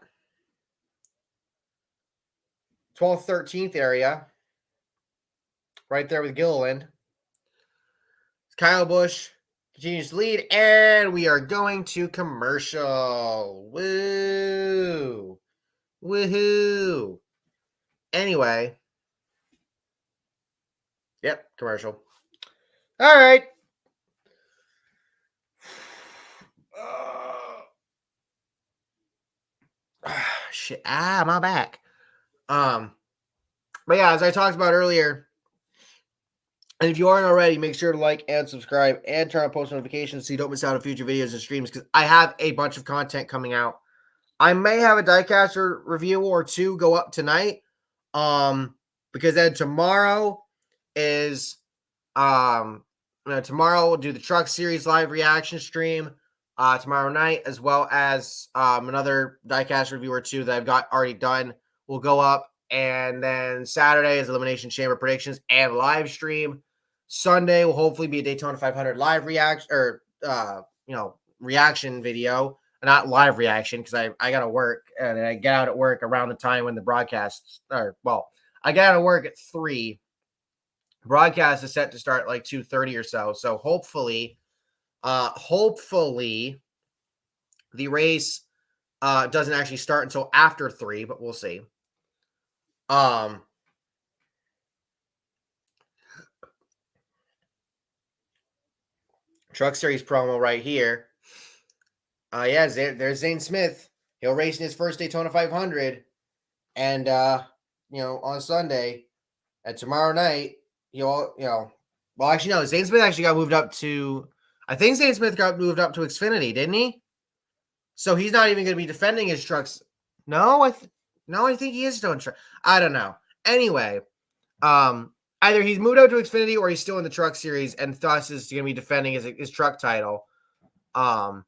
12th, 13th area. Right there with Gilliland. Kyle Busch continues to lead, and we are going to commercial. Woo! Woohoo! Anyway. Yep, commercial. All right. Shit. shit. My back. But yeah, as I talked about earlier, and if you aren't already, make sure to like and subscribe and turn on post notifications so you don't miss out on future videos and streams, because I have a bunch of content coming out. I may have a Diecaster review or two go up tonight. Because then tomorrow is tomorrow we'll do the Truck Series live reaction stream tomorrow night, as well as another Diecast review or two that I've got already done will go up. And then Saturday is Elimination Chamber predictions and live stream. Sunday will hopefully be a Daytona 500 live reaction or reaction video, not live reaction, because I gotta work and I get out at work around the time when the broadcasts are. Well, I get out of work at 3. Broadcast is set to start like 2:30 or so. So hopefully the race doesn't actually start until after 3, but we'll see. Truck Series promo right here. Yeah, there's Zane Smith. He'll race in his first Daytona 500, and on Sunday, and tomorrow night he'll well, actually no, Zane Smith actually got moved up to. I think Zane Smith got moved up to Xfinity, didn't he? So he's not even going to be defending his trucks. No, I think he is still in truck. I don't know. Anyway, either he's moved out to Xfinity or he's still in the Truck Series, and thus is going to be defending his truck title. But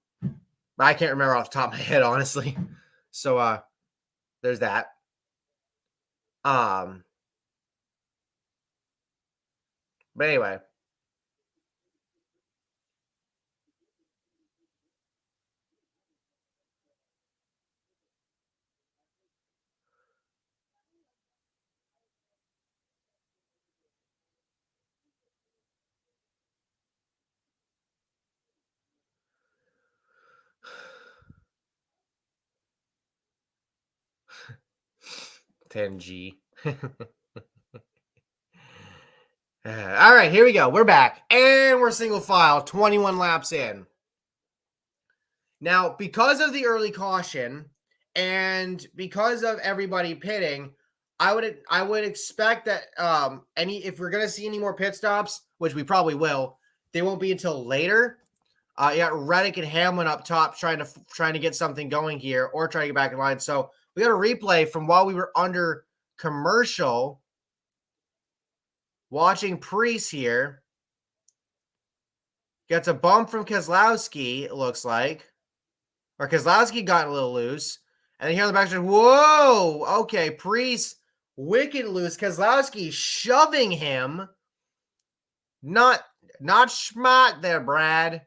I can't remember off the top of my head, honestly. So there's that. But anyway. $10G. All right, here we go. We're back. And we're single file, 21 laps in. Now, because of the early caution and because of everybody pitting, I would expect that if we're going to see any more pit stops, which we probably will, they won't be until later. You got Reddick and Hamlin up top trying to get something going here, or trying to get back in line. So we got a replay from while we were under commercial, watching Priest here. Gets a bump from Keselowski, it looks like. Or Keselowski got a little loose. And then here on the back, whoa! Okay, Priest wicked loose. Keselowski shoving him. Not smart there, Brad.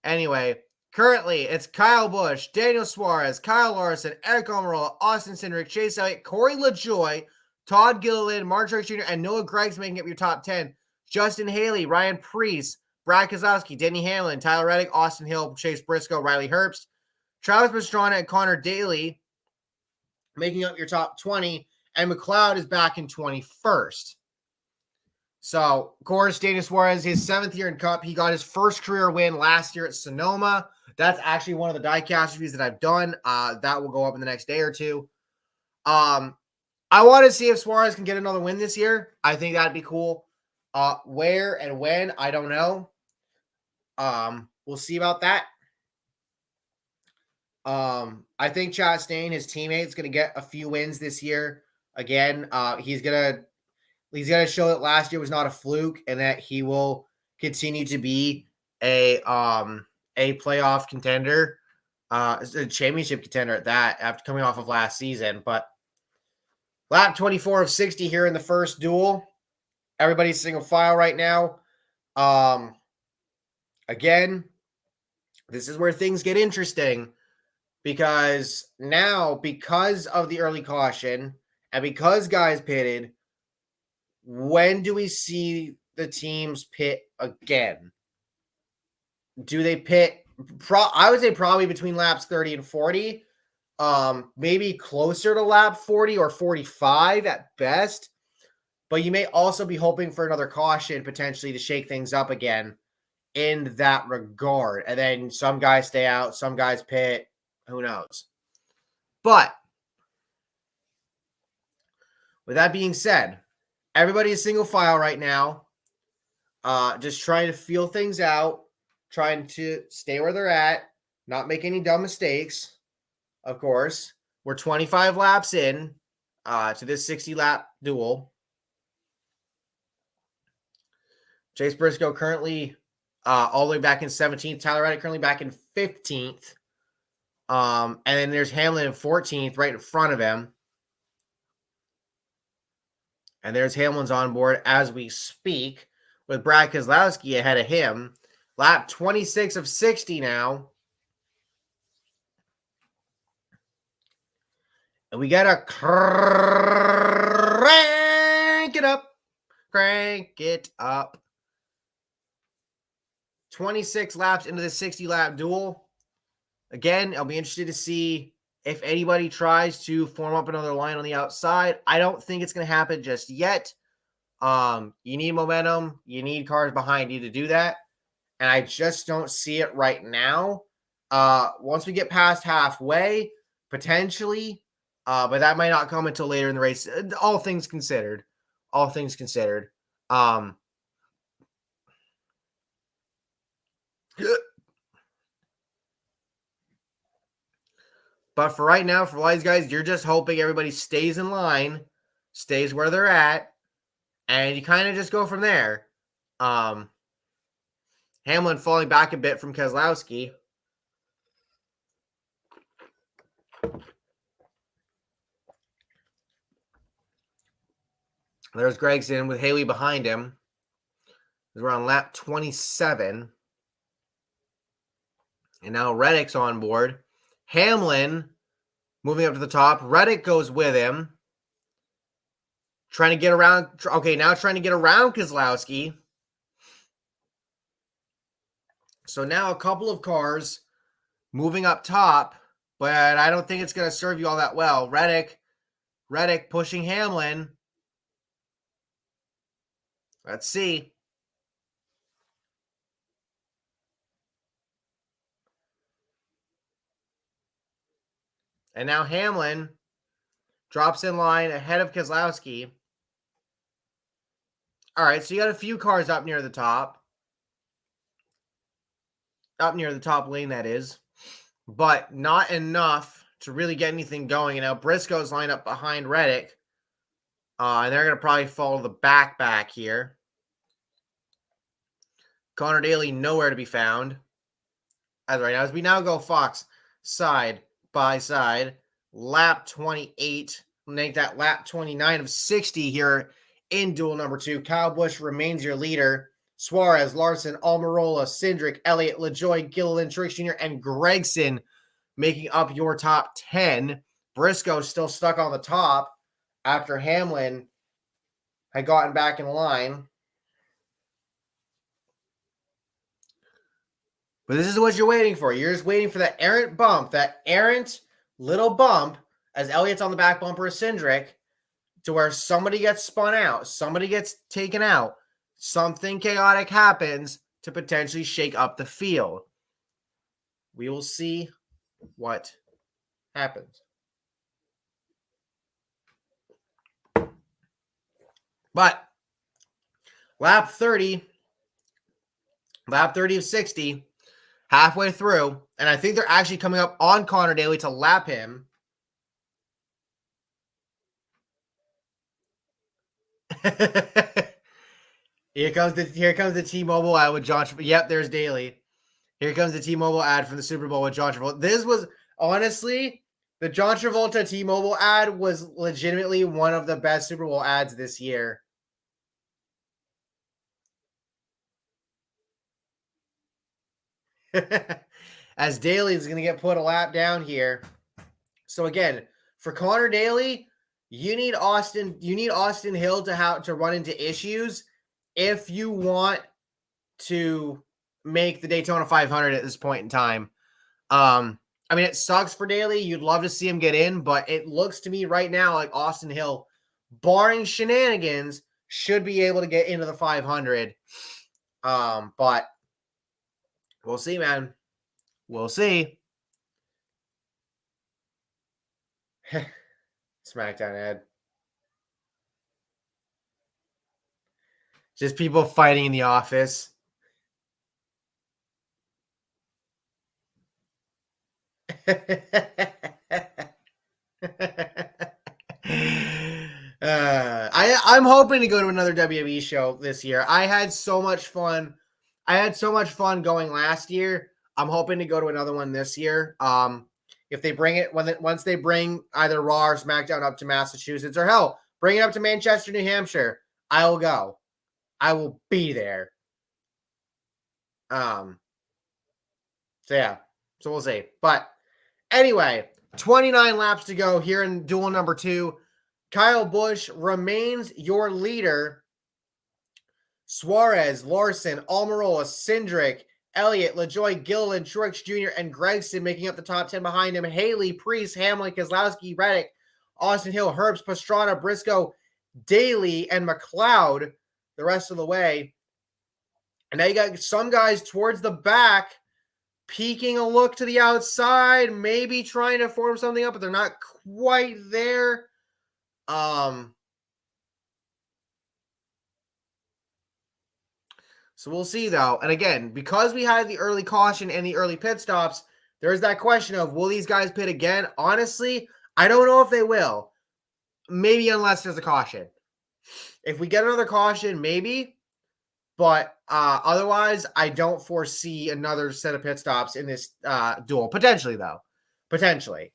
Anyway, currently it's Kyle Busch, Daniel Suarez, Kyle Larson, Eric Almirola, Austin Cindric, Chase Elliott, Corey LaJoie, Todd Gilliland, Mark Truex Jr., and Noah Greg's making up your top 10. Justin Haley, Ryan Preece, Brad Keselowski, Denny Hamlin, Tyler Reddick, Austin Hill, Chase Briscoe, Riley Herbst, Travis Pastrana, and Connor Daly making up your top 20. And McLeod is back in 21st. So, of course, Daniel Suarez, his 7th year in Cup. He got his first career win last year at Sonoma. That's actually one of the diecast reviews that I've done. That will go up in the next day or two. I want to see if Suarez can get another win this year. I think that'd be cool. Where and when, I don't know. We'll see about that. I think Chastain, his teammate, is going to get a few wins this year. Again, he's gonna show that last year was not a fluke, and that he will continue to be a playoff contender, a championship contender at that, after coming off of last season. But lap 24 of 60 here in the first duel. Everybody's single file right now. Again, this is where things get interesting, because now, because of the early caution and because guys pitted, when do we see the teams pit again? Do they pit? I would say probably between laps 30 and 40. Maybe closer to lap 40 or 45 at best. But you may also be hoping for another caution potentially to shake things up again. in that regard. And then some guys stay out, some guys pit. Who knows? But with that being said, everybody is single file right now. Just trying to feel things out, trying to stay where they're at, not make any dumb mistakes. Of course, we're 25 laps in to this 60-lap duel. Chase Briscoe currently all the way back in 17th. Tyler Reddick currently back in 15th. And then there's Hamlin in 14th right in front of him. And there's Hamlin's on board as we speak, with Brad Keselowski ahead of him. Lap 26 of 60 now. And we got to crank it up. Crank it up. 26 laps into the 60-lap duel. Again, I'll be interested to see if anybody tries to form up another line on the outside. I don't think it's going to happen just yet. You need momentum. You need cars behind you to do that. And I just don't see it right now. Once we get past halfway, potentially, but that might not come until later in the race. All things considered. All things considered. But for right now, for all these guys, you're just hoping everybody stays in line, stays where they're at, and you kind of just go from there. Hamlin falling back a bit from Keselowski. There's Gragson with Haley behind him. We're on lap 27. And now Reddick's on board. Hamlin moving up to the top. Reddick goes with him. Trying to get around. Okay, now trying to get around Keselowski. So now a couple of cars moving up top, but I don't think it's going to serve you all that well. Reddick pushing Hamlin. Let's see. And now Hamlin drops in line ahead of Keselowski. All right, so you got a few cars up near the top. Up near the top lane, that is. But not enough to really get anything going. And now Briscoe's lined up behind Reddick. And they're going to probably follow the back here. Connor Daly nowhere to be found. As right now, as we now go Fox side by side. Lap 28. Make that lap 29 of 60 here in duel number 2. Kyle Busch remains your leader. Suarez, Larson, Almirola, Cindric, Elliott, LaJoie, Gilliland, Truex Jr., and Gragson making up your top 10. Briscoe still stuck on the top after Hamlin had gotten back in line. But this is what you're waiting for. You're just waiting for that errant bump, that errant little bump as Elliott's on the back bumper of Cindric, to where somebody gets spun out, somebody gets taken out, something chaotic happens to potentially shake up the field. We will see what happens. But lap 30 of 60, halfway through, and I think they're actually coming up on Connor Daly to lap him. Here comes the T-Mobile ad with John Travolta. Yep, there's Daly. Here comes the T-Mobile ad from the Super Bowl with John Travolta. This was, honestly, the John Travolta T-Mobile ad was legitimately one of the best Super Bowl ads this year. As Daly is going to get put a lap down here. So again, for Connor Daly, you need Austin Hill to run into issues if you want to make the Daytona 500 at this point in time. I mean, it sucks for Daly. You'd love to see him get in, but it looks to me right now like Austin Hill, barring shenanigans, should be able to get into the 500. But We'll see, man. We'll see. SmackDown Ed. Just people fighting in the office. I'm hoping to go to another WWE show this year. I had so much fun. Going last year. I'm hoping to go to another one this year. If they bring it once they bring either Raw or SmackDown up to Massachusetts, or hell, bring it up to Manchester, New Hampshire, I will go. I will be there. So yeah. So we'll see. But anyway, 29 laps to go here in duel number 2. Kyle Busch remains your leader. Suarez, Larson, Almirola, Cindric, Elliott, LaJoy, Gilliland, Truex Jr., and Gregson making up the top 10 behind him. Haley, Priest, Hamlin, Keselowski, Reddick, Austin Hill, Herbst, Pastrana, Briscoe, Daly, and McLeod the rest of the way. And now you got some guys towards the back peeking a look to the outside, maybe trying to form something up, but they're not quite there. So we'll see, though. And again, because we had the early caution and the early pit stops, there's that question of, will these guys pit again? Honestly, I don't know if they will. Maybe unless there's a caution. If we get another caution, maybe. But otherwise, I don't foresee another set of pit stops in this duel. Potentially, though. Potentially.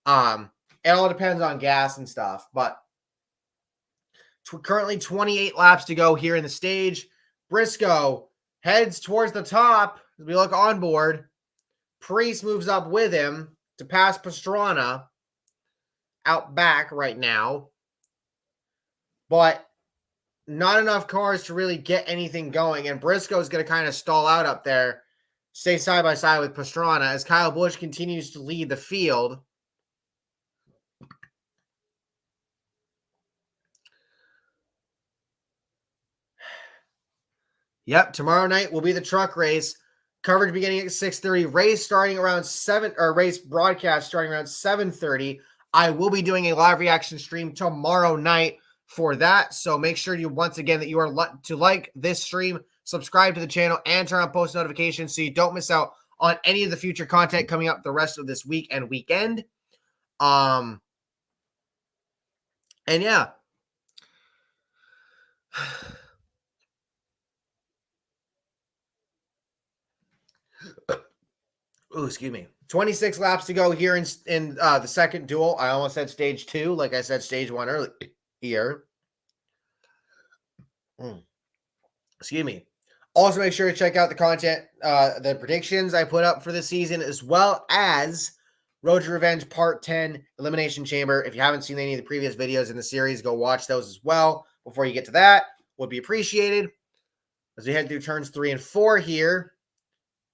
It all depends on gas and stuff. But currently 28 laps to go here in the stage. Briscoe heads towards the top as we look on board. Priest moves up with him to pass Pastrana out back right now. But not enough cars to really get anything going. And Briscoe's going to kind of stall out up there, stay side by side with Pastrana as Kyle Busch continues to lead the field. Yep, tomorrow night will be the truck race. Coverage beginning at 6:30. Race starting around 7, or race broadcast starting around 7:30. I will be doing a live reaction stream tomorrow night for that. So make sure you, once again, that you are to like this stream, subscribe to the channel, and turn on post notifications so you don't miss out on any of the future content coming up the rest of this week and weekend. And yeah. Ooh, excuse me. 26 laps to go here in the second duel. I almost said stage 2, like I said stage 1 earlier here. Excuse me. Also, make sure to check out the content, the predictions I put up for this season, as well as Road to Revenge Part 10 Elimination Chamber. If you haven't seen any of the previous videos in the series, go watch those as well before you get to that. Would be appreciated. As we head through turns 3 and 4 here,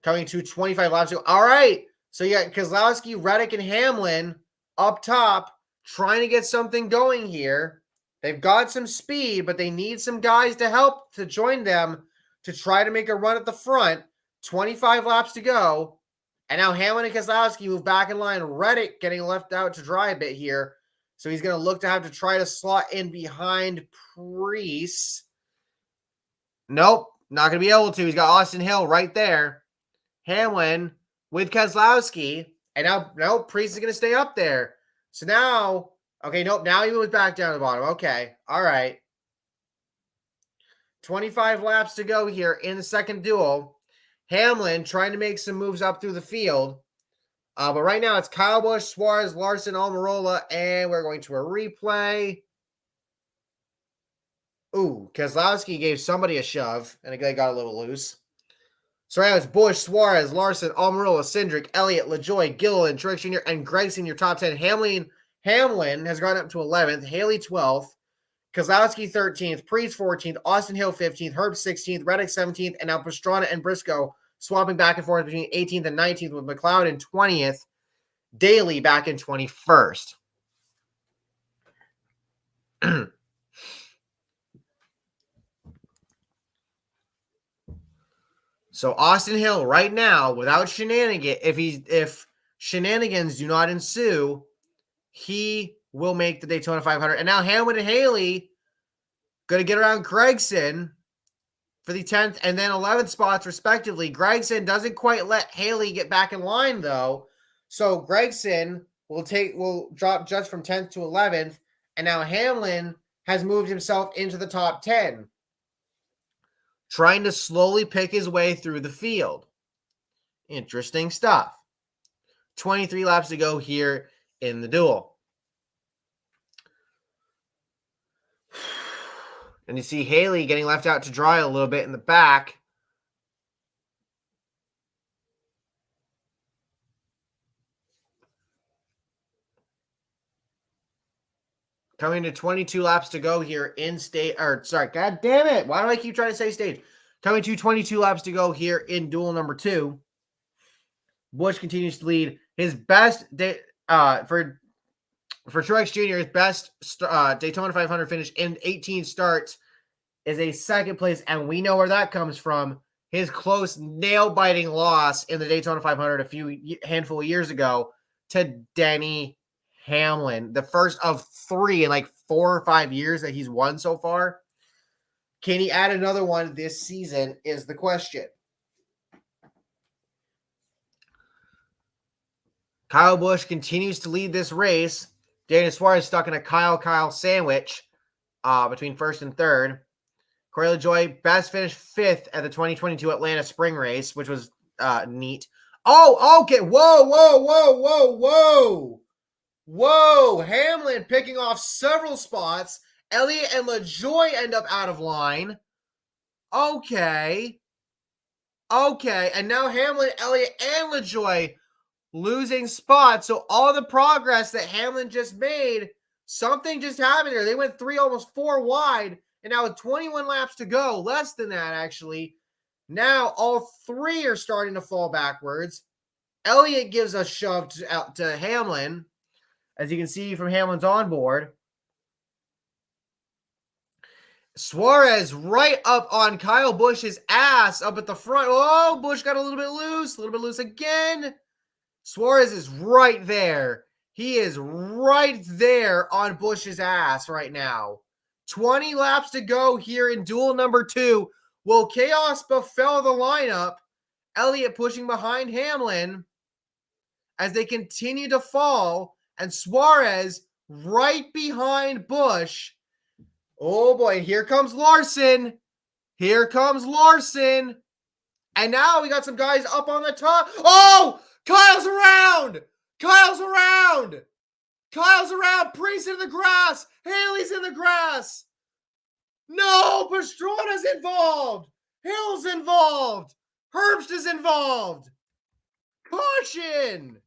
coming to 25 laps ago. All right. So you got Keselowski, Reddick, and Hamlin up top trying to get something going here. They've got some speed, but they need some guys to help to join them to try to make a run at the front. 25 laps to go. And now Hamlin and Keselowski move back in line. Reddick getting left out to dry a bit here. So he's going to look to have to try to slot in behind Priest. Nope, not going to be able to. He's got Austin Hill right there. Hamlin with Keselowski. And now Priest is going to stay up there. So now, okay, nope, now he moves back down to the bottom. Okay, all right. 25 laps to go here in the second duel. Hamlin trying to make some moves up through the field. But right now it's Kyle Busch, Suarez, Larson, Almirola, and we're going to a replay. Ooh, Keselowski gave somebody a shove, and they got a little loose. So right now it's Busch, Suarez, Larson, Almirola, Cindric, Elliott, LaJoy, Gilliland, Truex Jr., and Gregson, your top 10. Hamlin has gone up to 11th, Haley 12th, Keselowski 13th, Priest 14th, Austin Hill 15th, Herb 16th, Reddick 17th, and now Pastrana and Briscoe swapping back and forth between 18th and 19th, with McLeod in 20th, Daly back in 21st. So Austin Hill right now, without shenanigans, if shenanigans do not ensue, he will make the Daytona 500. And now Hamlin and Haley going to get around Gregson for the 10th and then 11th spots, respectively. Gregson doesn't quite let Haley get back in line, though. So Gregson will drop just from 10th to 11th. And now Hamlin has moved himself into the top 10, trying to slowly pick his way through the field. Interesting stuff. 23 laps to go here in the duel. And you see Haley getting left out to dry a little bit in the back. Coming to 22 laps to go here in stage, god damn it. Why do I keep trying to say stage? Coming to 22 laps to go here in duel number 2. Busch continues to lead. His best day, for Truex Jr., his best Daytona 500 finish in 18 starts is a second place, and we know where that comes from. His close nail-biting loss in the Daytona 500 a handful of years ago to Denny Hamlin, the first of 3 in like 4 or 5 years that he's won so far. Can he add another one this season is the question. Kyle Busch continues to lead this race. Daniel Suarez stuck in a Kyle sandwich between first and third. Corey LaJoie, best finish 5th at the 2022 Atlanta Spring Race, which was neat. Oh, okay. Whoa. Hamlin picking off several spots. Elliott and LaJoie end up out of line. Okay. And now Hamlin, Elliott, and LaJoie losing spots. So all the progress that Hamlin just made, something just happened here. They went 3, almost 4 wide. And now with 21 laps to go, less than that actually, now all 3 are starting to fall backwards. Elliott gives a shove to Hamlin, as you can see from Hamlin's onboard. Suarez right up on Kyle Busch's ass up at the front. Oh, Busch got a little bit loose again. Suarez is right there. He is right there on Busch's ass right now. 20 laps to go here in duel number 2. Will chaos befell the lineup? Elliott pushing behind Hamlin as they continue to fall, and Suarez right behind Busch. Oh boy, here comes Larson. And now we got some guys up on the top. Oh, Kyle's around. Priest in the grass. Haley's in the grass. No, Pastrana's involved. Hill's involved. Herbst is involved. Caution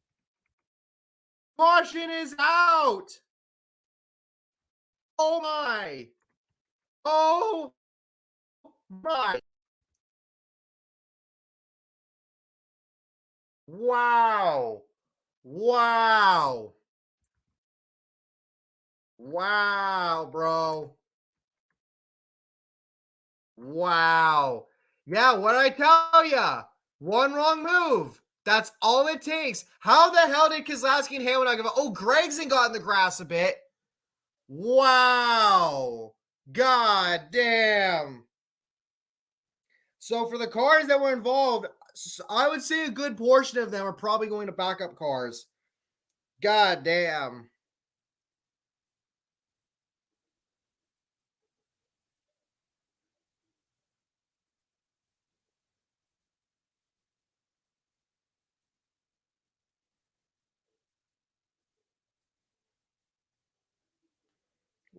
is out. Oh my. Wow. Wow, bro. Wow. Yeah, what'd I tell ya? One wrong move. That's all it takes. How the hell did Keselowski and Hamlin not give up? Oh, Gregson got in the grass a bit. Wow. God damn. So for the cars that were involved, I would say a good portion of them are probably going to backup cars. God damn.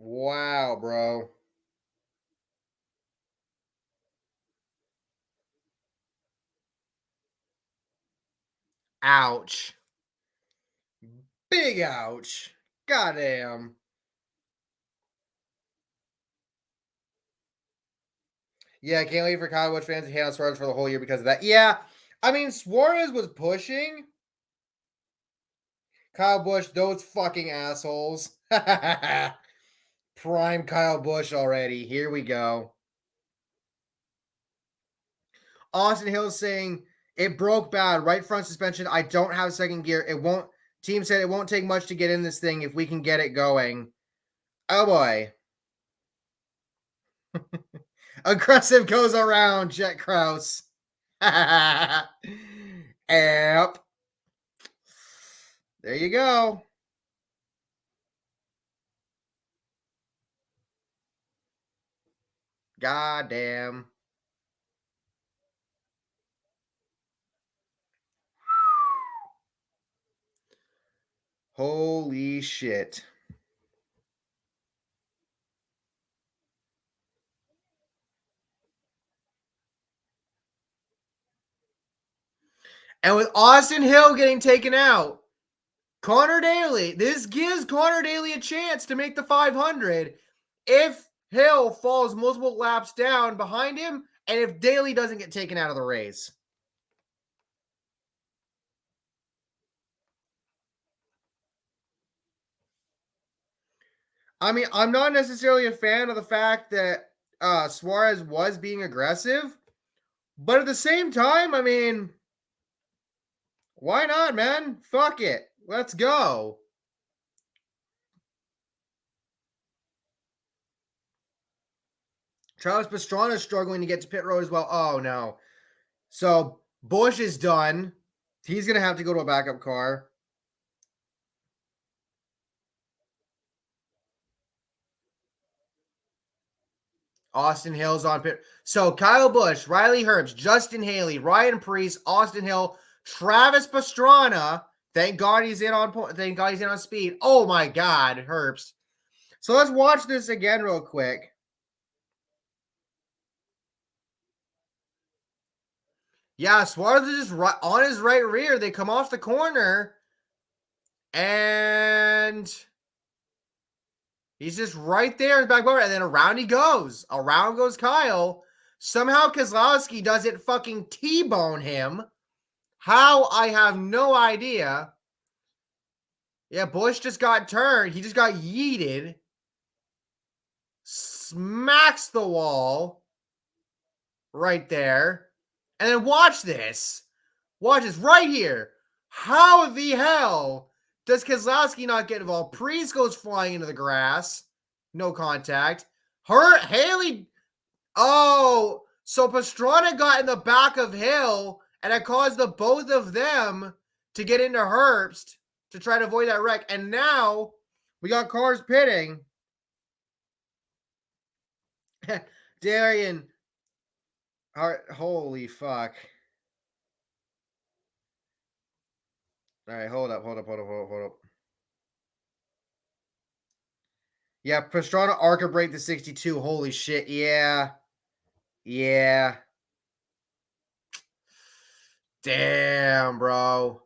Wow, bro. Ouch. Big ouch. Goddamn. Yeah, I can't wait for Kyle Busch fans to hate on Suarez for the whole year because of that. Yeah, I mean, Suarez was pushing. Kyle Busch, those fucking assholes. Prime Kyle Busch already. Here we go. Austin Hill saying it broke bad. Right front suspension. I don't have second gear. It won't. Team said it won't take much to get in this thing if we can get it going. Oh boy. Aggressive goes around, Jet Kraus. Yep. There you go. God damn. Holy shit. And with Austin Hill getting taken out, Connor Daly, this gives Connor Daly a chance to make the 500 if Hill falls multiple laps down behind him and if Daly doesn't get taken out of the race. I mean, I'm not necessarily a fan of the fact that Suarez was being aggressive, but at the same time, I mean, why not, man? Fuck it. Let's go. Travis Pastrana is struggling to get to pit road as well. Oh, no. So Busch is done. He's going to have to go to a backup car. Austin Hill's on pit. So Kyle Busch, Riley Herbst, Justin Haley, Ryan Preece, Austin Hill, Travis Pastrana. Thank God he's in on point. Thank God he's in on speed. Oh my God, Herbst. So let's watch this again real quick. Yeah, Suarez is just right on his right rear. They come off the corner, and he's just right there in the back bumper, and then around he goes. Around goes Kyle. Somehow Keselowski doesn't fucking T-bone him. How? I have no idea. Yeah, Busch just got turned. He just got yeeted. Smacks the wall right there. And then watch this. Watch this right here. How the hell does Keselowski not get involved? Preece goes flying into the grass. No contact. Haley. Oh, so Pastrana got in the back of Hill, and it caused the both of them to get into Herbst to try to avoid that wreck. And now we got cars pitting. Darian. Holy fuck. All right, hold up. Yeah, Pastrana Arca break the 62. Holy shit. Yeah. Damn, bro.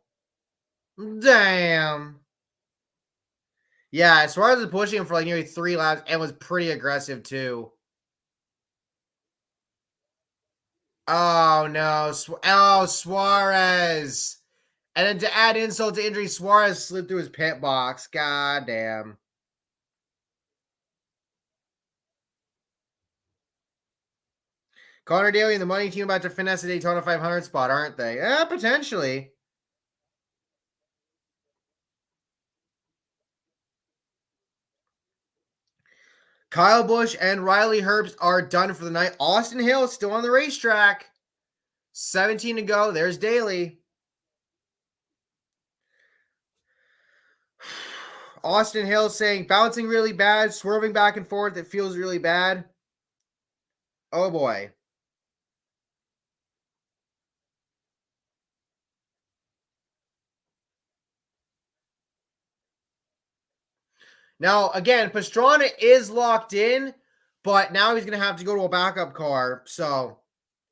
Damn. Yeah, Suarez was pushing him for like nearly 3 laps and was pretty aggressive too. Oh no. Suarez. And then to add insult to injury, Suarez slid through his pit box. God damn. Connor Daly and the money team about to finesse a Daytona 500 spot, aren't they? Potentially. Kyle Busch and Riley Herbst are done for the night. Austin Hill still on the racetrack. 17 to go. There's Daly. Austin Hill saying bouncing really bad, swerving back and forth. It feels really bad. Oh boy. Now, again, Pastrana is locked in, but now he's going to have to go to a backup car. So,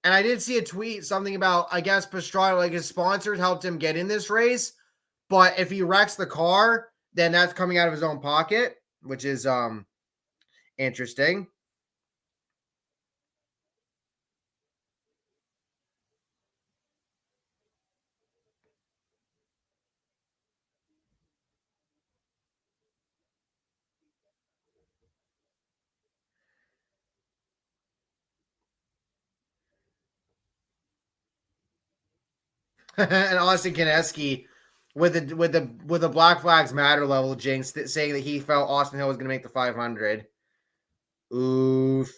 and I did see a tweet, something about, I guess, Pastrana, like his sponsors helped him get in this race. But if he wrecks the car, then that's coming out of his own pocket, which is interesting. And Austin Kineski with the Black Flags Matter level jinx saying that he felt Austin Hill was going to make the 500. Oof.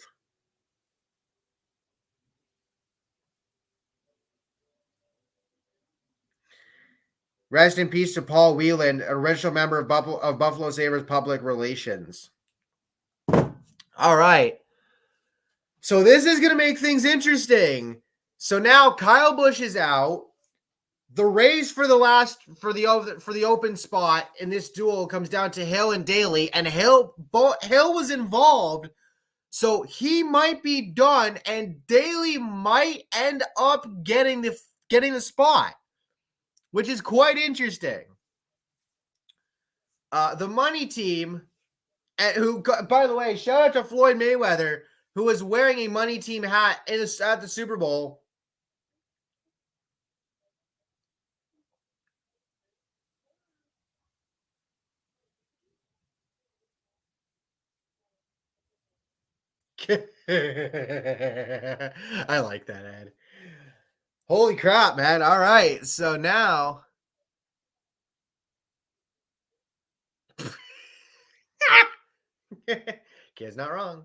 Rest in peace to Paul Whelan, original member of Buffalo Sabres Public Relations. All right. So this is going to make things interesting. So now Kyle Busch is out. The race for the open spot in this duel comes down to Hill and Daly, and Hill was involved, so he might be done, and Daly might end up getting the spot, which is quite interesting. The money team, who, by the way, shout out to Floyd Mayweather, who was wearing a money team hat at the Super Bowl. I like that ad. Holy crap, man. All right. So now kid's not wrong.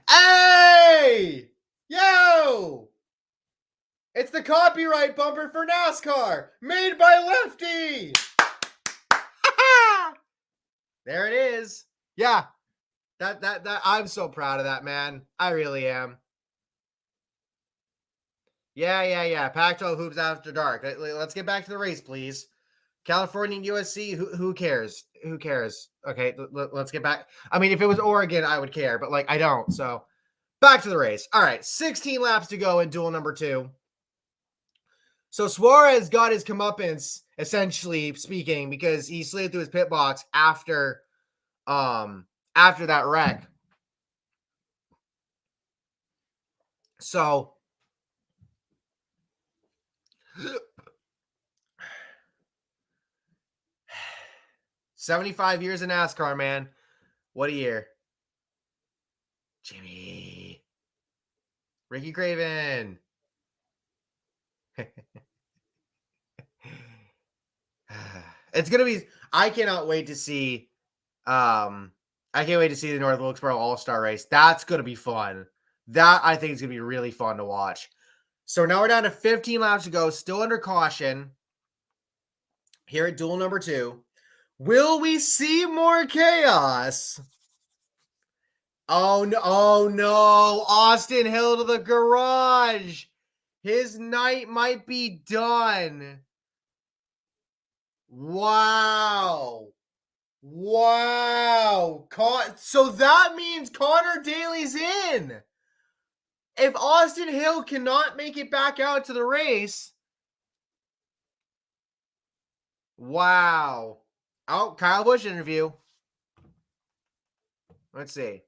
Hey! Yo! It's the copyright bumper for NASCAR, made by Lefty. There it is. Yeah. That I'm so proud of that, man. I really am. Yeah. Pac-12 hoops after dark. Let's get back to the race, please. California and USC. Who cares? Who cares? Okay, let's get back. I mean, if it was Oregon, I would care, but I don't. So back to the race. All right, 16 laps to go in duel number 2. So Suarez got his comeuppance, essentially speaking, because he slid through his pit box after that wreck. So 75 years in NASCAR, man. What a year. Jimmy. Ricky Craven. It's going to be, I cannot wait to see, I can't wait to see the North Wilkesboro All-Star race. That's going to be fun. That, I think, is going to be really fun to watch. So now we're down to 15 laps to go, still under caution here at duel number 2. Will we see more chaos? Oh no, Austin Hill to the garage. His night might be done. Wow. So that means Connor Daly's in. If Austin Hill cannot make it back out to the race. Wow. Oh, Kyle Busch interview. Let's see.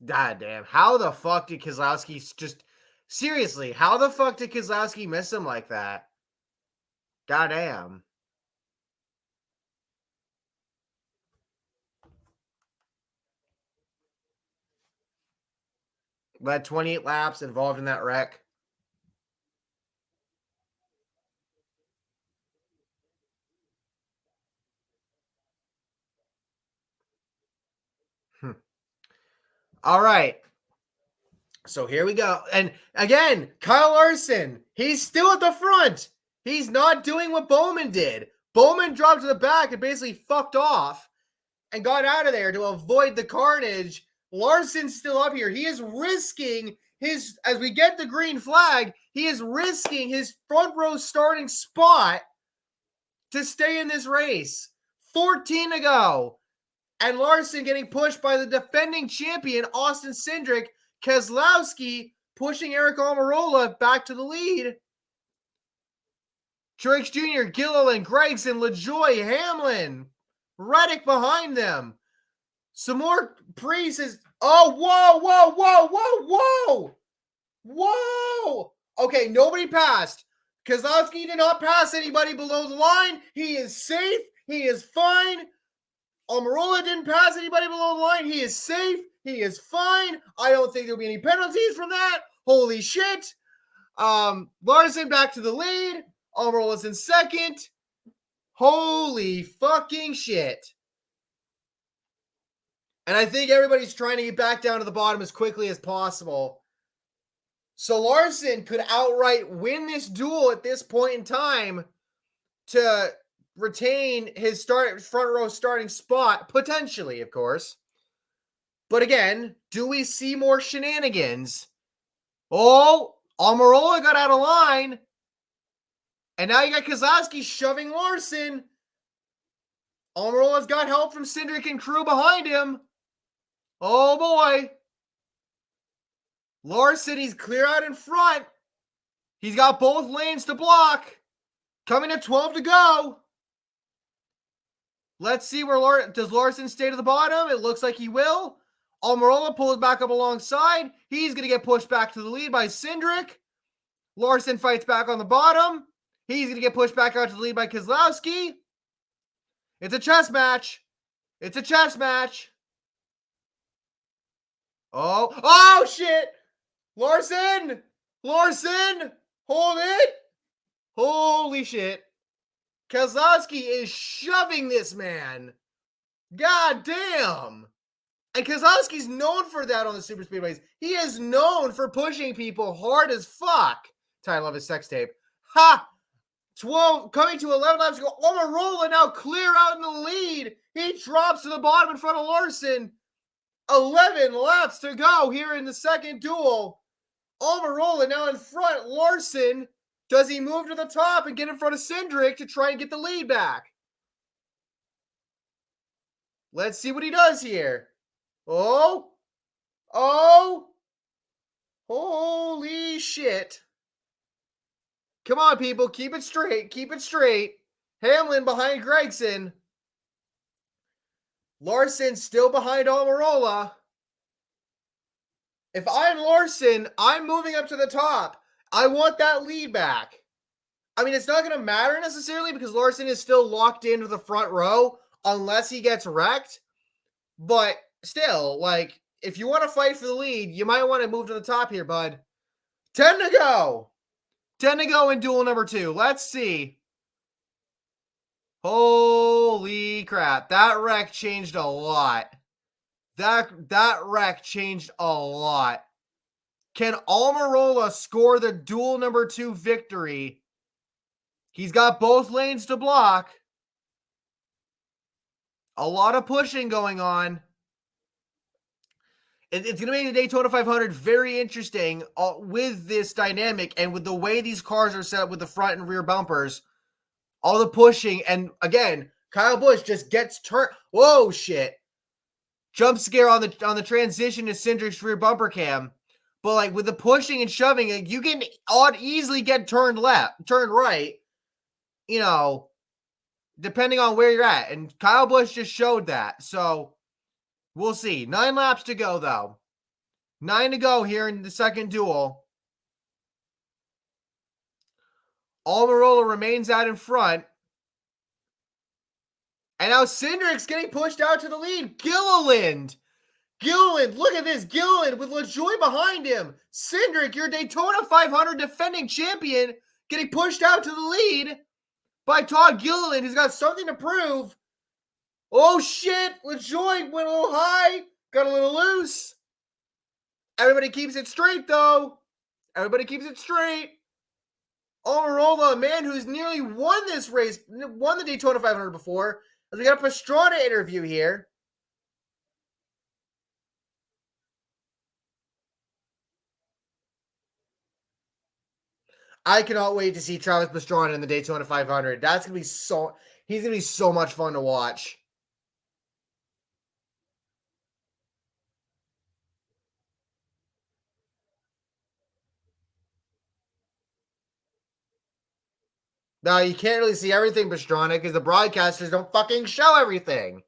God damn. How the fuck did Keselowski seriously, how the fuck did Keselowski miss him like that? God damn. Led 28 laps, involved in that wreck. All right. So here we go. And again, Kyle Larson, he's still at the front. He's not doing what Bowman did. Bowman dropped to the back and basically fucked off and got out of there to avoid the carnage. Larson's still up here. He is risking as we get the green flag, he is risking his front row starting spot to stay in this race. 14 to go. And Larson getting pushed by the defending champion, Austin Cindric. Keselowski pushing Eric Almirola back to the lead. Truex Jr., Gilliland, Gregson, LaJoie, Hamlin, Reddick behind them. Some more Priest is Oh, whoa, whoa, whoa, whoa, whoa. Whoa. Okay, nobody passed. Kozlowski did not pass anybody below the line. He is safe. He is fine. Almirola didn't pass anybody below the line. He is safe. He is fine. I don't think there'll be any penalties from that. Holy shit. Larson back to the lead. Almirola's in second. Holy fucking shit. And I think everybody's trying to get back down to the bottom as quickly as possible. So Larson could outright win this duel at this point in time to retain his front row starting spot, potentially, of course. But again, do we see more shenanigans? Oh, Almirola got out of line. And now you got Kozlowski shoving Larson. Almirola's got help from Cindric and crew behind him. Oh boy. Larson, he's clear out in front. He's got both lanes to block. Coming to 12 to go. Let's see where does Larson stay to the bottom? It looks like he will. Almirola pulls back up alongside. He's going to get pushed back to the lead by Cindric. Larson fights back on the bottom. He's going to get pushed back out to the lead by Kozlowski. It's a chess match. It's a chess match. Oh shit. Larson. Hold it. Holy shit. Kozlowski is shoving this man. God damn. And Kozlowski's known for that on the super speedways. He is known for pushing people hard as fuck. Title of his sex tape. Ha! 12, coming to 11 laps ago. Almirola now clear out in the lead. He drops to the bottom in front of Larson. 11 laps to go here in the second duel. Almirola now in front. Larson, does he move to the top and get in front of Cindric to try and get the lead back? Let's see what he does here. Oh, holy shit. Come on, people. Keep it straight. Keep it straight. Hamlin behind Gragson. Larson still behind Almirola. If I'm Larson, I'm moving up to the top. I want that lead back. I mean, it's not going to matter necessarily because Larson is still locked into the front row unless he gets wrecked. But still, like, if you want to fight for the lead, you might want to move to the top here, bud. 10 to go. 10 to go in duel number 2. Let's see. Holy crap. That wreck changed a lot. That wreck changed a lot. Can Almirola score the duel number 2 victory? He's got both lanes to block. A lot of pushing going on. It's going to make the Daytona 500 very interesting with this dynamic and with the way these cars are set up with the front and rear bumpers. All the pushing. And again, Kyle Busch just gets turned. Whoa, shit. Jump scare on the transition to Cindric's rear bumper cam. But like with the pushing and shoving, you can easily get turned right, you know, depending on where you're at. And Kyle Busch just showed that. So we'll see. 9 laps to go, though. 9 to go here in the second duel. Almirola remains out in front. And now Cindric's getting pushed out to the lead. Gilliland, look at this. Gilliland with LaJoie behind him. Cindric, your Daytona 500 defending champion, getting pushed out to the lead by Todd Gilliland, who's got something to prove. Oh, shit. LaJoie went a little high. Got a little loose. Everybody keeps it straight, though. Everybody keeps it straight. Almirola, a man who's nearly won this race, won the Daytona 500 before. As we got a Pastrana interview here. I cannot wait to see Travis Pastrana in the Daytona 500. That's going to be he's going to be so much fun to watch. Now, you can't really see everything, Pastrana, because the broadcasters don't fucking show everything.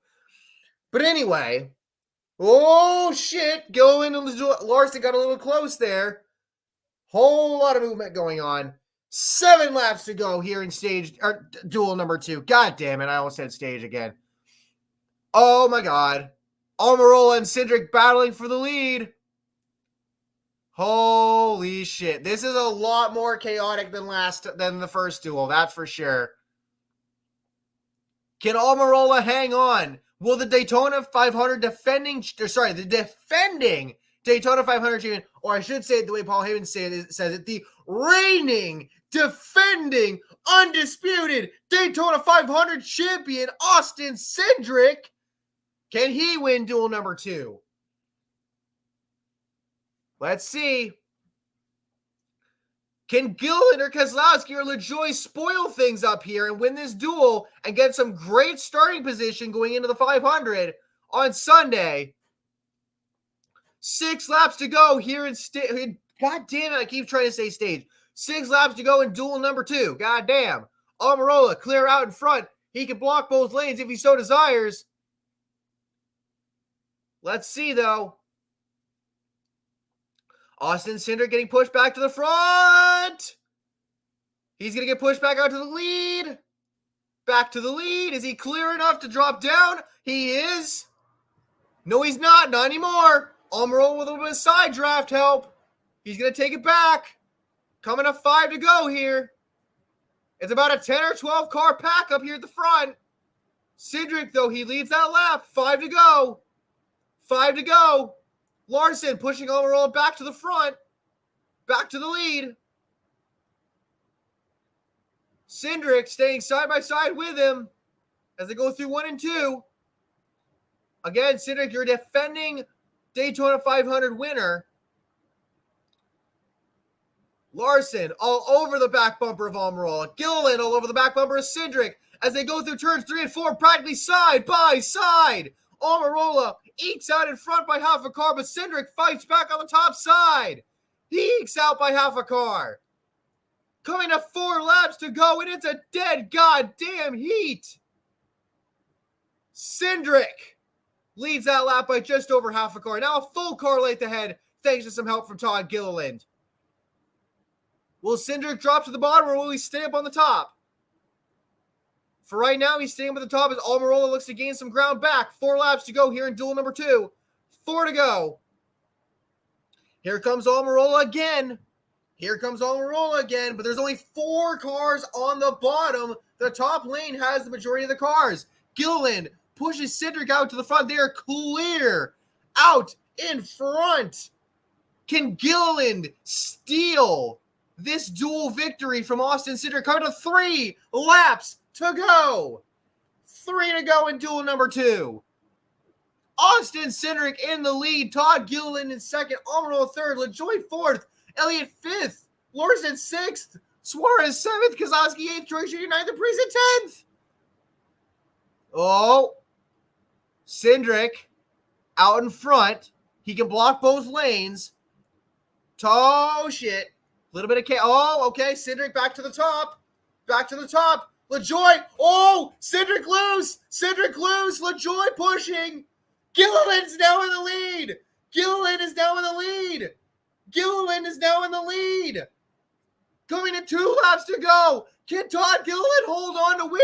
But anyway, Oh, shit. Going and Larson got a little close there. Whole lot of movement going on. 7 laps to go here in duel number 2. God damn it. I almost said stage again. Oh, my God. Almirola and Cindric battling for the lead. Holy shit. This is a lot more chaotic than the first duel. That's for sure. Can Almirola hang on? Will the Daytona 500 defending Daytona 500 champion, or I should say it the way Paul Heyman says it, the reigning, defending, undisputed Daytona 500 champion, Austin Cindric, can he win duel number 2? Let's see. Can Gilliland or Keselowski or LaJoie spoil things up here and win this duel and get some great starting position going into the 500 on Sunday? 6 laps to go here in God damn it, I keep trying to say stage. 6 laps to go in duel number 2. God damn. Almirola clear out in front. He can block both lanes if he so desires. Let's see, though. Austin Cindric getting pushed back to the front. He's going to get pushed back out to the lead. Back to the lead. Is he clear enough to drop down? He is. No, he's not. Not anymore. Almirola with a little bit of side draft help. He's going to take it back. Coming up 5 to go here. It's about a 10 or 12 car pack up here at the front. Cindric, though, he leads that lap. 5 to go. 5 to go. Larson pushing Almirola back to the front. Back to the lead. Cindric staying side by side with him as they go through 1 and 2. Again, Cindric, your defending Daytona 500 winner. Larson all over the back bumper of Almirola. Gilliland all over the back bumper of Cindric as they go through turns 3 and 4 practically side by side. Almirola ekes out in front by half a car, but Cindric fights back on the top side. He ekes out by half a car. Coming to 4 laps to go, and it's a dead goddamn heat. Cindric leads that lap by just over half a car. Now a full car length ahead, thanks to some help from Todd Gilliland. Will Cindric drop to the bottom, or will he stay up on the top? For right now, he's staying up at the top as Almirola looks to gain some ground back. 4 laps to go here in duel number 2. 4 to go. Here comes Almirola again. Here comes Almirola again, but there's only 4 cars on the bottom. The top lane has the majority of the cars. Gilliland pushes Cindric out to the front. They are clear out in front. Can Gilliland steal this duel victory from Austin Cindric? Coming to 3 laps to go. 3 to go in duel number 2. Austin Cindric in the lead. Todd Gilliland in second. Almirola third. LaJoie fourth. Elliott 5th, Larson 6th, Suarez 7th, Keselowski 8th, Troy Jr. 9th, and Priest 10th. Oh, Cindric out in front. He can block both lanes. Oh, shit. A little bit of chaos. Oh, okay. Cindric back to the top. Back to the top. LaJoie. Oh, Cindric loose. Cindric loose. LaJoie pushing. Gilliland's now in the lead. Gilliland is now in the lead. Gilliland is now in the lead. Coming to 2 laps to go. Can Todd Gilliland hold on to win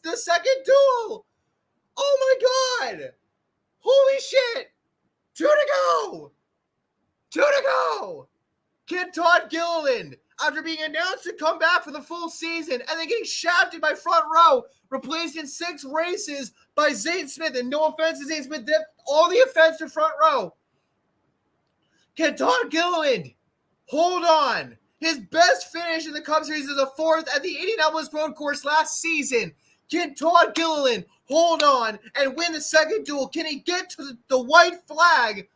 the second duel? Oh my God. Holy shit. 2 to go. 2 to go. Can Todd Gilliland, after being announced to come back for the full season and then getting shafted by Front Row, replaced in 6 races by Zane Smith, and no offense to Zane Smith, all the offense to Front Row. Can Todd Gilliland hold on? His best finish in the Cup Series is a 4th at the Indianapolis Road Course last season. Can Todd Gilliland hold on and win the second duel? Can he get to the white flag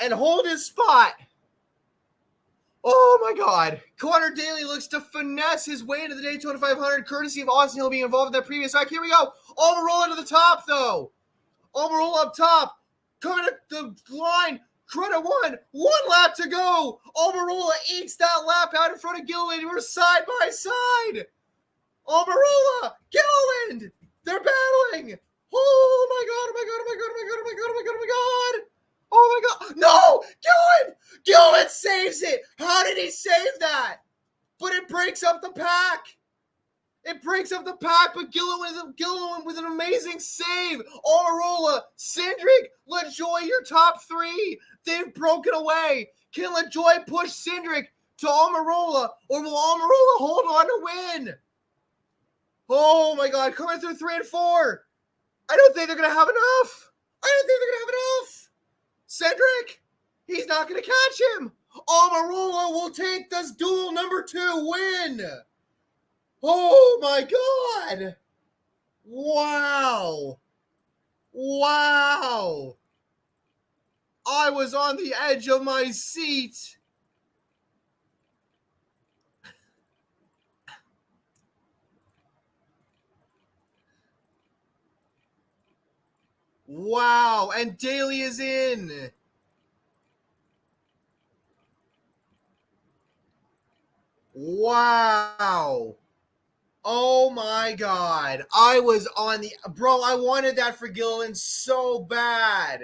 and hold his spot? Oh my God. Connor Daly looks to finesse his way into the Daytona 500, courtesy of Austin Hill being involved in that previous track. Here we go. Almirola to the top, though. Almirola up top. Coming to the line. Credit 1 lap to go. Almirola eats that lap out in front of Gilliland. We're side by side. Almirola, Gilliland, they're battling. Oh my God, oh my God, oh my God, oh my God, oh my God, oh it breaks up the pack. It breaks up the pack, but Gilliland with an amazing save. Almirola, Cindric, LaJoy, your top three. They've broken away. Can LaJoy push Cindric to Almirola, or will Almirola hold on to win? Oh my God, coming through 3 and 4. I don't think they're going to have enough. Cindric, he's not going to catch him. Almirola will take this duel number 2 win. Oh my God. Wow. I was on the edge of my seat. Wow. And Daly is in. Wow. Oh my God. I was on the... Bro, I wanted that for Gilliland so bad.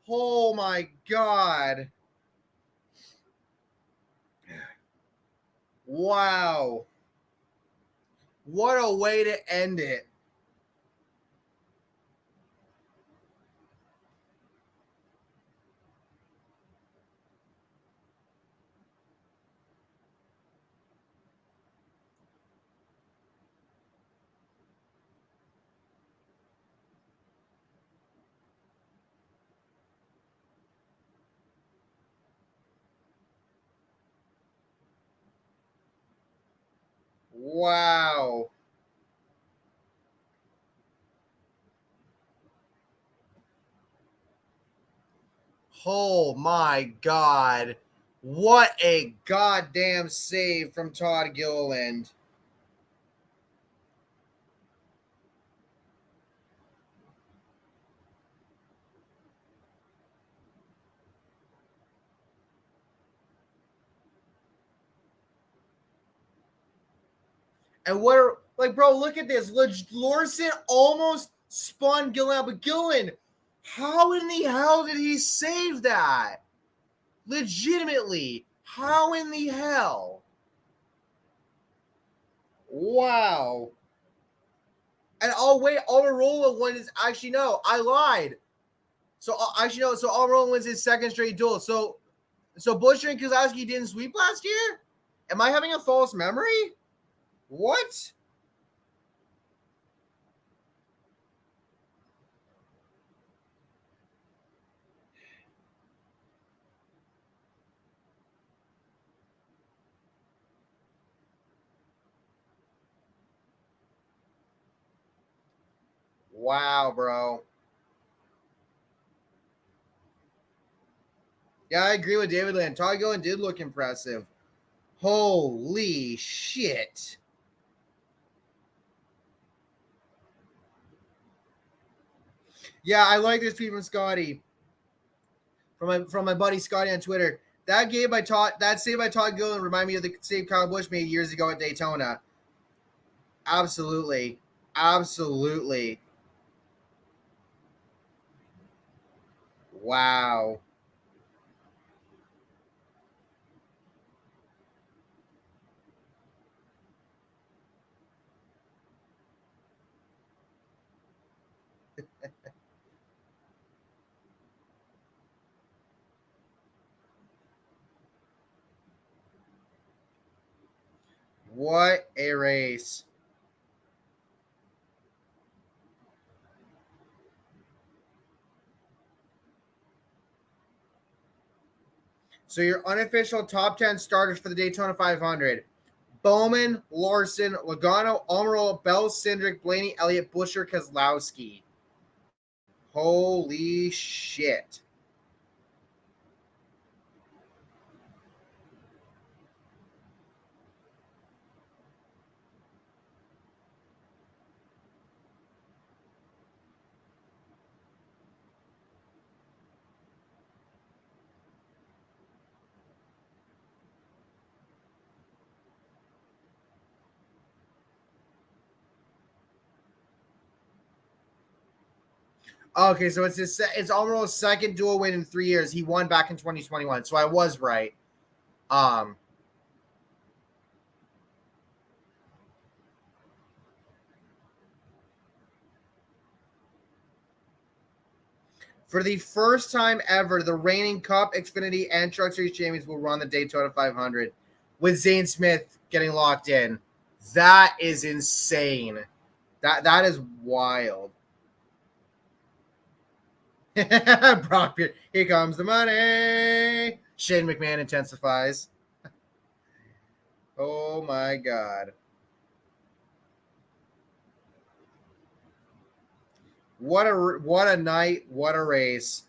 Oh my God. Wow. What a way to end it. Wow. Oh my God. What a goddamn save from Todd Gilliland. And what, like, bro, look at this. Lorson almost spun Gilliland, but Gilliland, how in the hell did he save that? Legitimately, how in the hell? Wow. And oh wait, Almirola won his. Actually, no, I lied. So actually, no. So Almirola wins his second straight duel. So Buescher and Kozlowski didn't sweep last year. Am I having a false memory? What? Wow, bro. Yeah, I agree with David Land. Todd Gilliland did look impressive. Holy shit. Yeah, I like this tweet from Scotty. From my buddy Scotty on Twitter. That save by Todd Gilliland reminded me of the save Kyle Busch made years ago at Daytona. Absolutely. Wow. What a race. So your unofficial top 10 starters for the Daytona 500. Bowman, Larson, Logano, Almirola, Bell, Cindric, Blaney, Elliott, Buescher, Kozlowski. Holy shit. Okay, so it's Almirola's second dual win in 3 years. He won back in 2021, so I was right. For the first time ever, the reigning Cup, Xfinity, and Truck Series champions will run the Daytona 500 with Zane Smith getting locked in. That is insane. That is wild. Brock Pierce. Here comes the money. Shane McMahon intensifies. Oh my God. What a night. What a race.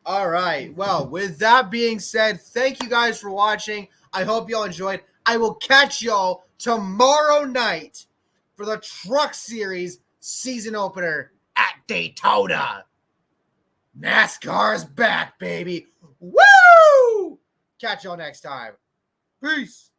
All right. Well, with that being said, thank you guys for watching. I hope y'all enjoyed. I will catch y'all tomorrow night for the Truck Series season opener at Daytona. NASCAR's back, baby. Woo! Catch y'all next time. Peace.